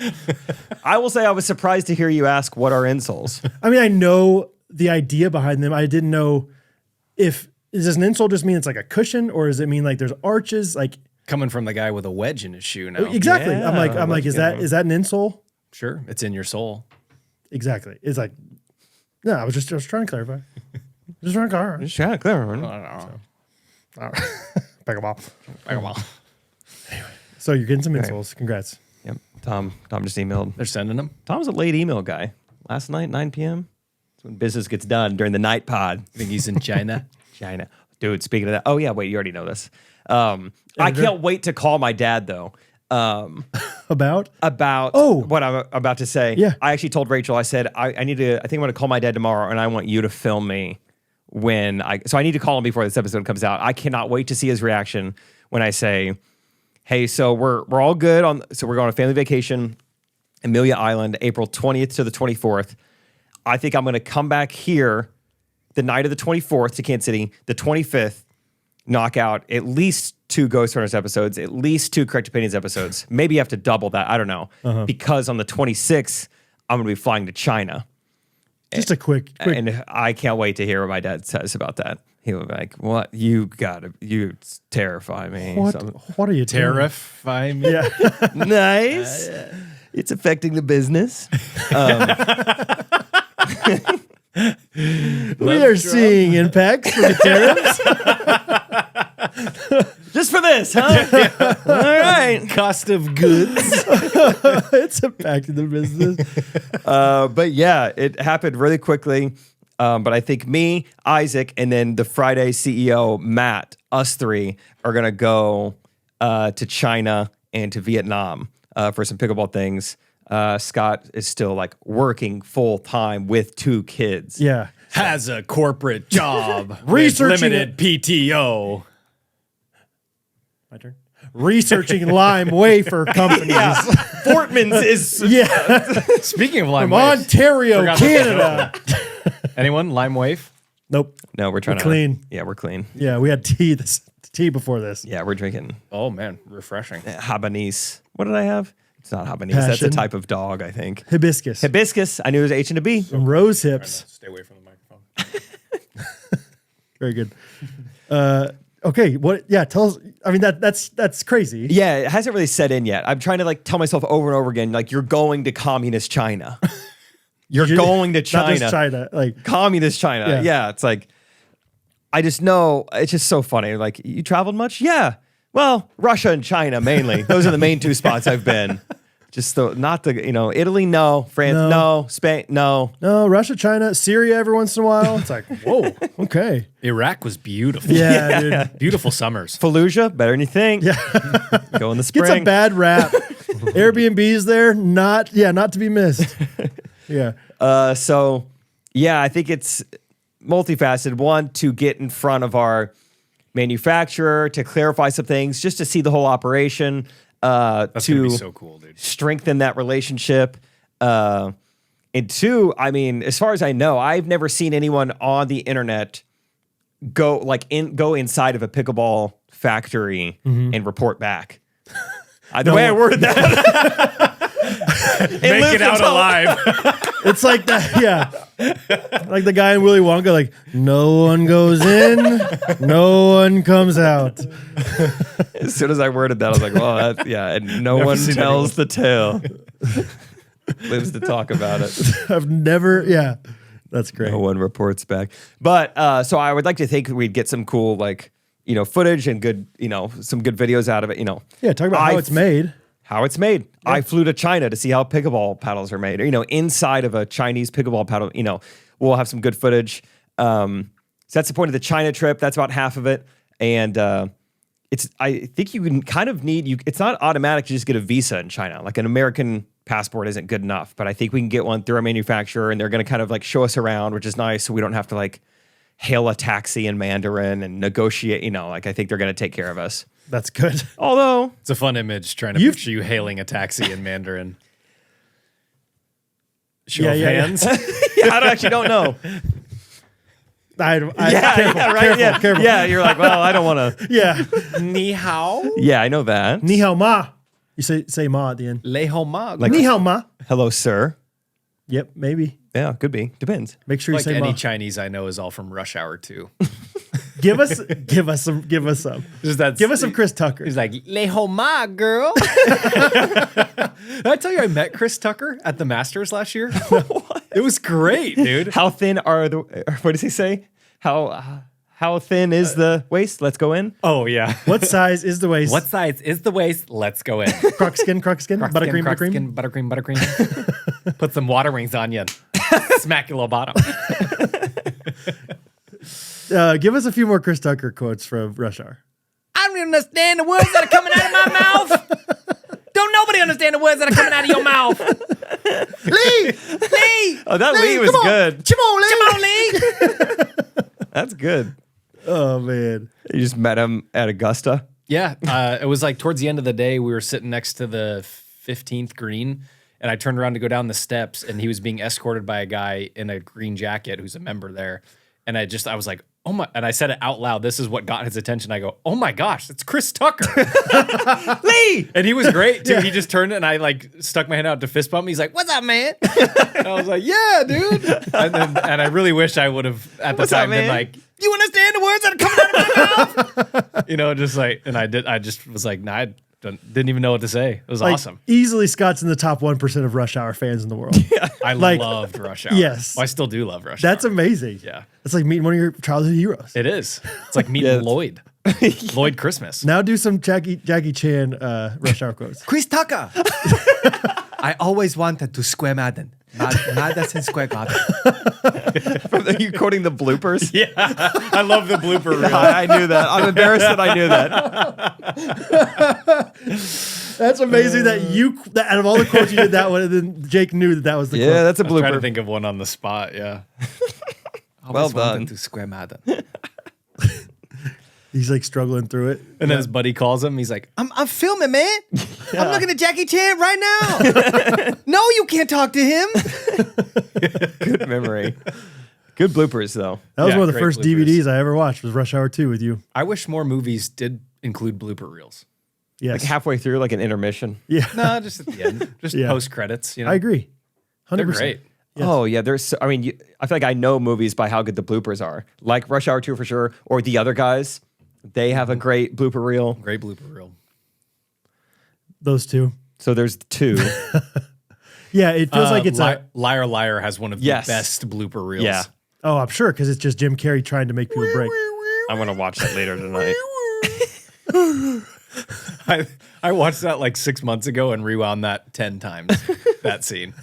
Speaker 2: I will say I was surprised to hear you ask what are insoles.
Speaker 1: I mean, I know the idea behind them. I didn't know if Does this an insole just mean it's like a cushion, or does it mean like there's arches? Like
Speaker 3: Coming from the guy with a wedge in his shoe now.
Speaker 1: exactly.
Speaker 2: Yeah,
Speaker 1: I'm like, is that an insole?
Speaker 3: Sure, it's in your soul.
Speaker 1: Exactly. It's like, no, I was just trying to clarify. Just trying to clarify.
Speaker 2: Just trying to clear.
Speaker 1: Back 'em off. So you're getting some insoles. Congrats.
Speaker 2: Yep. Tom just emailed.
Speaker 3: They're sending them.
Speaker 2: Tom's a late email guy. Last night, 9 p.m. That's when business gets done during the night pod.
Speaker 3: I think he's in China.
Speaker 2: China. Dude, speaking of that. Oh, yeah, wait, you already know this. I can't wait to call my dad, though.
Speaker 1: About
Speaker 2: What I'm about to say.
Speaker 1: Yeah.
Speaker 2: I actually told Rachel, I said, I think I'm going to call my dad tomorrow, and I want you to film me so I need to call him before this episode comes out. I cannot wait to see his reaction when I say, hey, so we're all good so we're going on a family vacation, Amelia Island, April 20th to the 24th. I think I'm going to come back here the night of the 24th to Kansas City, the 25th, knock out at least 2 Ghostrunners episodes, at least 2 Correct Opinions episodes. Maybe you have to double that. I don't know. Because on the 26th, I'm going to be flying to China.
Speaker 1: just a quick.
Speaker 2: And I can't wait to hear what my dad says about that. He will be like, what? You terrify me.
Speaker 1: What are you doing?
Speaker 3: Terrify me.
Speaker 1: Yeah.
Speaker 2: Nice. It's affecting the business.
Speaker 1: We are seeing impacts from the tariffs.
Speaker 2: Just for this, huh? All right.
Speaker 3: Cost of goods.
Speaker 1: It's impacting the business.
Speaker 2: But yeah, it happened really quickly. But I think me, Isaac, and then the Friday CEO, Matt, us 3 are going to go to China and to Vietnam for some pickleball things. Scott is still like working full time with 2 kids.
Speaker 1: Yeah.
Speaker 3: Has a corporate job.
Speaker 1: Researching
Speaker 3: with limited PTO.
Speaker 1: My turn. Researching lime wafer companies.
Speaker 2: Fortman's is
Speaker 1: Yeah.
Speaker 3: Speaking of lime
Speaker 1: From
Speaker 3: wave.
Speaker 1: Ontario,
Speaker 3: Forgot
Speaker 1: Canada.
Speaker 3: Anyone? Lime wave?
Speaker 1: Nope.
Speaker 2: No, we're trying to
Speaker 1: clean.
Speaker 2: Yeah, we're clean.
Speaker 1: Yeah, we had tea before this.
Speaker 2: Yeah, we're drinking
Speaker 3: Oh, man. Refreshing.
Speaker 2: Habanese. What did I have? It's not Habanese. That's a
Speaker 1: Passion.
Speaker 2: type of dog, I think.
Speaker 1: Hibiscus.
Speaker 2: Hibiscus. I knew it was H and a B.
Speaker 1: Some rose hips.
Speaker 3: Stay away from the microphone.
Speaker 1: Very good. Okay. What? Yeah. Tell us. I mean, that's crazy.
Speaker 2: Yeah, it hasn't really set in yet. I'm trying to like tell myself over and over again, like you're going to communist China. You're going to China.
Speaker 1: Not just China. Like
Speaker 2: Communist China. Yeah, it's like I just know it's just so funny. Like, you traveled much? Yeah. Well, Russia and China mainly. Those are the main 2 spots I've been. Just not the, Italy, no. France, no. Spain, no.
Speaker 1: no, Russia, China, Syria every once in a while. It's like, whoa, okay.
Speaker 3: Iraq was beautiful.
Speaker 1: Yeah, dude.
Speaker 3: Beautiful summers.
Speaker 2: Fallujah, better than you think. Yeah. Go in the spring.
Speaker 1: Gets a bad rap. Airbnb's there, not to be missed. Yeah.
Speaker 2: So, yeah, I think it's multifaceted. One, to get in front of our manufacturer, to clarify some things, just to see the whole operation,
Speaker 3: That's gonna
Speaker 2: to
Speaker 3: be so cool, dude.
Speaker 2: strengthen that relationship. And 2, I mean, as far as I know, I've never seen anyone on the internet go inside of a pickleball factory and report back. The way I worded that.
Speaker 3: Make it out alive.
Speaker 1: It's like that, yeah. Like the guy in Willy Wonka, like, no one goes in, no one comes out.
Speaker 2: As soon as I worded that, I was like, well, and no one tells the tale. Lives to talk about it.
Speaker 1: I've never, that's great.
Speaker 2: No one reports back. But so I would like to think we'd get some cool, like, footage and good, some good videos out of it,
Speaker 1: Yeah, talk about how it's made.
Speaker 2: How it's made. Yeah. I flew to China to see how pickleball paddles are made. Inside of a Chinese pickleball paddle, we'll have some good footage. So that's the point of the China trip. That's about half of it. And I think you can kind of it's not automatic to just get a visa in China. Like an American passport isn't good enough, but I think we can get one through our manufacturer, and they're going to kind of like show us around, which is nice. So we don't have to like hail a taxi in Mandarin and negotiate, I think they're going to take care of us.
Speaker 1: That's good.
Speaker 2: Although
Speaker 3: it's a fun image trying to picture you hailing a taxi in Mandarin. Show of hands.
Speaker 2: I actually don't know.
Speaker 1: Careful,
Speaker 2: Careful. Yeah, you're like, well, I don't want to.
Speaker 1: Yeah.
Speaker 3: Ni hao.
Speaker 2: Yeah, I know that.
Speaker 1: Ni hao ma. You say ma at the end.
Speaker 3: Le hao ma.
Speaker 2: Like,
Speaker 1: Ni hao ma.
Speaker 2: Hello, sir.
Speaker 1: Yep, maybe.
Speaker 2: Yeah, could be. Depends.
Speaker 1: Make sure you
Speaker 3: like
Speaker 1: say
Speaker 3: any
Speaker 1: ma.
Speaker 3: Chinese I know is all from Rush Hour 2.
Speaker 1: Give us some.
Speaker 3: Just that,
Speaker 1: Give us some Chris Tucker.
Speaker 3: He's like, "Lay home, my girl." Did I tell you I met Chris Tucker at the Masters last year? It was great, dude.
Speaker 2: How thin are the? What does he say? How thin is the waist? Let's go in.
Speaker 3: Oh yeah.
Speaker 1: What size is the waist?
Speaker 3: What size is the waist? Let's go in.
Speaker 1: Crocskin, buttercream, buttercream.
Speaker 3: Buttercream. Put some water wings on you. Smack your little bottom.
Speaker 1: Give us a few more Chris Tucker quotes from Rush Hour.
Speaker 3: I don't even understand the words that are coming out of my mouth. Don't nobody understand the words that are coming out of your mouth.
Speaker 1: Lee!
Speaker 2: Oh, that Lee was good.
Speaker 1: Come on, Lee!
Speaker 3: Come on, Lee.
Speaker 2: That's good.
Speaker 1: Oh, man.
Speaker 2: You just met him at Augusta.
Speaker 3: Yeah, it was like towards the end of the day, we were sitting next to the 15th green, and I turned around to go down the steps, and he was being escorted by a guy in a green jacket who's a member there. And I was like, oh my, and I said it out loud. This is what got his attention. I go, oh my gosh, it's Chris Tucker.
Speaker 2: Lee!
Speaker 3: And he was great too. Yeah. He just turned and I like stuck my hand out to fist bump. He's like, what's up, man? And I was like, yeah, dude. And I really wish I would have at the time been like, you understand the words that are coming out of my mouth? You know, just like, and I did. I just was like, nah, I didn't even know what to say. It was awesome.
Speaker 1: Easily Scott's in the top 1% of Rush Hour fans in the world.
Speaker 3: Yeah. I loved Rush Hour.
Speaker 1: Yes.
Speaker 3: Well, I still do love Rush Hour.
Speaker 1: That's amazing.
Speaker 3: Yeah.
Speaker 1: It's like meeting one of your childhood heroes.
Speaker 3: It is. It's like meeting Lloyd. Lloyd Christmas.
Speaker 1: Now do some Jackie Chan Rush Hour quotes.
Speaker 4: Chris Tucker. I always wanted to square Madden. Madison Square Garden.
Speaker 2: Are you quoting the bloopers?
Speaker 3: Yeah. I love the blooper reel.
Speaker 2: I knew that. I'm embarrassed that I knew that.
Speaker 1: That's amazing that out of all the quotes you did that one, and then Jake knew that was the quote.
Speaker 2: Yeah, that's a
Speaker 3: I'm trying to
Speaker 2: blooper.
Speaker 3: think of one on the spot. Yeah.
Speaker 2: Well done.
Speaker 4: Wanted to square Madden.
Speaker 1: He's like struggling through it.
Speaker 3: And then his buddy calls him. He's like,
Speaker 4: I'm filming, man. I'm looking at Jackie Chan right now. No, you can't talk to him.
Speaker 2: Good memory. Good bloopers, though.
Speaker 1: That was
Speaker 3: Yeah,
Speaker 1: one of the
Speaker 3: great
Speaker 1: first
Speaker 3: bloopers.
Speaker 1: DVDs I ever watched was Rush Hour 2 with you.
Speaker 3: I wish more movies did include blooper reels.
Speaker 1: Yes.
Speaker 2: Like halfway through, like an intermission.
Speaker 1: Yeah.
Speaker 3: No, just at the end. Just
Speaker 1: Yeah.
Speaker 3: post credits. You know?
Speaker 1: I agree. 100%.
Speaker 3: They're great.
Speaker 1: Yes.
Speaker 2: Oh, yeah. I feel like I know movies by how good the bloopers are. Like Rush Hour 2 for sure, or The Other Guys. They have a great blooper reel.
Speaker 3: Great blooper reel.
Speaker 1: Those two.
Speaker 2: So there's two.
Speaker 1: Yeah, it feels like it's
Speaker 3: Liar Liar has one of the
Speaker 2: Yes.
Speaker 3: best blooper reels.
Speaker 2: Yeah.
Speaker 1: Oh, I'm sure, because it's just Jim Carrey trying to make people break.
Speaker 2: I'm going to watch that later tonight.
Speaker 3: I watched that like 6 months ago and rewound that 10 times. That scene.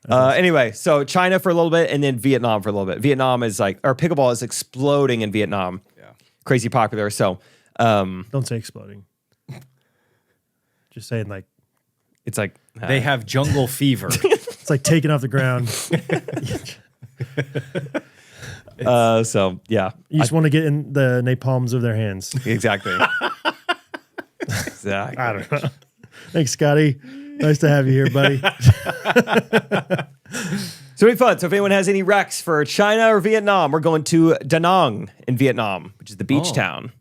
Speaker 2: Anyway, so China for a little bit and then Vietnam for a little bit. Vietnam is pickleball is exploding in Vietnam.
Speaker 3: Yeah.
Speaker 2: Crazy popular. So
Speaker 1: Don't say exploding. Just saying, like,
Speaker 2: it's like
Speaker 3: They have jungle fever.
Speaker 1: it's like taking off the ground.
Speaker 2: so yeah,
Speaker 1: You just want to get in the napalms of their hands.
Speaker 2: exactly. Exactly.
Speaker 1: I don't know. Thanks, Scotty. Nice to have you here, buddy.
Speaker 2: So it'll be fun. So if anyone has any recs for China or Vietnam, we're going to Da Nang in Vietnam, which is the beach town.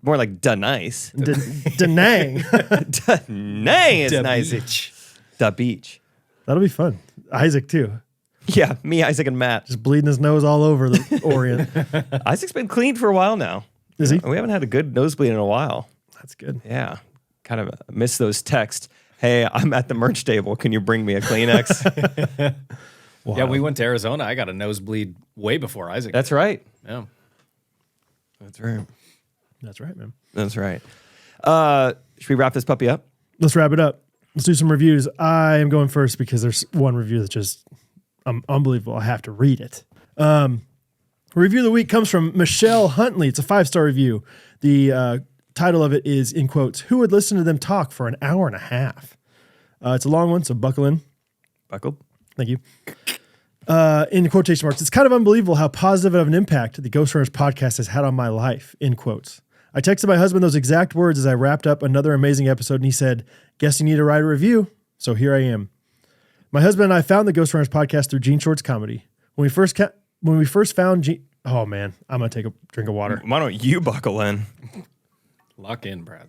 Speaker 2: More like Da Nice.
Speaker 1: Da Nang.
Speaker 2: Da Nang is
Speaker 3: Da
Speaker 2: nice.
Speaker 3: beach.
Speaker 2: Da beach.
Speaker 1: That'll be fun. Isaac, too.
Speaker 2: Yeah, me, Isaac, and Matt.
Speaker 1: Just bleeding his nose all over the Orient.
Speaker 2: Isaac's been clean for a while now.
Speaker 1: Is he?
Speaker 2: We haven't had a good nosebleed in a while.
Speaker 1: That's good.
Speaker 2: Yeah. Kind of miss those texts. Hey, I'm at the merch table. Can you bring me a Kleenex?
Speaker 1: Wow.
Speaker 3: Yeah, we went to Arizona. I got a nosebleed way before Isaac.
Speaker 2: That's right.
Speaker 3: Yeah.
Speaker 2: That's right.
Speaker 1: That's right, man.
Speaker 2: That's right. Should we wrap this puppy up?
Speaker 1: Let's wrap it up. Let's do some reviews. I am going first because there's one review that's just unbelievable. I have to read it. Review of the week comes from Michelle Huntley. It's a 5-star review. The title of it is, in quotes, "Who would listen to them talk for an hour and a half?" It's a long one, so buckle in.
Speaker 2: Buckled?
Speaker 1: Thank you. In quotation marks, "It's kind of unbelievable how positive of an impact the Ghostrunners podcast has had on my life," in quotes. "I texted my husband those exact words as I wrapped up another amazing episode, and he said, 'Guess you need to write a review.' So here I am. My husband and I found the Ghostrunners podcast through Gene Short's comedy. When we first found Gene..." Oh, man. I'm going to take a drink of water.
Speaker 2: Why don't you buckle in?
Speaker 3: Lock in, Brad.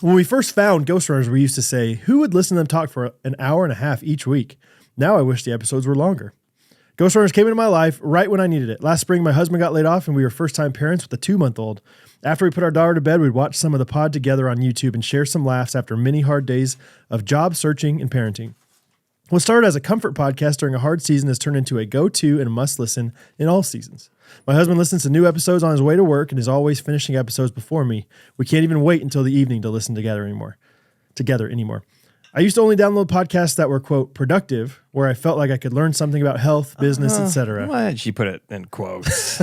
Speaker 1: When we first found Ghostrunners, we used to say, who would listen to them talk for an hour and a half each week? Now I wish the episodes were longer. Ghostrunners came into my life right when I needed it. Last spring, my husband got laid off and we were first-time parents with a 2-month-old. After we put our daughter to bed, we'd watch some of the pod together on YouTube and share some laughs after many hard days of job searching and parenting. What started as a comfort podcast during a hard season has turned into a go-to and must-listen in all seasons. My husband listens to new episodes on his way to work and is always finishing episodes before me. We can't even wait until the evening to listen together anymore. I used to only download podcasts that were, quote, productive, where I felt like I could learn something about health, business, etc.
Speaker 2: Why did she put it in quotes?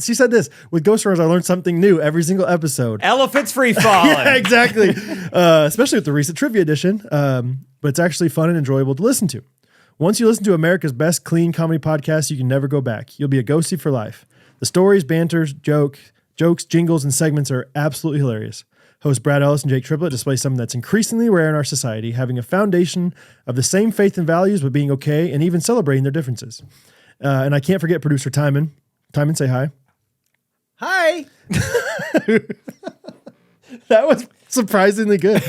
Speaker 1: She said this, with Ghostrunners, I learned something new every single episode.
Speaker 2: Elephants free falling.
Speaker 1: Yeah, exactly. Especially with the recent trivia edition. But it's actually fun and enjoyable to listen to. Once you listen to America's best clean comedy podcast, you can never go back. You'll be a ghostie for life. The stories, banters, jokes, jingles, and segments are absolutely hilarious. Hosts Brad Ellis and Jake Triplett display something that's increasingly rare in our society, having a foundation of the same faith and values, but being okay and even celebrating their differences. And I can't forget producer Timon. Timon, say hi.
Speaker 4: Hi.
Speaker 1: That was surprisingly good.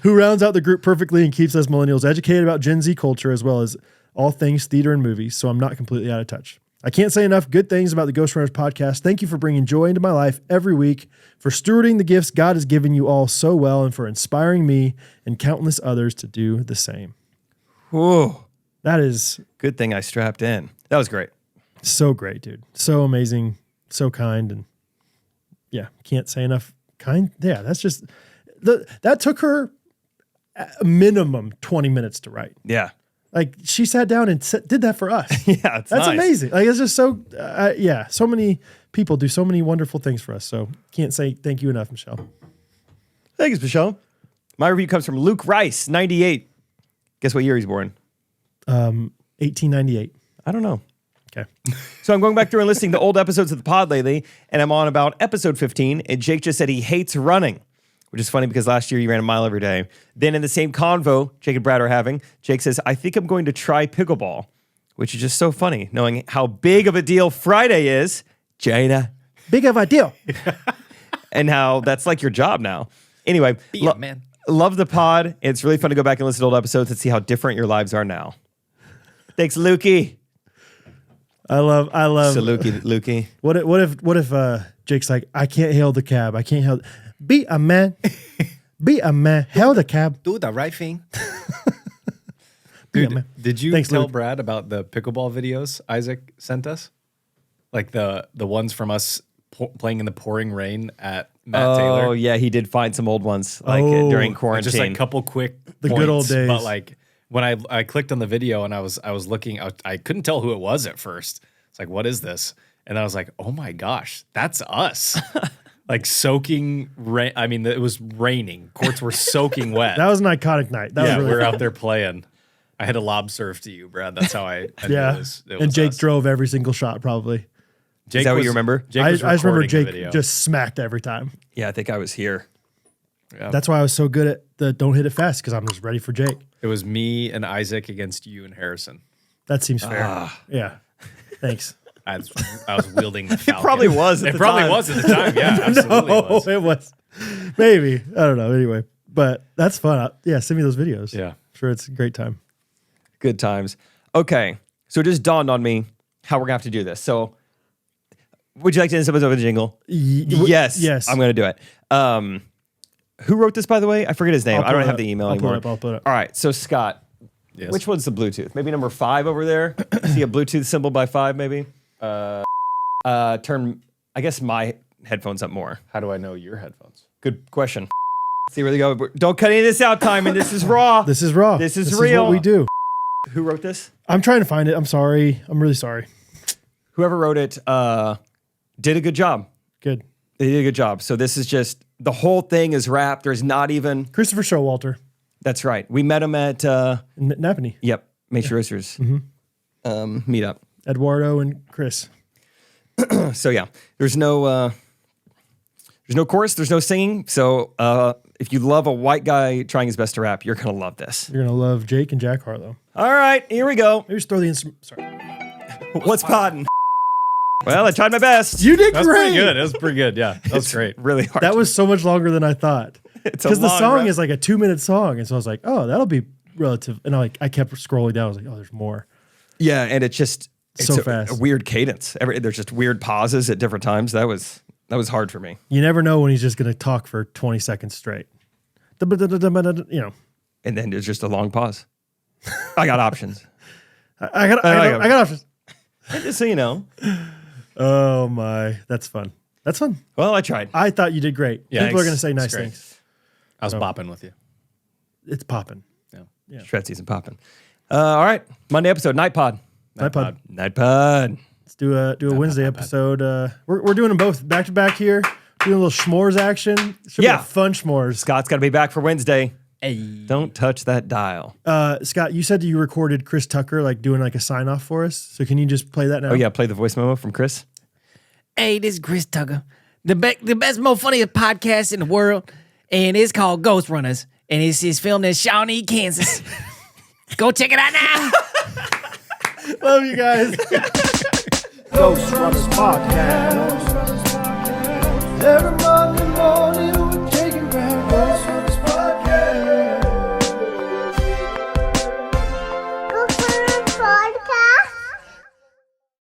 Speaker 1: Who rounds out the group perfectly and keeps us millennials educated about Gen Z culture as well as all things theater and movies, so I'm not completely out of touch. I can't say enough good things about the Ghostrunners podcast. Thank you for bringing joy into my life every week, for stewarding the gifts God has given you all so well, and for inspiring me and countless others to do the same.
Speaker 2: Whoa.
Speaker 1: That is
Speaker 2: Good thing I strapped in. That was great.
Speaker 1: so great, dude. So amazing, so kind, and yeah, can't say enough kind. Yeah, that's just, that took her a minimum 20 minutes to write.
Speaker 2: Yeah.
Speaker 1: Like, she sat down and did that for us.
Speaker 2: Yeah, it's
Speaker 1: That's
Speaker 2: nice.
Speaker 1: amazing. Like, it's just so, so many people do so many wonderful things for us. So can't say thank you enough, Michelle.
Speaker 2: Thanks, Michelle. My review comes from Luke Rice, 98. Guess what year he's born?
Speaker 1: 1898.
Speaker 2: I don't know.
Speaker 1: Okay.
Speaker 2: So I'm going back through and listening to old episodes of the pod lately, and I'm on about episode 15, and Jake just said he hates running, which is funny because last year you ran a mile every day. Then in the same convo Jake and Brad are having, Jake says, I think I'm going to try pickleball, which is just so funny, knowing how big of a deal Friday is, China,
Speaker 1: Big of a deal.
Speaker 2: and how that's like your job now. Anyway,
Speaker 3: man.
Speaker 2: love the pod. It's really fun to go back and listen to old episodes and see how different your lives are now. Thanks, Lukey.
Speaker 1: I love.
Speaker 2: So Lukey.
Speaker 1: What if Jake's like, I can't hail the cab. I can't hail. Be a man. Be a man. Hail the cab.
Speaker 4: Do the right thing.
Speaker 1: Be a
Speaker 3: Dude,
Speaker 1: man.
Speaker 3: did you
Speaker 1: Thanks,
Speaker 3: tell
Speaker 1: Luke.
Speaker 3: Brad about the pickleball videos Isaac sent us? Like the ones from us playing in the pouring rain at Matt Taylor.
Speaker 2: Oh, yeah, he did find some old ones like
Speaker 1: Oh.
Speaker 2: during
Speaker 3: Like,
Speaker 2: quarantine.
Speaker 3: just like a couple quick
Speaker 1: The good old days.
Speaker 3: But like when I clicked on the video and I was looking, I couldn't tell who it was at first. It's like, what is this? And I was like, oh my gosh, that's us. Like soaking rain. I mean, it was raining. Courts were soaking wet.
Speaker 1: That was an iconic night. That
Speaker 3: yeah,
Speaker 1: was
Speaker 3: we
Speaker 1: really
Speaker 3: were
Speaker 1: fun.
Speaker 3: out there playing. I had a lob serve to you, Brad. That's how I knew
Speaker 1: Yeah.
Speaker 3: it was
Speaker 1: And Jake
Speaker 3: us.
Speaker 1: drove every single shot, probably.
Speaker 3: Jake
Speaker 2: Is that what
Speaker 3: was-
Speaker 2: you remember?
Speaker 3: Jake
Speaker 1: I
Speaker 3: was
Speaker 1: just remember
Speaker 3: recording the
Speaker 1: Jake
Speaker 3: video.
Speaker 1: just smacked every time.
Speaker 2: Yeah, I think I was here.
Speaker 3: Yeah.
Speaker 1: That's why I was so good at the don't hit it fast, because I'm just ready for Jake.
Speaker 3: It was me and Isaac against you and Harrison.
Speaker 1: That seems fair. Yeah. Thanks.
Speaker 3: I was wielding the Falcon.
Speaker 2: probably was at
Speaker 3: It
Speaker 2: the
Speaker 3: probably
Speaker 2: time.
Speaker 3: was at the time. Yeah, absolutely
Speaker 1: Oh,
Speaker 3: was.
Speaker 1: it was. Maybe. I don't know. Anyway, but that's fun. Yeah, send me those videos.
Speaker 3: Yeah.
Speaker 1: Sure, it's a great time.
Speaker 2: Good times. Okay, so it just dawned on me how we're going to have to do this. So would you like to end something with a jingle? Yes.
Speaker 1: Yes.
Speaker 2: I'm going to do it. Who wrote this, by the way? I forget his name.
Speaker 1: I'll
Speaker 2: I don't
Speaker 1: pull it
Speaker 2: have
Speaker 1: up.
Speaker 2: the email
Speaker 1: I'll pull
Speaker 2: anymore.
Speaker 1: it up, I'll pull it up.
Speaker 2: All right, so Scott,
Speaker 3: Yes.
Speaker 2: which one's the Bluetooth? Maybe number 5 over there? See a Bluetooth symbol by 5, maybe? Turn, I guess, my headphones up more.
Speaker 3: How do I know your headphones?
Speaker 2: Good question. See where they go. Don't cut any of this out, Timon. This is raw.
Speaker 1: This is raw.
Speaker 2: This is real.
Speaker 1: what we do.
Speaker 2: Who wrote this?
Speaker 1: I'm trying to find it. I'm sorry. I'm really sorry.
Speaker 2: Whoever wrote it did a good job.
Speaker 1: Good.
Speaker 2: They did a good job. So this is just, the whole thing is wrapped. There's not even,
Speaker 1: Christopher Showalter.
Speaker 2: that's right. We met him at,
Speaker 1: Napanee.
Speaker 2: yep, Major Roasters meetup.
Speaker 1: Eduardo and Chris.
Speaker 2: So yeah, there's no chorus, there's no singing. So if you love a white guy trying his best to rap, you're going to love this.
Speaker 1: You're going to love Jake and Jack Harlow.
Speaker 2: All right, here we go.
Speaker 1: Maybe just throw the instrument. Sorry.
Speaker 2: What's poddin'? Well, I tried my best.
Speaker 1: You did
Speaker 3: That's
Speaker 1: great.
Speaker 3: pretty good. That was pretty good. Yeah, that was great.
Speaker 2: Really hard.
Speaker 1: That was so much longer than I thought.
Speaker 2: It's a
Speaker 1: Because the
Speaker 2: long
Speaker 1: song
Speaker 2: rap.
Speaker 1: is like a 2-minute song. And so I was like, oh, that'll be relative. And I kept scrolling down. I was like, oh, there's more.
Speaker 2: Yeah, and it's
Speaker 1: So
Speaker 2: a
Speaker 1: fast.
Speaker 2: weird cadence. There's just weird pauses at different times. That was hard for me.
Speaker 1: You never know when he's just going to talk for 20 seconds straight. You know.
Speaker 2: And then there's just a long pause. I got options.
Speaker 1: I got options.
Speaker 2: And just so you know.
Speaker 1: Oh my, that's fun. That's fun.
Speaker 2: Well, I tried.
Speaker 1: I thought you did great.
Speaker 3: Yeah,
Speaker 1: People are going to
Speaker 3: it's-
Speaker 1: say
Speaker 3: it's
Speaker 1: nice
Speaker 3: great.
Speaker 1: things.
Speaker 3: I was bopping with you.
Speaker 1: It's popping.
Speaker 3: Yeah.
Speaker 2: Shred season popping. All right. Monday episode, Night Pod.
Speaker 1: Night pod.
Speaker 2: Night Pod.
Speaker 1: Let's do a Wednesday episode. We're doing them both back to back here. Doing a little s'mores action. Should be
Speaker 2: Yeah.
Speaker 1: a fun s'mores.
Speaker 2: Scott's got to be back for Wednesday.
Speaker 3: Hey.
Speaker 2: Don't touch that dial.
Speaker 1: Scott, you said you recorded Chris Tucker like doing like a sign off for us. So can you just play that now?
Speaker 2: Oh, yeah. Play the voice memo from Chris.
Speaker 5: Hey, this is Chris Tucker, the best, most funniest podcast in the world, and it's called Ghostrunners, and it's filmed in Shawnee, Kansas. Go check it out now.
Speaker 1: Love you guys.
Speaker 6: Ghostrunners podcast. Every month.